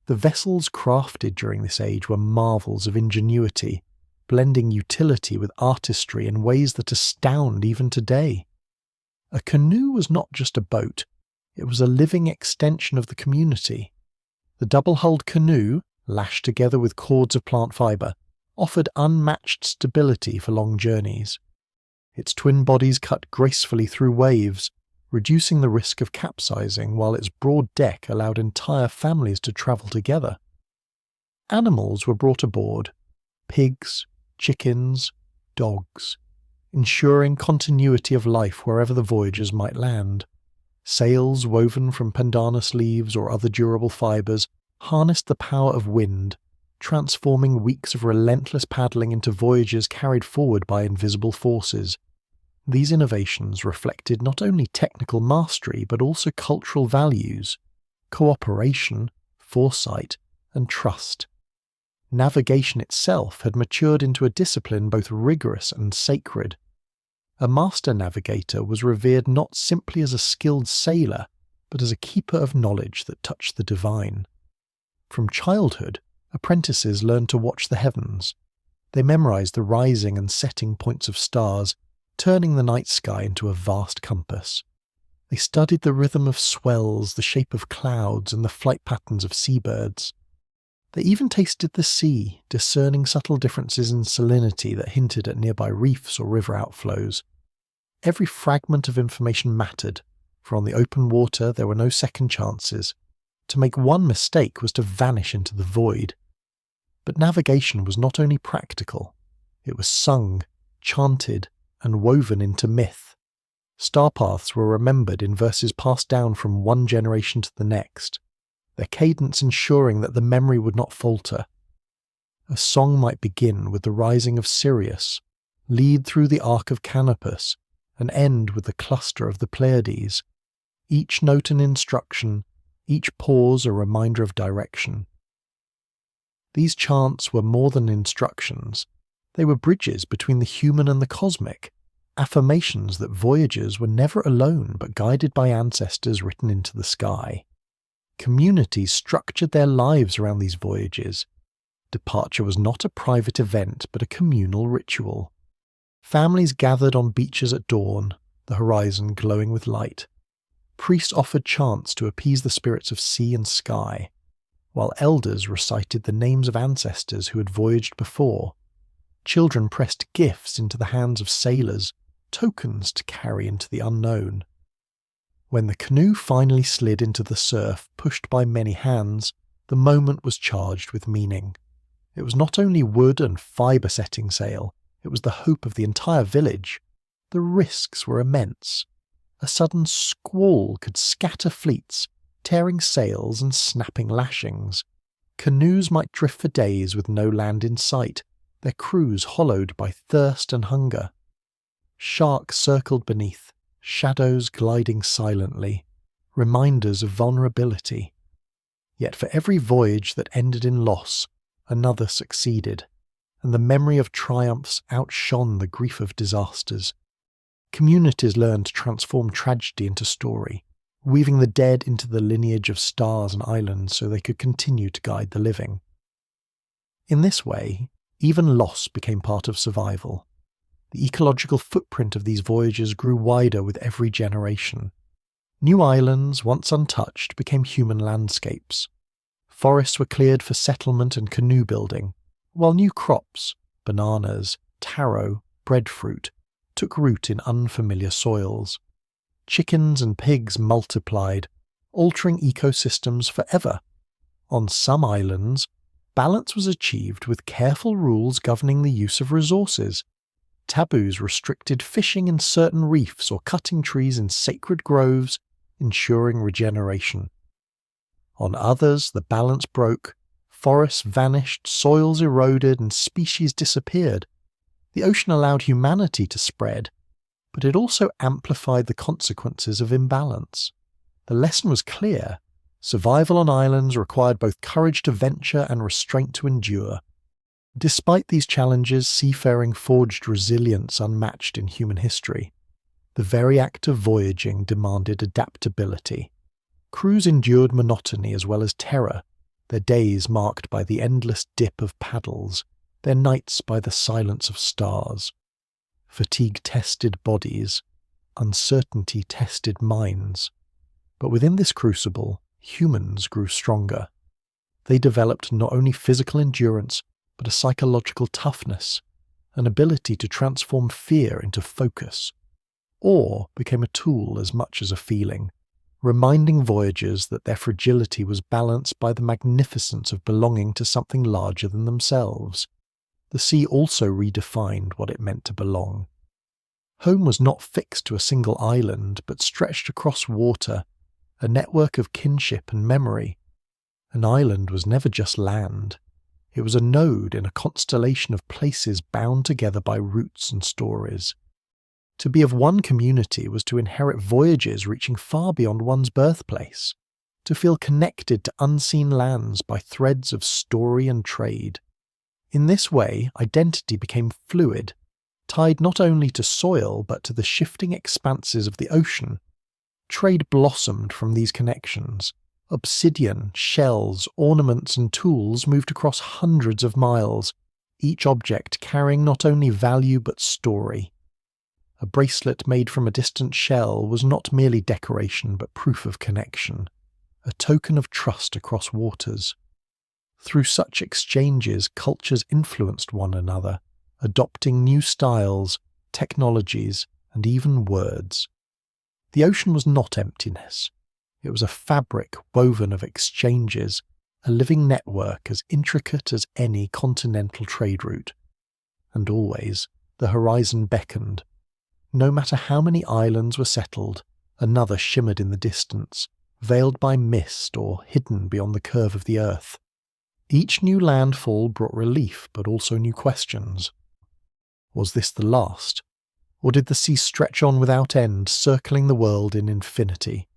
S1: The vessels crafted during this age were marvels of ingenuity, blending utility with artistry in ways that astound even today. A canoe was not just a boat, it was a living extension of the community. The double-hulled canoe, lashed together with cords of plant fibre, offered unmatched stability for long journeys. Its twin bodies cut gracefully through waves, reducing the risk of capsizing, while its broad deck allowed entire families to travel together. Animals were brought aboard: pigs, chickens, dogs, ensuring continuity of life wherever the voyagers might land. Sails woven from pandanus leaves or other durable fibres harnessed the power of wind, transforming weeks of relentless paddling into voyages carried forward by invisible forces. These innovations reflected not only technical mastery but also cultural values: cooperation, foresight, and trust. Navigation itself had matured into a discipline both rigorous and sacred. A master navigator was revered not simply as a skilled sailor, but as a keeper of knowledge that touched the divine. From childhood, apprentices learned to watch the heavens. They memorized the rising and setting points of stars, turning the night sky into a vast compass. They studied the rhythm of swells, the shape of clouds, and the flight patterns of seabirds. They even tasted the sea, discerning subtle differences in salinity that hinted at nearby reefs or river outflows. Every fragment of information mattered, for on the open water there were no second chances. To make one mistake was to vanish into the void. But navigation was not only practical, it was sung, chanted, and woven into myth. Star paths were remembered in verses passed down from one generation to the next, their cadence ensuring that the memory would not falter. A song might begin with the rising of Sirius, lead through the arc of Canopus, and end with the cluster of the Pleiades, each note an instruction, each pause a reminder of direction. These chants were more than instructions. They were bridges between the human and the cosmic, affirmations that voyagers were never alone but guided by ancestors written into the sky. Communities structured their lives around these voyages. Departure was not a private event but a communal ritual. Families gathered on beaches at dawn, the horizon glowing with light. Priests offered chants to appease the spirits of sea and sky, while elders recited the names of ancestors who had voyaged before. Children pressed gifts into the hands of sailors, tokens to carry into the unknown. When the canoe finally slid into the surf, pushed by many hands, the moment was charged with meaning. It was not only wood and fibre setting sail, it was the hope of the entire village. The risks were immense. A sudden squall could scatter fleets, tearing sails and snapping lashings. Canoes might drift for days with no land in sight, their crews hollowed by thirst and hunger. Sharks circled beneath, shadows gliding silently, reminders of vulnerability. Yet for every voyage that ended in loss, another succeeded, and the memory of triumphs outshone the grief of disasters. Communities learned to transform tragedy into story, weaving the dead into the lineage of stars and islands so they could continue to guide the living. In this way, even loss became part of survival. The ecological footprint of these voyages grew wider with every generation. New islands, once untouched, became human landscapes. Forests were cleared for settlement and canoe building, while new crops, bananas, taro, breadfruit, took root in unfamiliar soils. Chickens and pigs multiplied, altering ecosystems forever. On some islands, balance was achieved with careful rules governing the use of resources. Taboos restricted fishing in certain reefs or cutting trees in sacred groves, ensuring regeneration. On others, the balance broke, forests vanished, soils eroded, and species disappeared. The ocean allowed humanity to spread, but it also amplified the consequences of imbalance. The lesson was clear. Survival on islands required both courage to venture and restraint to endure. Despite these challenges, seafaring forged resilience unmatched in human history. The very act of voyaging demanded adaptability. Crews endured monotony as well as terror, their days marked by the endless dip of paddles, their nights by the silence of stars. Fatigue tested bodies, uncertainty tested minds. But within this crucible, humans grew stronger. They developed not only physical endurance, but a psychological toughness, an ability to transform fear into focus. Awe became a tool as much as a feeling, reminding voyagers that their fragility was balanced by the magnificence of belonging to something larger than themselves. The sea also redefined what it meant to belong. Home was not fixed to a single island, but stretched across water, a network of kinship and memory. An island was never just land. It was a node in a constellation of places bound together by roots and stories. To be of one community was to inherit voyages reaching far beyond one's birthplace, to feel connected to unseen lands by threads of story and trade. In this way, identity became fluid, tied not only to soil but to the shifting expanses of the ocean. Trade blossomed from these connections. Obsidian, shells, ornaments and tools moved across hundreds of miles, each object carrying not only value but story. A bracelet made from a distant shell was not merely decoration but proof of connection, a token of trust across waters. Through such exchanges, cultures influenced one another, adopting new styles, technologies, and even words. The ocean was not emptiness. It was a fabric woven of exchanges, a living network as intricate as any continental trade route. And always, the horizon beckoned. No matter how many islands were settled, another shimmered in the distance, veiled by mist or hidden beyond the curve of the earth. Each new landfall brought relief, but also new questions. Was this the last? Or did the sea stretch on without end, circling the world in infinity?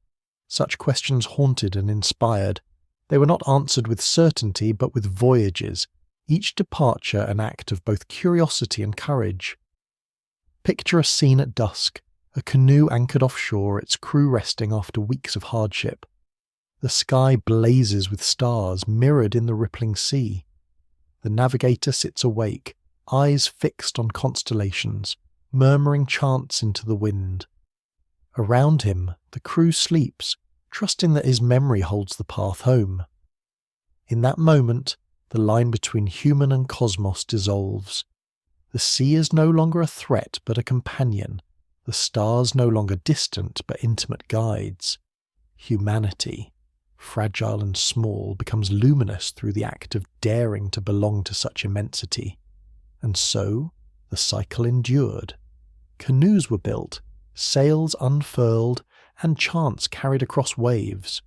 S1: Such questions haunted and inspired. They were not answered with certainty, but with voyages, each departure an act of both curiosity and courage. Picture a scene at dusk, a canoe anchored offshore, its crew resting after weeks of hardship. The sky blazes with stars mirrored in the rippling sea. The navigator sits awake, eyes fixed on constellations, murmuring chants into the wind. Around him, the crew sleeps, trusting that his memory holds the path home. In that moment, the line between human and cosmos dissolves. The sea is no longer a threat but a companion, the stars no longer distant but intimate guides. Humanity, fragile and small, becomes luminous through the act of daring to belong to such immensity. And so, the cycle endured. Canoes were built, sails unfurled, and chants carried across waves.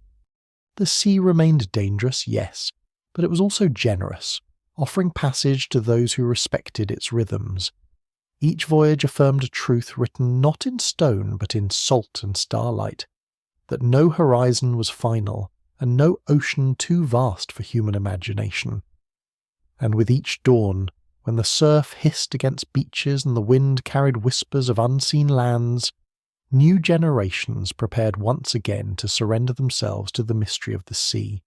S1: The sea remained dangerous, yes, but it was also generous, offering passage to those who respected its rhythms. Each voyage affirmed a truth written not in stone but in salt and starlight, that no horizon was final, and no ocean too vast for human imagination. And with each dawn, when the surf hissed against beaches and the wind carried whispers of unseen lands, new generations prepared once again to surrender themselves to the mystery of the sea.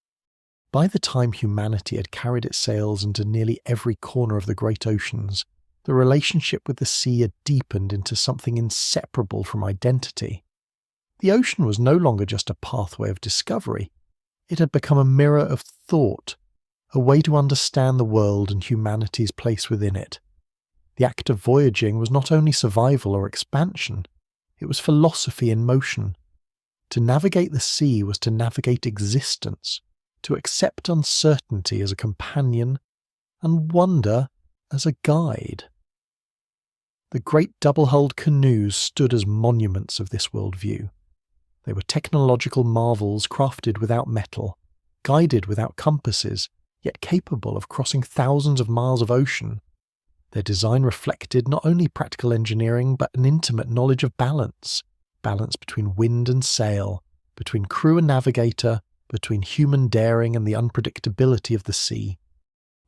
S1: By the time humanity had carried its sails into nearly every corner of the great oceans, the relationship with the sea had deepened into something inseparable from identity. The ocean was no longer just a pathway of discovery. It had become a mirror of thought, a way to understand the world and humanity's place within it. The act of voyaging was not only survival or expansion, it was philosophy in motion. To navigate the sea was to navigate existence, to accept uncertainty as a companion, and wonder as a guide. The great double-hulled canoes stood as monuments of this worldview. They were technological marvels crafted without metal, guided without compasses, yet capable of crossing thousands of miles of ocean. Their design reflected not only practical engineering but an intimate knowledge of balance between wind and sail, between crew and navigator, between human daring and the unpredictability of the sea.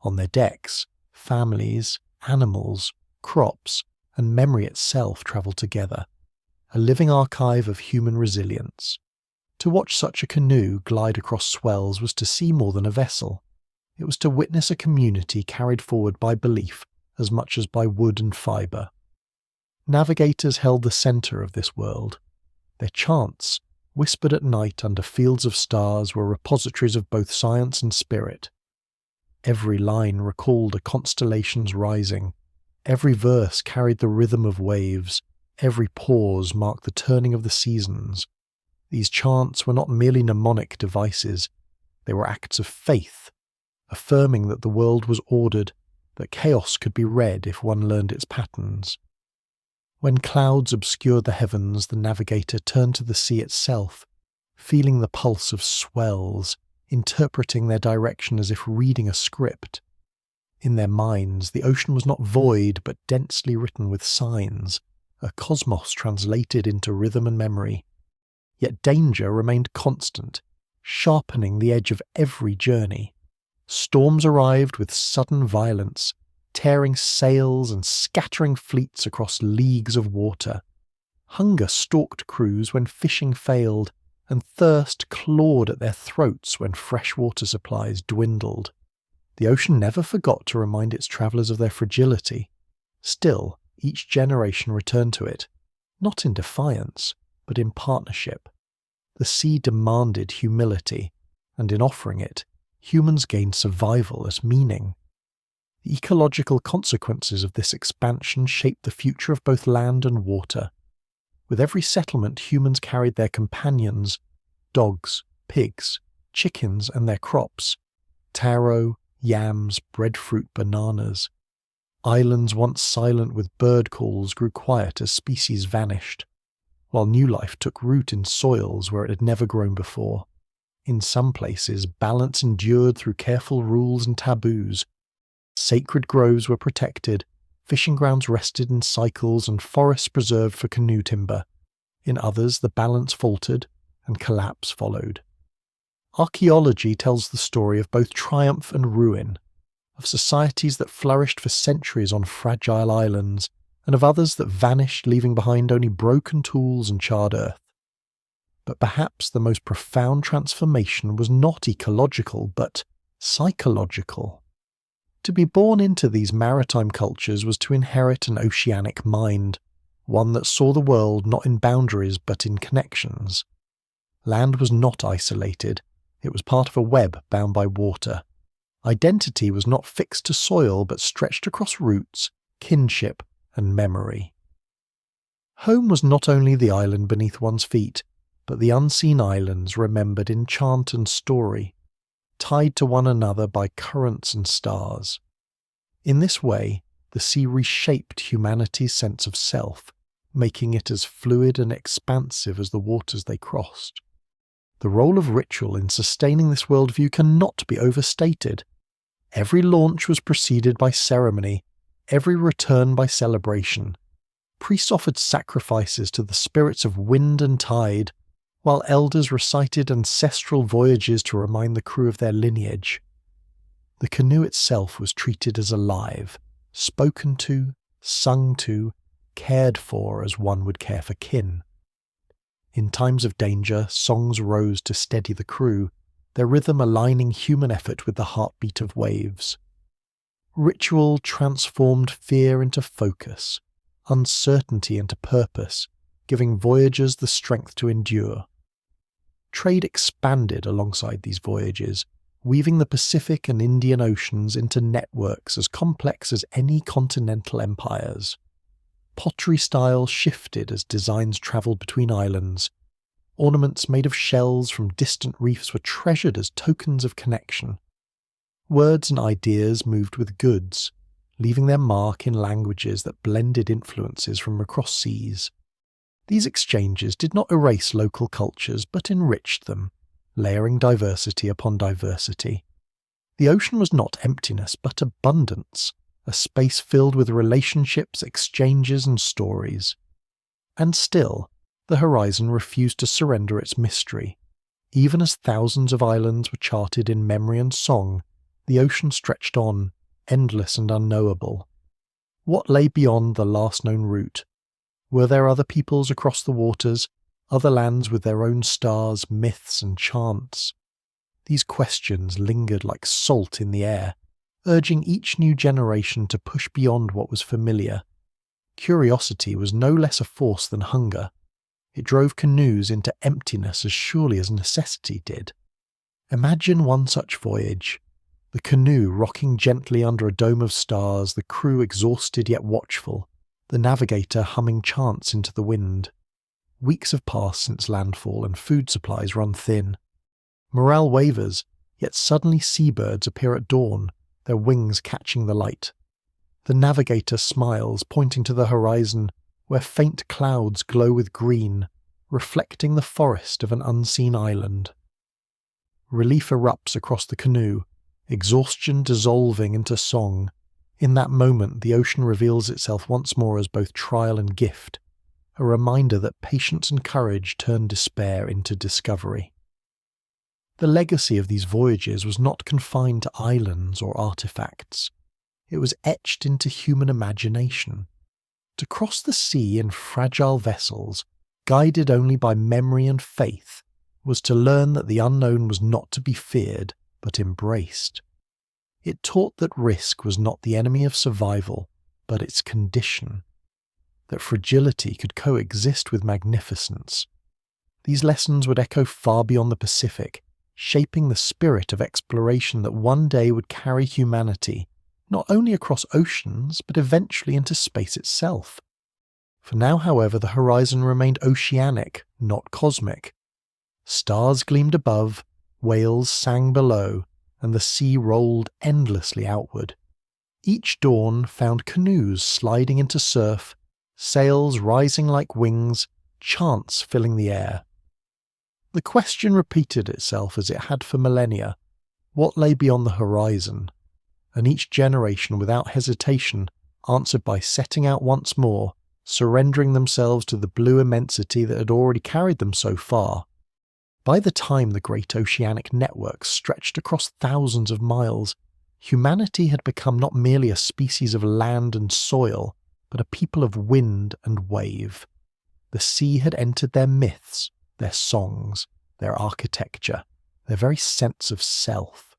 S1: On their decks, families, animals, crops, and memory itself travelled together, a living archive of human resilience. To watch such a canoe glide across swells was to see more than a vessel. It was to witness a community carried forward by belief as much as by wood and fibre. Navigators held the centre of this world. Their chants, whispered at night under fields of stars, were repositories of both science and spirit. Every line recalled a constellation's rising. Every verse carried the rhythm of waves. Every pause marked the turning of the seasons. These chants were not merely mnemonic devices. They were acts of faith, affirming that the world was ordered, that chaos could be read if one learned its patterns. When clouds obscured the heavens, the navigator turned to the sea itself, feeling the pulse of swells, interpreting their direction as if reading a script. In their minds, the ocean was not void, but densely written with signs, a cosmos translated into rhythm and memory. Yet danger remained constant, sharpening the edge of every journey. Storms arrived with sudden violence, tearing sails and scattering fleets across leagues of water. Hunger stalked crews when fishing failed, and thirst clawed at their throats when fresh water supplies dwindled. The ocean never forgot to remind its travellers of their fragility. Still, each generation returned to it, not in defiance, but in partnership. The sea demanded humility, and in offering it, humans gained survival as meaning. The ecological consequences of this expansion shaped the future of both land and water. With every settlement, humans carried their companions, dogs, pigs, chickens, and their crops, taro, yams, breadfruit, bananas. Islands once silent with bird calls grew quiet as species vanished, while new life took root in soils where it had never grown before. In some places, balance endured through careful rules and taboos. Sacred groves were protected, fishing grounds rested in cycles, and forests preserved for canoe timber. In others, the balance faltered, and collapse followed. Archaeology tells the story of both triumph and ruin, of societies that flourished for centuries on fragile islands, and of others that vanished, leaving behind only broken tools and charred earth. But perhaps the most profound transformation was not ecological, but psychological. To be born into these maritime cultures was to inherit an oceanic mind, one that saw the world not in boundaries but in connections. Land was not isolated, it was part of a web bound by water. Identity was not fixed to soil but stretched across roots, kinship, and memory. Home was not only the island beneath one's feet, but the unseen islands remembered in chant and story, tied to one another by currents and stars. In this way, the sea reshaped humanity's sense of self, making it as fluid and expansive as the waters they crossed. The role of ritual in sustaining this worldview cannot be overstated. Every launch was preceded by ceremony, every return by celebration. Priests offered sacrifices to the spirits of wind and tide, while elders recited ancestral voyages to remind the crew of their lineage. The canoe itself was treated as alive, spoken to, sung to, cared for as one would care for kin. In times of danger, songs rose to steady the crew, their rhythm aligning human effort with the heartbeat of waves. Ritual transformed fear into focus, uncertainty into purpose, giving voyagers the strength to endure. Trade expanded alongside these voyages, weaving the Pacific and Indian Oceans into networks as complex as any continental empires. Pottery styles shifted as designs travelled between islands. Ornaments made of shells from distant reefs were treasured as tokens of connection. Words and ideas moved with goods, leaving their mark in languages that blended influences from across seas. These exchanges did not erase local cultures but enriched them, layering diversity upon diversity. The ocean was not emptiness but abundance, a space filled with relationships, exchanges, and stories. And still, the horizon refused to surrender its mystery. Even as thousands of islands were charted in memory and song, the ocean stretched on, endless and unknowable. What lay beyond the last known route? Were there other peoples across the waters, other lands with their own stars, myths, and chants? These questions lingered like salt in the air, urging each new generation to push beyond what was familiar. Curiosity was no less a force than hunger. It drove canoes into emptiness as surely as necessity did. Imagine one such voyage. The canoe rocking gently under a dome of stars, the crew exhausted yet watchful, the navigator humming chants into the wind. Weeks have passed since landfall and food supplies run thin. Morale wavers, yet suddenly seabirds appear at dawn, their wings catching the light. The navigator smiles, pointing to the horizon, where faint clouds glow with green, reflecting the forest of an unseen island. Relief erupts across the canoe, exhaustion dissolving into song. In that moment, the ocean reveals itself once more as both trial and gift, a reminder that patience and courage turn despair into discovery. The legacy of these voyages was not confined to islands or artifacts. It was etched into human imagination. To cross the sea in fragile vessels, guided only by memory and faith, was to learn that the unknown was not to be feared, but embraced. It taught that risk was not the enemy of survival, but its condition. That fragility could coexist with magnificence. These lessons would echo far beyond the Pacific, shaping the spirit of exploration that one day would carry humanity not only across oceans, but eventually into space itself. For now, however, the horizon remained oceanic, not cosmic. Stars gleamed above, whales sang below, and the sea rolled endlessly outward. Each dawn found canoes sliding into surf, sails rising like wings, chants filling the air. The question repeated itself as it had for millennia: what lay beyond the horizon? And each generation, without hesitation, answered by setting out once more, surrendering themselves to the blue immensity that had already carried them so far. By the time the great oceanic network stretched across thousands of miles, humanity had become not merely a species of land and soil, but a people of wind and wave. The sea had entered their myths, their songs, their architecture, their very sense of self.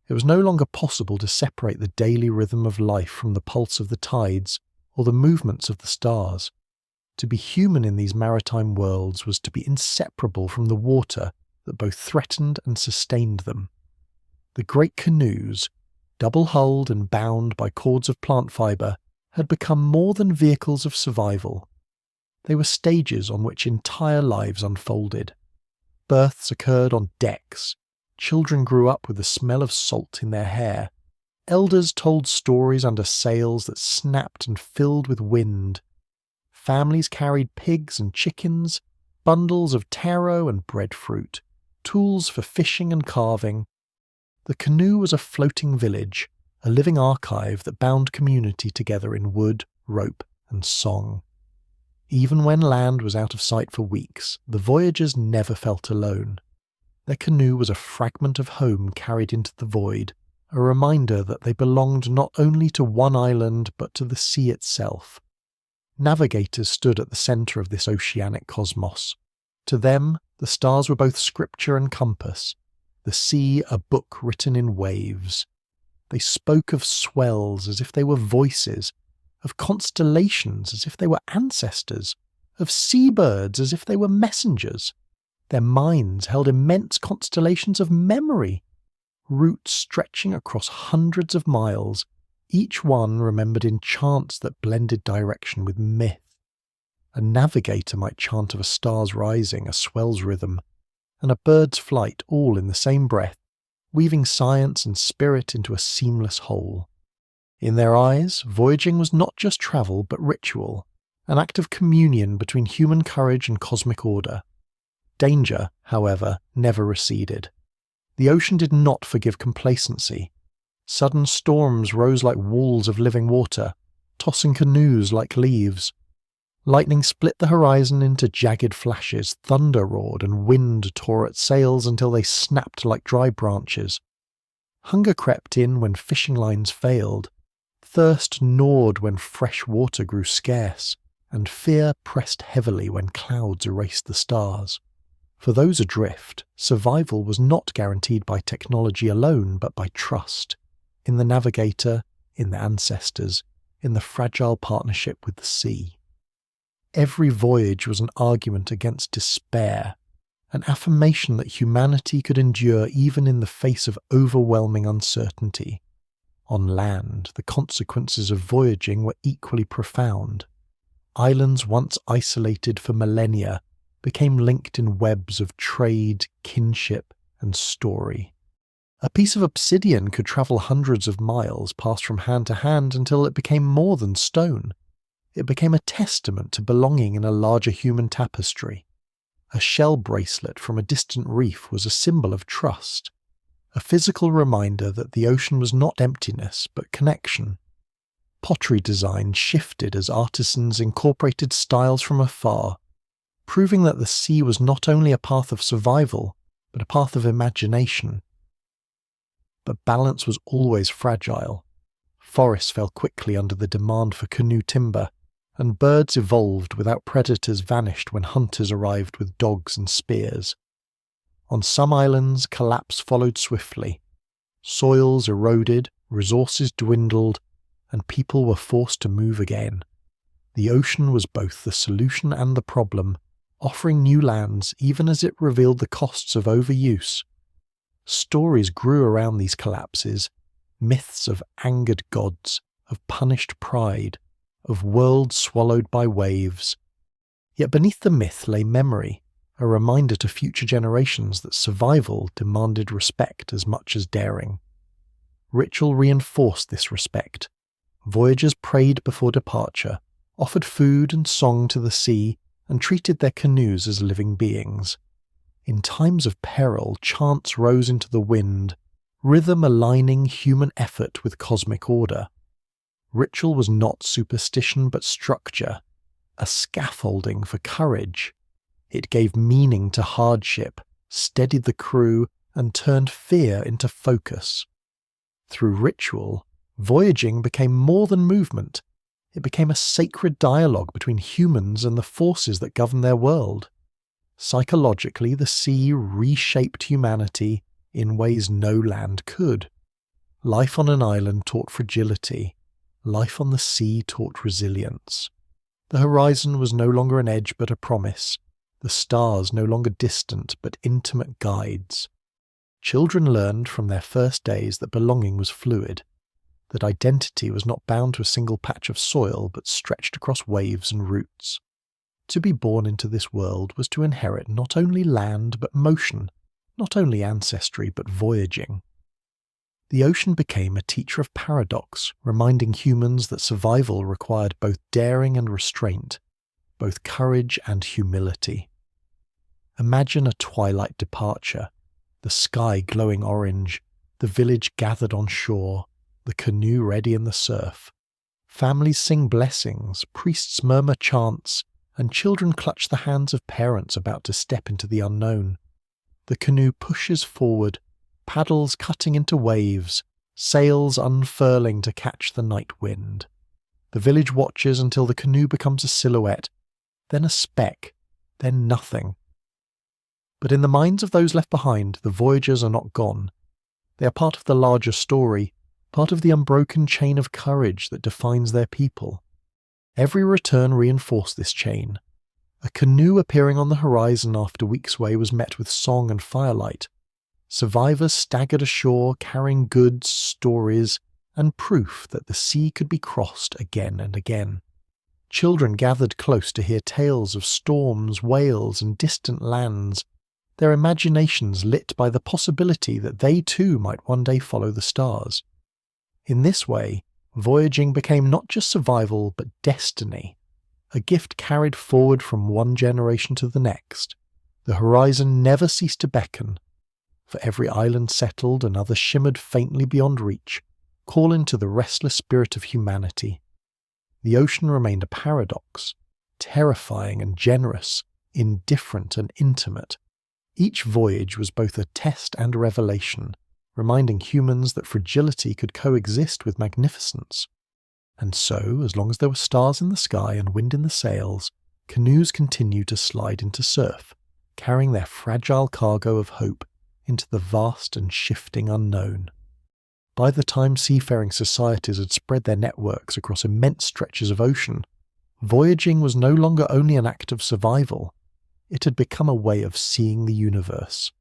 S1: It was no longer possible to separate the daily rhythm of life from the pulse of the tides or the movements of the stars. To be human in these maritime worlds was to be inseparable from the water that both threatened and sustained them. The great canoes, double-hulled and bound by cords of plant fibre, had become more than vehicles of survival. They were stages on which entire lives unfolded. Births occurred on decks. Children grew up with the smell of salt in their hair. Elders told stories under sails that snapped and filled with wind. Families carried pigs and chickens, bundles of taro and breadfruit, tools for fishing and carving. The canoe was a floating village, a living archive that bound community together in wood, rope, and song. Even when land was out of sight for weeks, the voyagers never felt alone. Their canoe was a fragment of home carried into the void, a reminder that they belonged not only to one island but to the sea itself. Navigators stood at the centre of this oceanic cosmos. To them, the stars were both scripture and compass, the sea a book written in waves. They spoke of swells as if they were voices, of constellations as if they were ancestors, of seabirds as if they were messengers. Their minds held immense constellations of memory, routes stretching across hundreds of miles, each one remembered in chants that blended direction with myth. A navigator might chant of a star's rising, a swell's rhythm, and a bird's flight, all in the same breath, weaving science and spirit into a seamless whole. In their eyes, voyaging was not just travel but ritual, an act of communion between human courage and cosmic order. Danger, however, never receded. The ocean did not forgive complacency. Sudden storms rose like walls of living water, tossing canoes like leaves. Lightning split the horizon into jagged flashes, thunder roared, and wind tore at sails until they snapped like dry branches. Hunger crept in when fishing lines failed. Thirst gnawed when fresh water grew scarce, and fear pressed heavily when clouds erased the stars. For those adrift, survival was not guaranteed by technology alone, but by trust. In the navigator, in the ancestors, in the fragile partnership with the sea. Every voyage was an argument against despair, an affirmation that humanity could endure even in the face of overwhelming uncertainty. On land, the consequences of voyaging were equally profound. Islands once isolated for millennia became linked in webs of trade, kinship, and story. A piece of obsidian could travel hundreds of miles, pass from hand to hand until it became more than stone. It became a testament to belonging in a larger human tapestry. A shell bracelet from a distant reef was a symbol of trust, a physical reminder that the ocean was not emptiness but connection. Pottery design shifted as artisans incorporated styles from afar, proving that the sea was not only a path of survival, but a path of imagination. But balance was always fragile. Forests fell quickly under the demand for canoe timber, and birds evolved without predators vanished when hunters arrived with dogs and spears. On some islands, collapse followed swiftly. Soils eroded, resources dwindled, and people were forced to move again. The ocean was both the solution and the problem, offering new lands even as it revealed the costs of overuse. Stories grew around these collapses, myths of angered gods, of punished pride, of worlds swallowed by waves. Yet beneath the myth lay memory, a reminder to future generations that survival demanded respect as much as daring. Ritual reinforced this respect. Voyagers prayed before departure, offered food and song to the sea, and treated their canoes as living beings. In times of peril, chants rose into the wind, rhythm aligning human effort with cosmic order. Ritual was not superstition but structure, a scaffolding for courage. It gave meaning to hardship, steadied the crew, and turned fear into focus. Through ritual, voyaging became more than movement. It became a sacred dialogue between humans and the forces that govern their world. Psychologically, the sea reshaped humanity in ways no land could. Life on an island taught fragility. Life on the sea taught resilience. The horizon was no longer an edge but a promise. The stars no longer distant but intimate guides. Children learned from their first days that belonging was fluid, that identity was not bound to a single patch of soil but stretched across waves and roots. To be born into this world was to inherit not only land but motion, not only ancestry but voyaging. The ocean became a teacher of paradox, reminding humans that survival required both daring and restraint, both courage and humility. Imagine a twilight departure, the sky glowing orange, the village gathered on shore, the canoe ready in the surf. Families sing blessings, priests murmur chants, and children clutch the hands of parents about to step into the unknown. The canoe pushes forward, paddles cutting into waves, sails unfurling to catch the night wind. The village watches until the canoe becomes a silhouette, then a speck, then nothing. But in the minds of those left behind, the voyagers are not gone. They are part of the larger story, part of the unbroken chain of courage that defines their people. Every return reinforced this chain. A canoe appearing on the horizon after weeks away was met with song and firelight. Survivors staggered ashore carrying goods, stories, and proof that the sea could be crossed again and again. Children gathered close to hear tales of storms, whales, and distant lands, their imaginations lit by the possibility that they too might one day follow the stars. In this way, voyaging became not just survival but destiny, a gift carried forward from one generation to the next. The horizon never ceased to beckon. For every island settled, another shimmered faintly beyond reach, calling to the restless spirit of humanity. The ocean remained a paradox, terrifying and generous, indifferent and intimate. Each voyage was both a test and a revelation, reminding humans that fragility could coexist with magnificence. And so, as long as there were stars in the sky and wind in the sails, canoes continued to slide into surf, carrying their fragile cargo of hope into the vast and shifting unknown. By the time seafaring societies had spread their networks across immense stretches of ocean, voyaging was no longer only an act of survival. It had become a way of seeing the universe.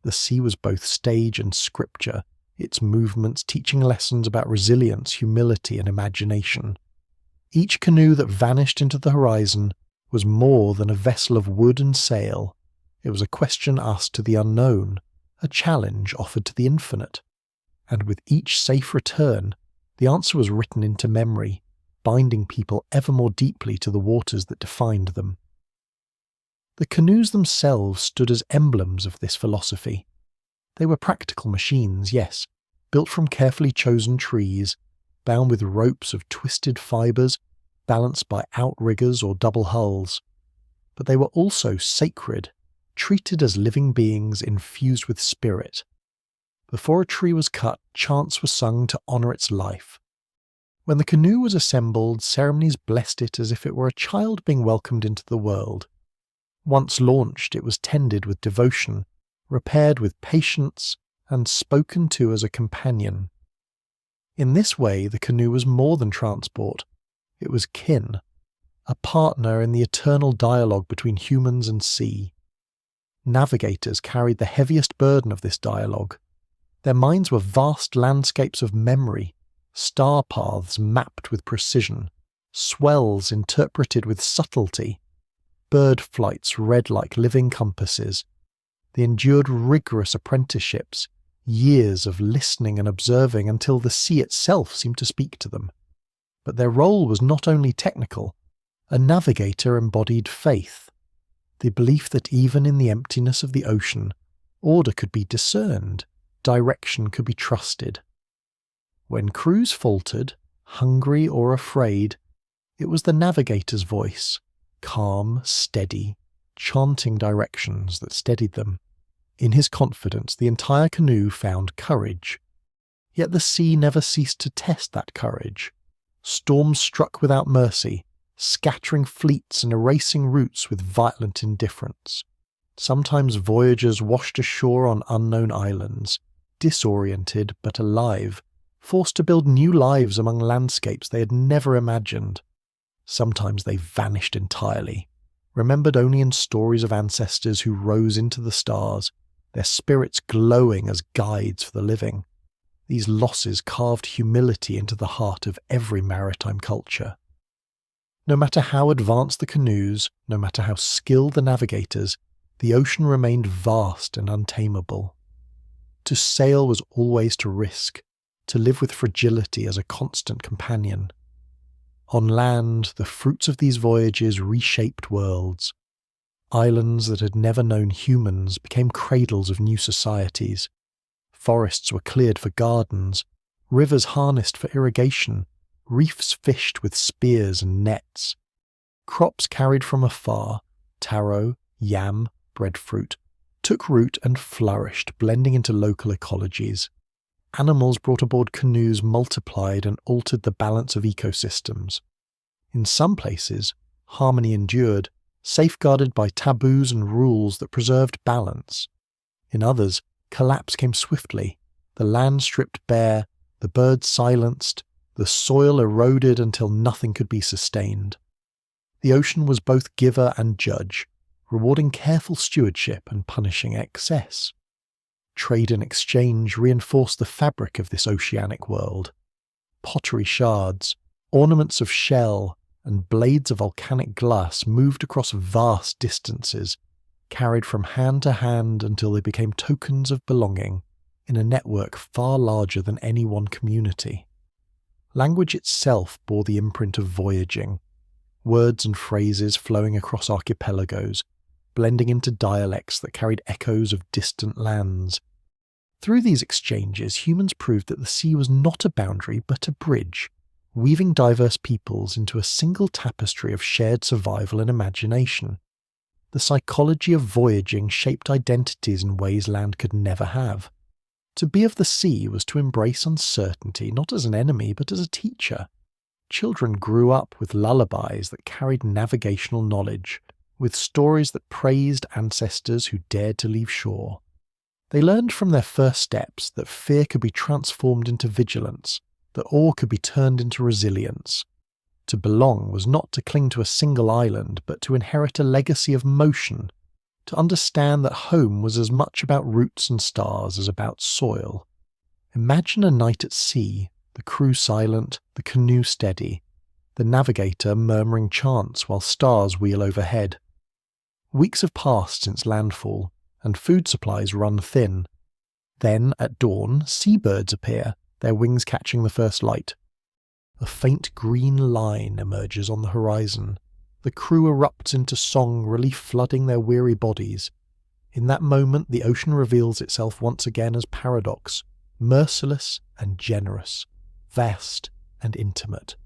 S1: The sea was both stage and scripture, its movements teaching lessons about resilience, humility, and imagination. Each canoe that vanished into the horizon was more than a vessel of wood and sail. It was a question asked to the unknown, a challenge offered to the infinite. And with each safe return, the answer was written into memory, binding people ever more deeply to the waters that defined them. The canoes themselves stood as emblems of this philosophy. They were practical machines, yes, built from carefully chosen trees, bound with ropes of twisted fibres, balanced by outriggers or double hulls. But they were also sacred, treated as living beings infused with spirit. Before a tree was cut, chants were sung to honour its life. When the canoe was assembled, ceremonies blessed it as if it were a child being welcomed into the world. Once launched, it was tended with devotion, repaired with patience, and spoken to as a companion. In this way, the canoe was more than transport. It was kin, a partner in the eternal dialogue between humans and sea. Navigators carried the heaviest burden of this dialogue. Their minds were vast landscapes of memory, star paths mapped with precision, swells interpreted with subtlety, bird flights read like living compasses. They endured rigorous apprenticeships, years of listening and observing until the sea itself seemed to speak to them. But their role was not only technical. A navigator embodied faith, the belief that even in the emptiness of the ocean, order could be discerned, direction could be trusted. When crews faltered, hungry or afraid, it was the navigator's voice, calm, steady, chanting directions that steadied them. In his confidence, the entire canoe found courage. Yet the sea never ceased to test that courage. Storms struck without mercy, scattering fleets and erasing routes with violent indifference. Sometimes voyagers washed ashore on unknown islands, disoriented but alive, forced to build new lives among landscapes they had never imagined. Sometimes they vanished entirely, remembered only in stories of ancestors who rose into the stars, their spirits glowing as guides for the living. These losses carved humility into the heart of every maritime culture. No matter how advanced the canoes, no matter how skilled the navigators, the ocean remained vast and untamable. To sail was always to risk, to live with fragility as a constant companion. On land, the fruits of these voyages reshaped worlds. Islands that had never known humans became cradles of new societies. Forests were cleared for gardens, rivers harnessed for irrigation, reefs fished with spears and nets. Crops carried from afar, taro, yam, breadfruit, took root and flourished, blending into local ecologies. Animals brought aboard canoes multiplied and altered the balance of ecosystems. In some places, harmony endured, safeguarded by taboos and rules that preserved balance. In others, collapse came swiftly, the land stripped bare, the birds silenced, the soil eroded until nothing could be sustained. The ocean was both giver and judge, rewarding careful stewardship and punishing excess. Trade and exchange reinforced the fabric of this oceanic world. Pottery shards, ornaments of shell, and blades of volcanic glass moved across vast distances, carried from hand to hand until they became tokens of belonging in a network far larger than any one community. Language itself bore the imprint of voyaging, words and phrases flowing across archipelagos, blending into dialects that carried echoes of distant lands. Through these exchanges, humans proved that the sea was not a boundary but a bridge, weaving diverse peoples into a single tapestry of shared survival and imagination. The psychology of voyaging shaped identities in ways land could never have. To be of the sea was to embrace uncertainty not as an enemy but as a teacher. Children grew up with lullabies that carried navigational knowledge, with stories that praised ancestors who dared to leave shore. They learned from their first steps that fear could be transformed into vigilance, that awe could be turned into resilience. To belong was not to cling to a single island, but to inherit a legacy of motion, to understand that home was as much about roots and stars as about soil. Imagine a night at sea, the crew silent, the canoe steady, the navigator murmuring chants while stars wheel overhead. Weeks have passed since landfall, and food supplies run thin. Then, at dawn, seabirds appear, their wings catching the first light. A faint green line emerges on the horizon. The crew erupts into song, relief flooding their weary bodies. In that moment, the ocean reveals itself once again as paradox, merciless and generous, vast and intimate.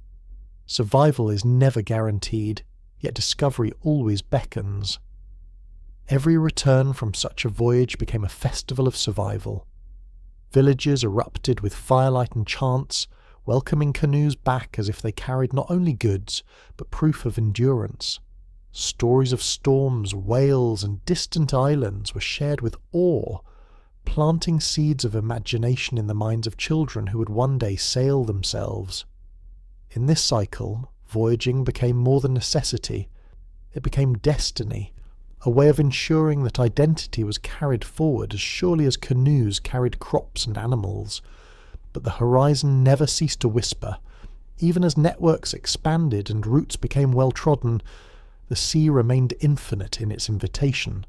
S1: Survival is never guaranteed, yet discovery always beckons. Every return from such a voyage became a festival of survival. Villages erupted with firelight and chants, welcoming canoes back as if they carried not only goods, but proof of endurance. Stories of storms, whales, and distant islands were shared with awe, planting seeds of imagination in the minds of children who would one day sail themselves. In this cycle, voyaging became more than necessity. It became destiny, a way of ensuring that identity was carried forward as surely as canoes carried crops and animals. But the horizon never ceased to whisper, Even as networks expanded and routes became well-trodden, the sea remained infinite in its invitation.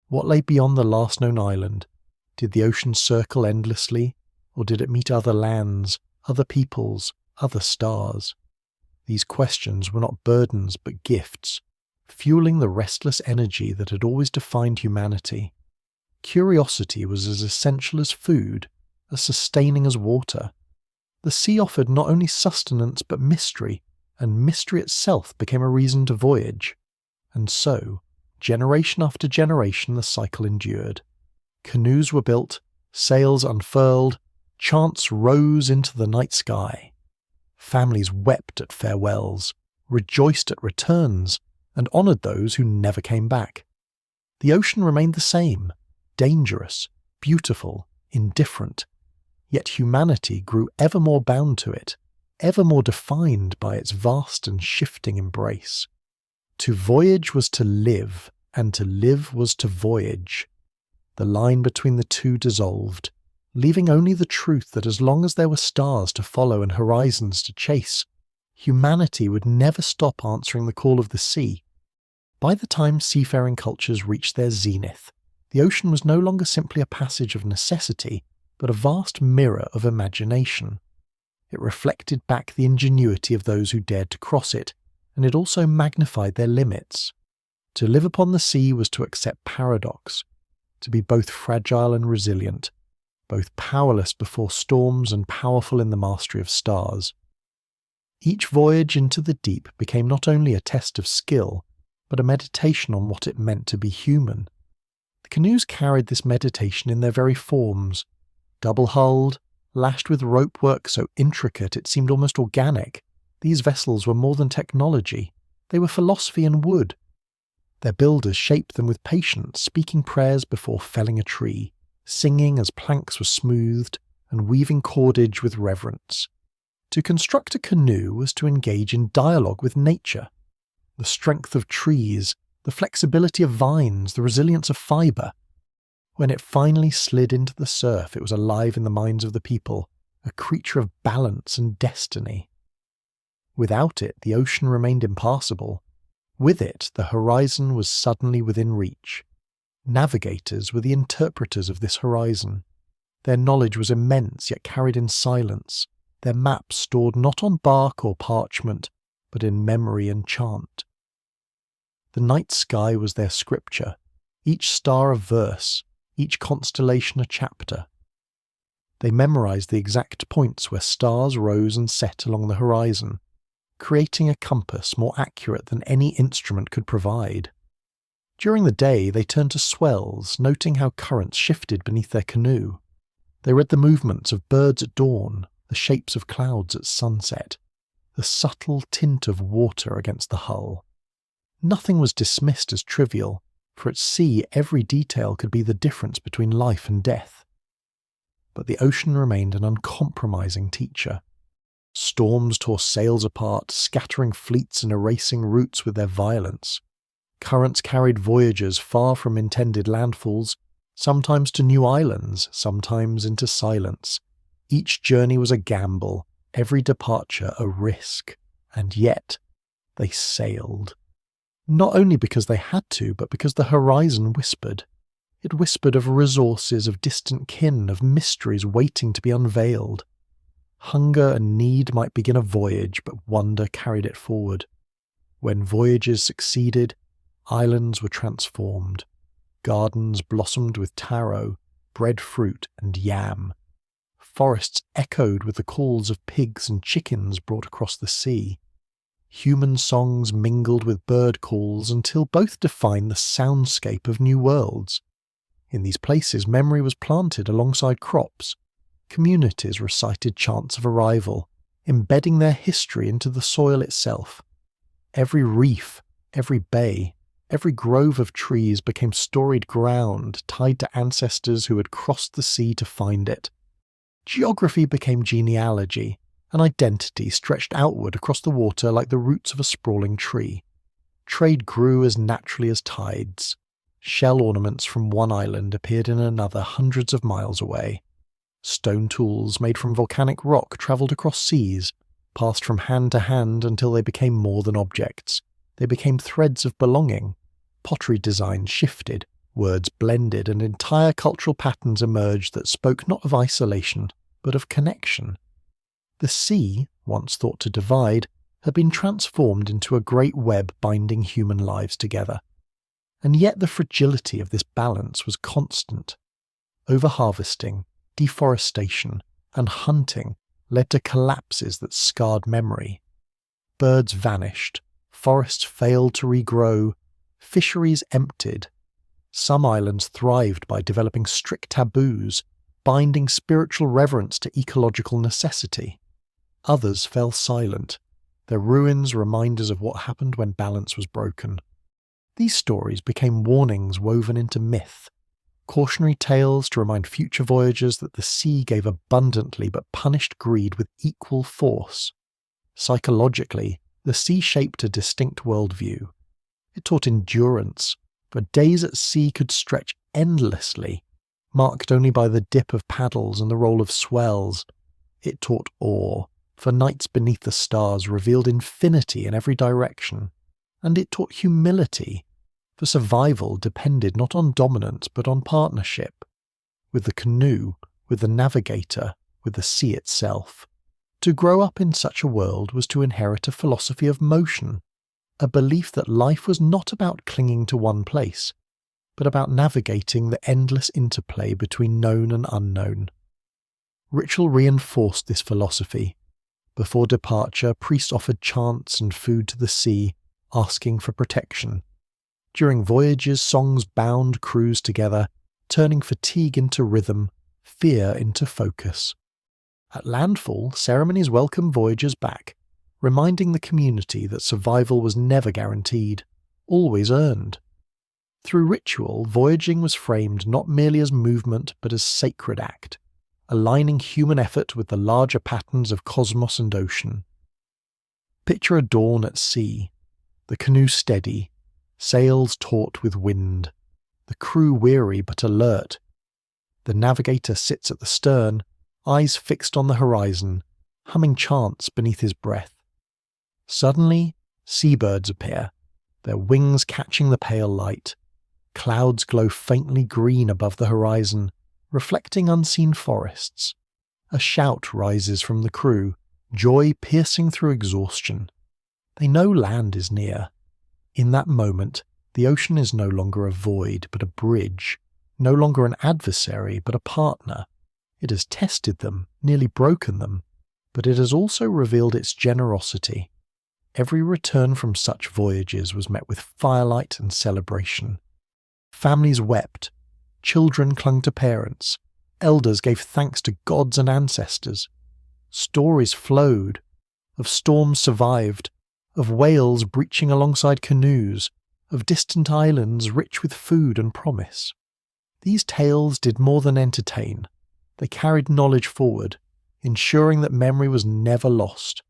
S1: What lay beyond the last known island? Did the ocean circle endlessly, or did it meet other lands, other peoples, other stars? These questions were not burdens but gifts, fueling the restless energy that had always defined humanity. Curiosity was as essential as food, as sustaining as water. The sea offered not only sustenance but mystery, and mystery itself became a reason to voyage. And so, generation after generation, the cycle endured. Canoes were built, sails unfurled, chants rose into the night sky. Families wept at farewells, rejoiced at returns, and honoured those who never came back. The ocean remained the same, dangerous, beautiful, indifferent, yet humanity grew ever more bound to it, ever more defined by its vast and shifting embrace. To voyage was to live, and to live was to voyage. The line between the two dissolved, leaving only the truth that as long as there were stars to follow and horizons to chase, humanity would never stop answering the call of the sea. By the time seafaring cultures reached their zenith, the ocean was no longer simply a passage of necessity, but a vast mirror of imagination. It reflected back the ingenuity of those who dared to cross it, and it also magnified their limits. To live upon the sea was to accept paradox, to be both fragile and resilient, both powerless before storms and powerful in the mastery of stars. Each voyage into the deep became not only a test of skill, but a meditation on what it meant to be human. The canoes carried this meditation in their very forms, double-hulled, lashed with ropework so intricate it seemed almost organic. These vessels were more than technology, they were philosophy and wood. Their builders shaped them with patience, speaking prayers before felling a tree, singing as planks were smoothed, and weaving cordage with reverence. To construct a canoe was to engage in dialogue with nature. The strength of trees, the flexibility of vines, the resilience of fibre. When it finally slid into the surf, it was alive in the minds of the people, a creature of balance and destiny. Without it, the ocean remained impassable. With it, the horizon was suddenly within reach. Navigators were the interpreters of this horizon. Their knowledge was immense, yet carried in silence, their maps stored not on bark or parchment, but in memory and chant. The night sky was their scripture, each star a verse, each constellation a chapter. They memorized the exact points where stars rose and set along the horizon, creating a compass more accurate than any instrument could provide. During the day, they turned to swells, noting how currents shifted beneath their canoe. They read the movements of birds at dawn, the shapes of clouds at sunset, the subtle tint of water against the hull. Nothing was dismissed as trivial, for at sea every detail could be the difference between life and death. But the ocean remained an uncompromising teacher. Storms tore sails apart, scattering fleets and erasing routes with their violence. Currents carried voyagers far from intended landfalls, sometimes to new islands, sometimes into silence. Each journey was a gamble, every departure a risk, and yet they sailed. Not only because they had to, but because the horizon whispered. It whispered of resources, of distant kin, of mysteries waiting to be unveiled. Hunger and need might begin a voyage, but wonder carried it forward. When voyages succeeded, islands were transformed. Gardens blossomed with taro, breadfruit and yam. Forests echoed with the calls of pigs and chickens brought across the sea. Human songs mingled with bird calls until both defined the soundscape of new worlds. In these places, memory was planted alongside crops. Communities recited chants of arrival, embedding their history into the soil itself. Every reef, every bay, every grove of trees became storied ground tied to ancestors who had crossed the sea to find it. Geography became genealogy, an identity stretched outward across the water like the roots of a sprawling tree. Trade grew as naturally as tides. Shell ornaments from one island appeared in another hundreds of miles away. Stone tools made from volcanic rock travelled across seas, passed from hand to hand until they became more than objects. They became threads of belonging. Pottery designs shifted, words blended, and entire cultural patterns emerged that spoke not of isolation, but of connection. The sea, once thought to divide, had been transformed into a great web binding human lives together. And yet the fragility of this balance was constant. Overharvesting, deforestation, and hunting led to collapses that scarred memory. Birds vanished, forests failed to regrow, fisheries emptied. Some islands thrived by developing strict taboos, binding spiritual reverence to ecological necessity. Others fell silent, their ruins reminders of what happened when balance was broken. These stories became warnings woven into myth, cautionary tales to remind future voyagers that the sea gave abundantly but punished greed with equal force. Psychologically, the sea shaped a distinct worldview. It taught endurance, for days at sea could stretch endlessly, marked only by the dip of paddles and the roll of swells. It taught awe, for nights beneath the stars revealed infinity in every direction. And it taught humility, for survival depended not on dominance but on partnership, with the canoe, with the navigator, with the sea itself. To grow up in such a world was to inherit a philosophy of motion, a belief that life was not about clinging to one place, but about navigating the endless interplay between known and unknown. Ritual reinforced this philosophy. Before departure, priests offered chants and food to the sea, asking for protection. During voyages, songs bound crews together, turning fatigue into rhythm, fear into focus. At landfall, ceremonies welcomed voyagers back, reminding the community that survival was never guaranteed, always earned. Through ritual, voyaging was framed not merely as movement but as sacred act, aligning human effort with the larger patterns of cosmos and ocean. Picture a dawn at sea, the canoe steady, sails taut with wind, the crew weary but alert. The navigator sits at the stern, eyes fixed on the horizon, humming chants beneath his breath. Suddenly, seabirds appear, their wings catching the pale light. Clouds glow faintly green above the horizon, reflecting unseen forests. A shout rises from the crew, joy piercing through exhaustion. They know land is near. In that moment, the ocean is no longer a void but a bridge, no longer an adversary but a partner. It has tested them, nearly broken them, but it has also revealed its generosity. Every return from such voyages was met with firelight and celebration. Families wept, children clung to parents, elders gave thanks to gods and ancestors. Stories flowed, of storms survived, of whales breaching alongside canoes, of distant islands rich with food and promise. These tales did more than entertain. They carried knowledge forward, ensuring that memory was never lost.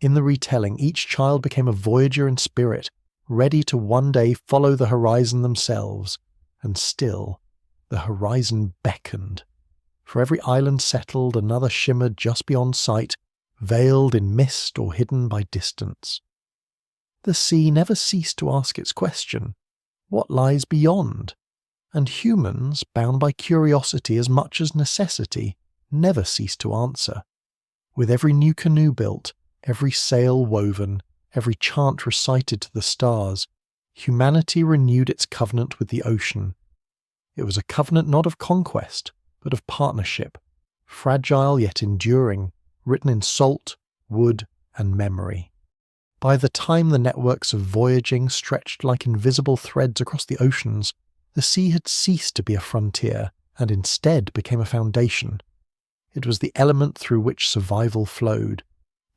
S1: In the retelling, each child became a voyager in spirit, ready to one day follow the horizon themselves, and still, the horizon beckoned. For every island settled, another shimmered just beyond sight, veiled in mist or hidden by distance. The sea never ceased to ask its question, what lies beyond? And humans, bound by curiosity as much as necessity, never ceased to answer. With every new canoe built, every sail woven, every chant recited to the stars, humanity renewed its covenant with the ocean. It was a covenant not of conquest, but of partnership, fragile yet enduring, written in salt, wood, and memory. By the time the networks of voyaging stretched like invisible threads across the oceans, the sea had ceased to be a frontier and instead became a foundation. It was the element through which survival flowed,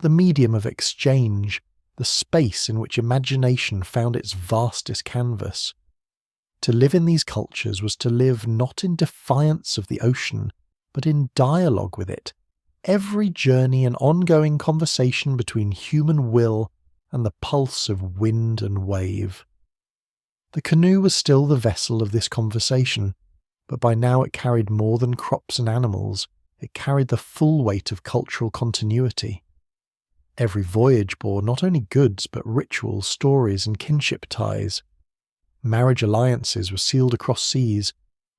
S1: the medium of exchange, the space in which imagination found its vastest canvas. To live in these cultures was to live not in defiance of the ocean, but in dialogue with it, every journey an ongoing conversation between human will and the pulse of wind and wave. The canoe was still the vessel of this conversation, but by now it carried more than crops and animals. It carried the full weight of cultural continuity. Every voyage bore not only goods but rituals, stories, and kinship ties. Marriage alliances were sealed across seas,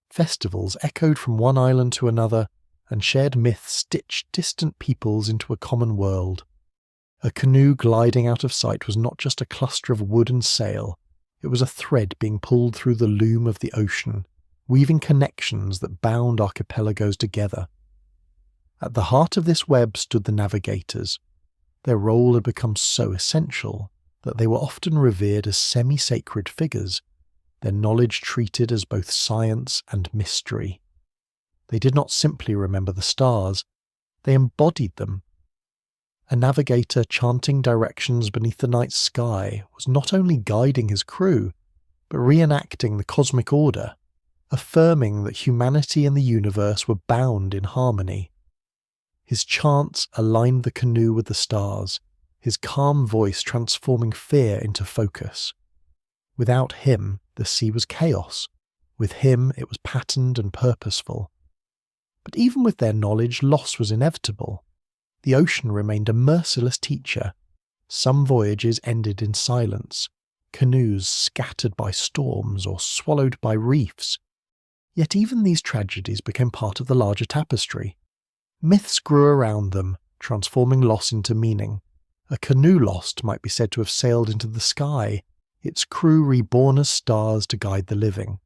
S1: festivals echoed from one island to another, and shared myths stitched distant peoples into a common world. A canoe gliding out of sight was not just a cluster of wood and sail, it was a thread being pulled through the loom of the ocean, weaving connections that bound archipelagos together. At the heart of this web stood the navigators. Their role had become so essential that they were often revered as semi-sacred figures, their knowledge treated as both science and mystery. They did not simply remember the stars, they embodied them. A navigator chanting directions beneath the night sky was not only guiding his crew, but reenacting the cosmic order, affirming that humanity and the universe were bound in harmony. His chants aligned the canoe with the stars, his calm voice transforming fear into focus. Without him, the sea was chaos. With him, it was patterned and purposeful. But even with their knowledge, loss was inevitable. The ocean remained a merciless teacher. Some voyages ended in silence, canoes scattered by storms or swallowed by reefs. Yet even these tragedies became part of the larger tapestry. Myths grew around them, transforming loss into meaning. A canoe lost might be said to have sailed into the sky, its crew reborn as stars to guide the living.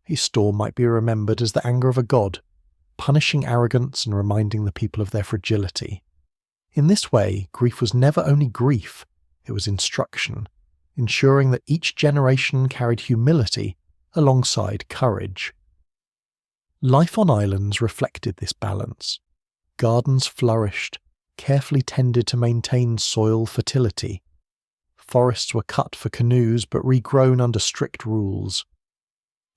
S1: A storm might be remembered as the anger of a god, punishing arrogance and reminding the people of their fragility. In this way, grief was never only grief, it was instruction, ensuring that each generation carried humility alongside courage. Life on islands reflected this balance. Gardens flourished, carefully tended to maintain soil fertility. Forests were cut for canoes but regrown under strict rules.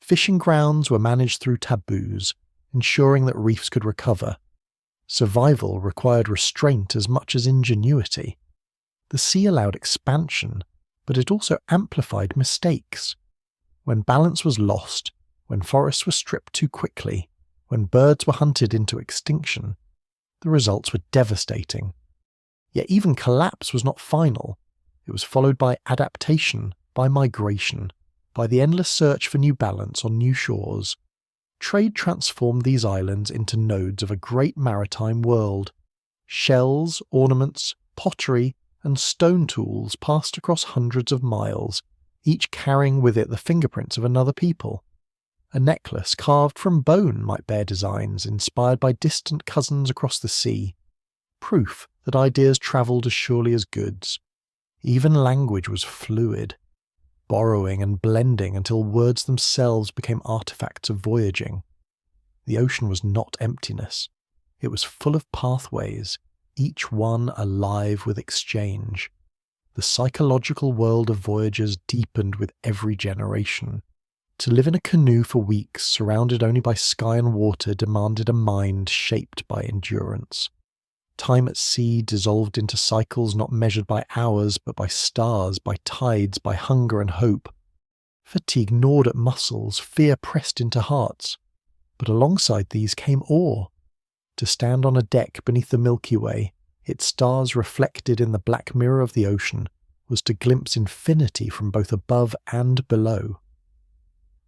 S1: Fishing grounds were managed through taboos, ensuring that reefs could recover. Survival required restraint as much as ingenuity. The sea allowed expansion, but it also amplified mistakes. When balance was lost, when forests were stripped too quickly, when birds were hunted into extinction, the results were devastating. Yet even collapse was not final. It was followed by adaptation, by migration, by the endless search for new balance on new shores. Trade transformed these islands into nodes of a great maritime world. Shells, ornaments, pottery, and stone tools passed across hundreds of miles, each carrying with it the fingerprints of another people. A necklace carved from bone might bear designs inspired by distant cousins across the sea, proof that ideas travelled as surely as goods. Even language was fluid, borrowing and blending until words themselves became artifacts of voyaging. The ocean was not emptiness. It was full of pathways, each one alive with exchange. The psychological world of voyagers deepened with every generation. To live in a canoe for weeks, surrounded only by sky and water, demanded a mind shaped by endurance. Time at sea dissolved into cycles not measured by hours, but by stars, by tides, by hunger and hope. Fatigue gnawed at muscles, fear pressed into hearts. But alongside these came awe. To stand on a deck beneath the Milky Way, its stars reflected in the black mirror of the ocean, was to glimpse infinity from both above and below.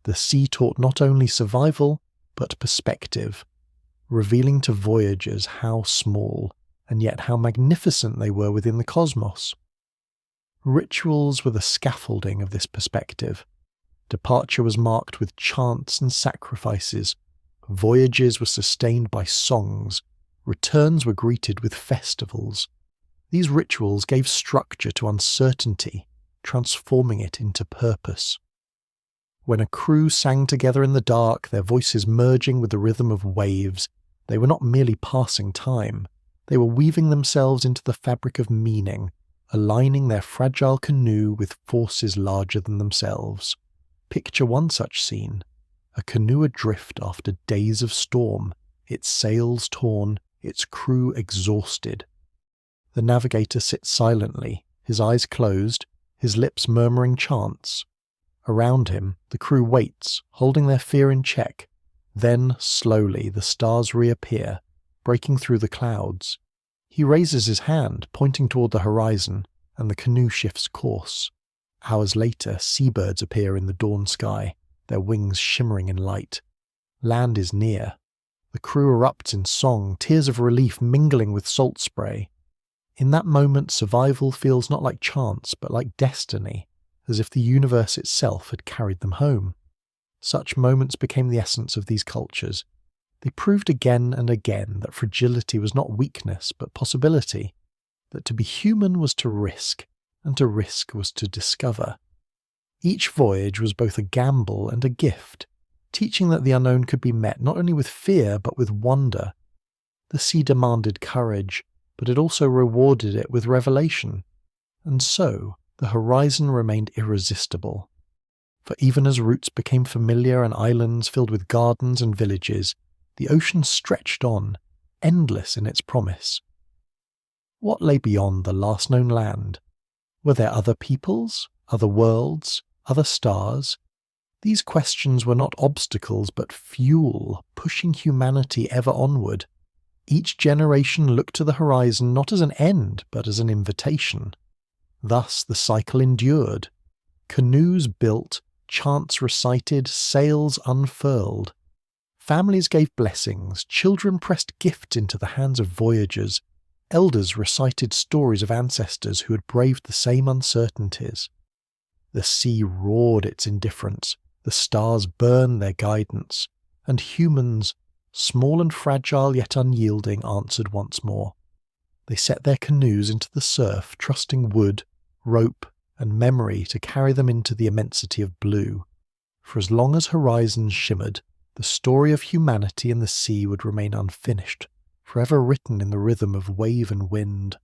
S1: The sea taught not only survival, but perspective, revealing to voyagers how small, and yet how magnificent they were within the cosmos. Rituals were the scaffolding of this perspective. Departure was marked with chants and sacrifices. Voyages were sustained by songs. Returns were greeted with festivals. These rituals gave structure to uncertainty, transforming it into purpose. When a crew sang together in the dark, their voices merging with the rhythm of waves, they were not merely passing time. They were weaving themselves into the fabric of meaning, aligning their fragile canoe with forces larger than themselves. Picture one such scene. A canoe adrift after days of storm, its sails torn, its crew exhausted. The navigator sits silently, his eyes closed, his lips murmuring chants. Around him, the crew waits, holding their fear in check. Then, slowly, the stars reappear, breaking through the clouds. He raises his hand, pointing toward the horizon, and the canoe shifts course. Hours later, seabirds appear in the dawn sky, their wings shimmering in light. Land is near. The crew erupts in song, tears of relief mingling with salt spray. In that moment, survival feels not like chance, but like destiny, as if the universe itself had carried them home. Such moments became the essence of these cultures. They proved again and again that fragility was not weakness, but possibility, that to be human was to risk, and to risk was to discover. Each voyage was both a gamble and a gift, teaching that the unknown could be met not only with fear, but with wonder. The sea demanded courage, but it also rewarded it with revelation. And so, the horizon remained irresistible. For even as routes became familiar and islands filled with gardens and villages, the ocean stretched on, endless in its promise. What lay beyond the last known land? Were there other peoples, other worlds, other stars? These questions were not obstacles but fuel, pushing humanity ever onward. Each generation looked to the horizon not as an end, but as an invitation. Thus the cycle endured. Canoes built, chants recited, sails unfurled. Families gave blessings, children pressed gifts into the hands of voyagers, elders recited stories of ancestors who had braved the same uncertainties. The sea roared its indifference, the stars burned their guidance, and humans, small and fragile yet unyielding, answered once more. They set their canoes into the surf, trusting wood, rope, and memory to carry them into the immensity of blue. For as long as horizons shimmered, the story of humanity in the sea would remain unfinished, forever written in the rhythm of wave and wind.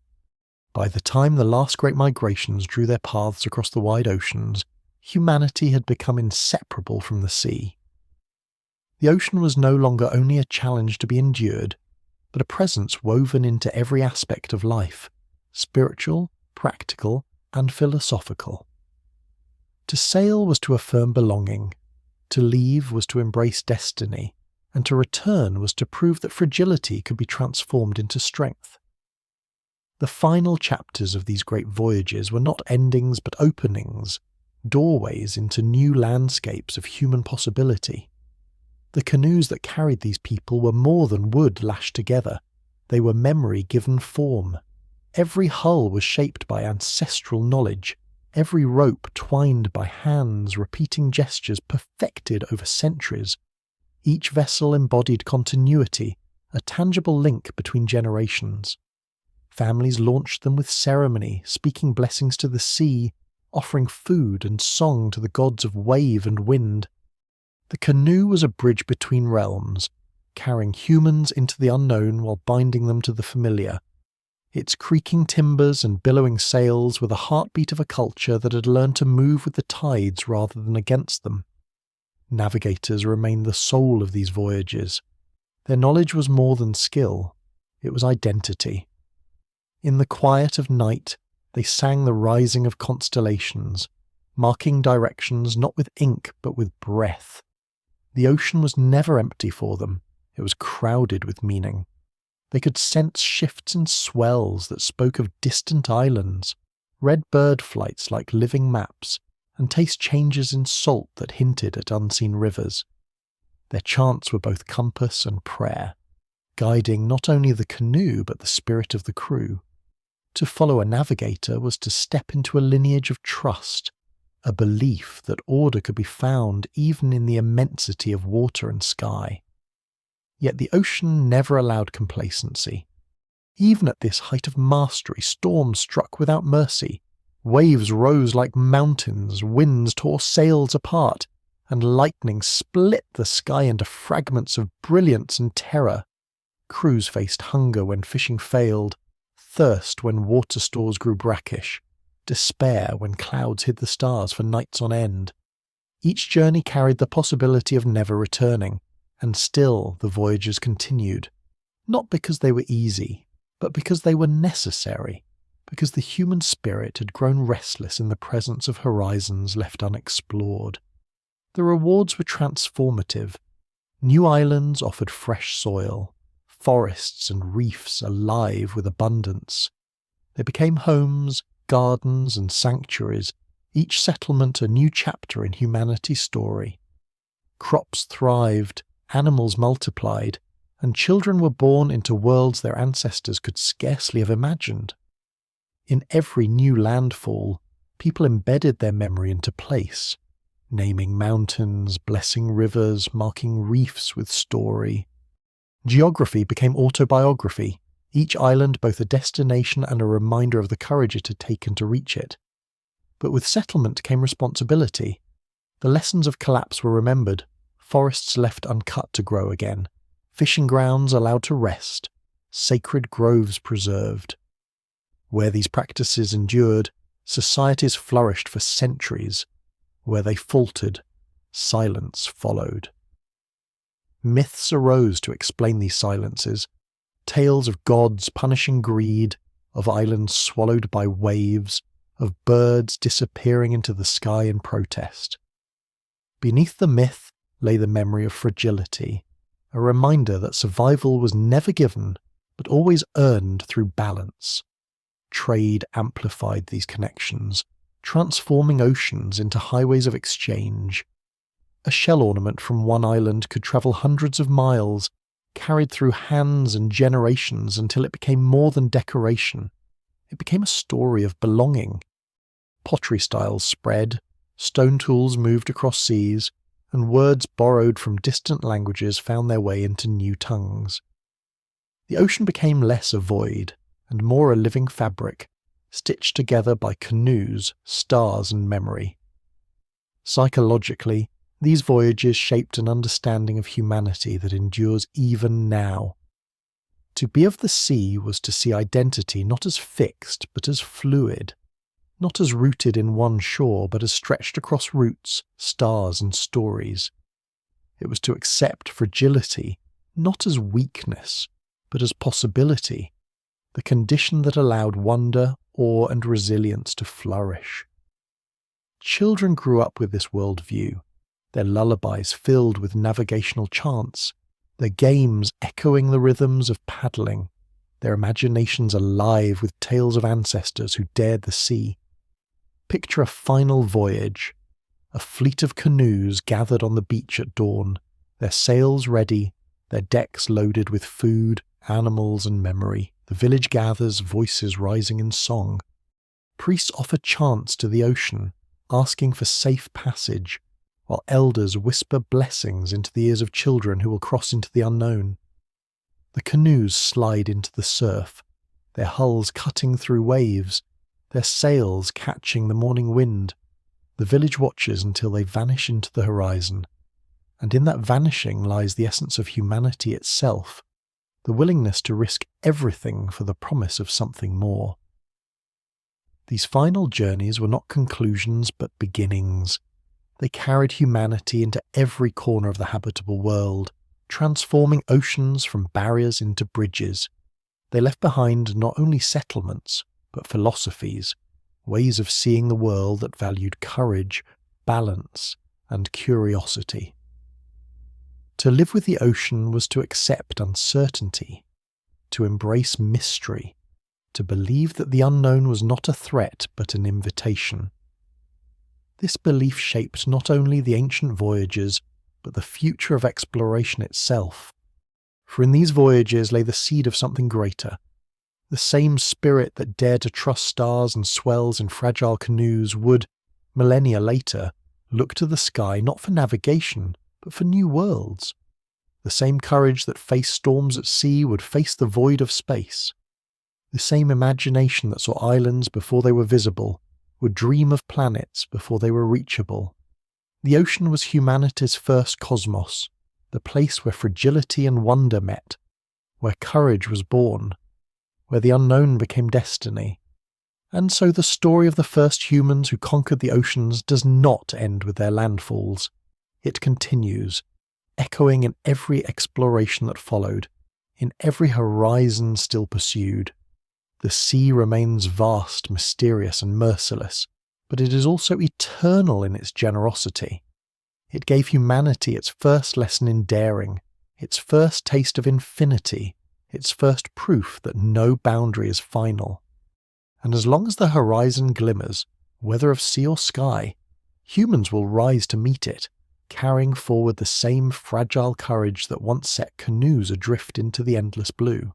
S1: By the time the last great migrations drew their paths across the wide oceans, humanity had become inseparable from the sea. The ocean was no longer only a challenge to be endured, but a presence woven into every aspect of life, spiritual, practical, and philosophical. To sail was to affirm belonging, to leave was to embrace destiny, and to return was to prove that fragility could be transformed into strength. The final chapters of these great voyages were not endings but openings, doorways into new landscapes of human possibility. The canoes that carried these people were more than wood lashed together. They were memory given form. Every hull was shaped by ancestral knowledge, every rope twined by hands repeating gestures perfected over centuries. Each vessel embodied continuity, a tangible link between generations. Families launched them with ceremony, speaking blessings to the sea, offering food and song to the gods of wave and wind. The canoe was a bridge between realms, carrying humans into the unknown while binding them to the familiar. Its creaking timbers and billowing sails were the heartbeat of a culture that had learned to move with the tides rather than against them. Navigators remained the soul of these voyages. Their knowledge was more than skill, it was identity. In the quiet of night, they sang the rising of constellations, marking directions not with ink but with breath. The ocean was never empty for them, it was crowded with meaning. They could sense shifts in swells that spoke of distant islands, read bird flights like living maps, and taste changes in salt that hinted at unseen rivers. Their chants were both compass and prayer, guiding not only the canoe but the spirit of the crew. To follow a navigator was to step into a lineage of trust, a belief that order could be found even in the immensity of water and sky. Yet the ocean never allowed complacency. Even at this height of mastery, storms struck without mercy. Waves rose like mountains, winds tore sails apart, and lightning split the sky into fragments of brilliance and terror. Crews faced hunger when fishing failed, thirst when water stores grew brackish, despair when clouds hid the stars for nights on end. Each journey carried the possibility of never returning, and still the voyages continued, not because they were easy, but because they were necessary, because the human spirit had grown restless in the presence of horizons left unexplored. The rewards were transformative. New islands offered fresh soil, forests and reefs alive with abundance. They became homes, gardens, and sanctuaries, each settlement a new chapter in humanity's story. Crops thrived, animals multiplied, and children were born into worlds their ancestors could scarcely have imagined. In every new landfall, people embedded their memory into place, naming mountains, blessing rivers, marking reefs with story. Geography became autobiography, each island both a destination and a reminder of the courage it had taken to reach it. But with settlement came responsibility. The lessons of collapse were remembered, forests left uncut to grow again, fishing grounds allowed to rest, sacred groves preserved. Where these practices endured, societies flourished for centuries. Where they faltered, silence followed. Myths arose to explain these silences, tales of gods punishing greed, of islands swallowed by waves, of birds disappearing into the sky in protest. Beneath the myth lay the memory of fragility, a reminder that survival was never given, but always earned through balance. Trade amplified these connections, transforming oceans into highways of exchange. A shell ornament from one island could travel hundreds of miles, carried through hands and generations until it became more than decoration. It became a story of belonging. Pottery styles spread, stone tools moved across seas, and words borrowed from distant languages found their way into new tongues. The ocean became less a void, and more a living fabric, stitched together by canoes, stars, and memory. Psychologically, these voyages shaped an understanding of humanity that endures even now. To be of the sea was to see identity not as fixed, but as fluid, not as rooted in one shore, but as stretched across routes, stars, and stories. It was to accept fragility, not as weakness, but as possibility, the condition that allowed wonder, awe, and resilience to flourish. Children grew up with this worldview, their lullabies filled with navigational chants, their games echoing the rhythms of paddling, their imaginations alive with tales of ancestors who dared the sea. Picture a final voyage, a fleet of canoes gathered on the beach at dawn, their sails ready, their decks loaded with food, animals, and memory. The village gathers, voices rising in song. Priests offer chants to the ocean, asking for safe passage, while elders whisper blessings into the ears of children who will cross into the unknown. The canoes slide into the surf, their hulls cutting through waves, their sails catching the morning wind. The village watches until they vanish into the horizon, and in that vanishing lies the essence of humanity itself, the willingness to risk everything for the promise of something more. These final journeys were not conclusions but beginnings. They carried humanity into every corner of the habitable world, transforming oceans from barriers into bridges. They left behind not only settlements, but philosophies, ways of seeing the world that valued courage, balance, and curiosity. To live with the ocean was to accept uncertainty, to embrace mystery, to believe that the unknown was not a threat but an invitation. This belief shaped not only the ancient voyages, but the future of exploration itself. For in these voyages lay the seed of something greater. The same spirit that dared to trust stars and swells in fragile canoes would, millennia later, look to the sky not for navigation, but for new worlds. The same courage that faced storms at sea would face the void of space. The same imagination that saw islands before they were visible would dream of planets before they were reachable. The ocean was humanity's first cosmos, the place where fragility and wonder met, where courage was born, where the unknown became destiny. And so the story of the first humans who conquered the oceans does not end with their landfalls. It continues, echoing in every exploration that followed, in every horizon still pursued. The sea remains vast, mysterious, and merciless, but it is also eternal in its generosity. It gave humanity its first lesson in daring, its first taste of infinity, its first proof that no boundary is final. And as long as the horizon glimmers, whether of sea or sky, humans will rise to meet it, carrying forward the same fragile courage that once set canoes adrift into the endless blue.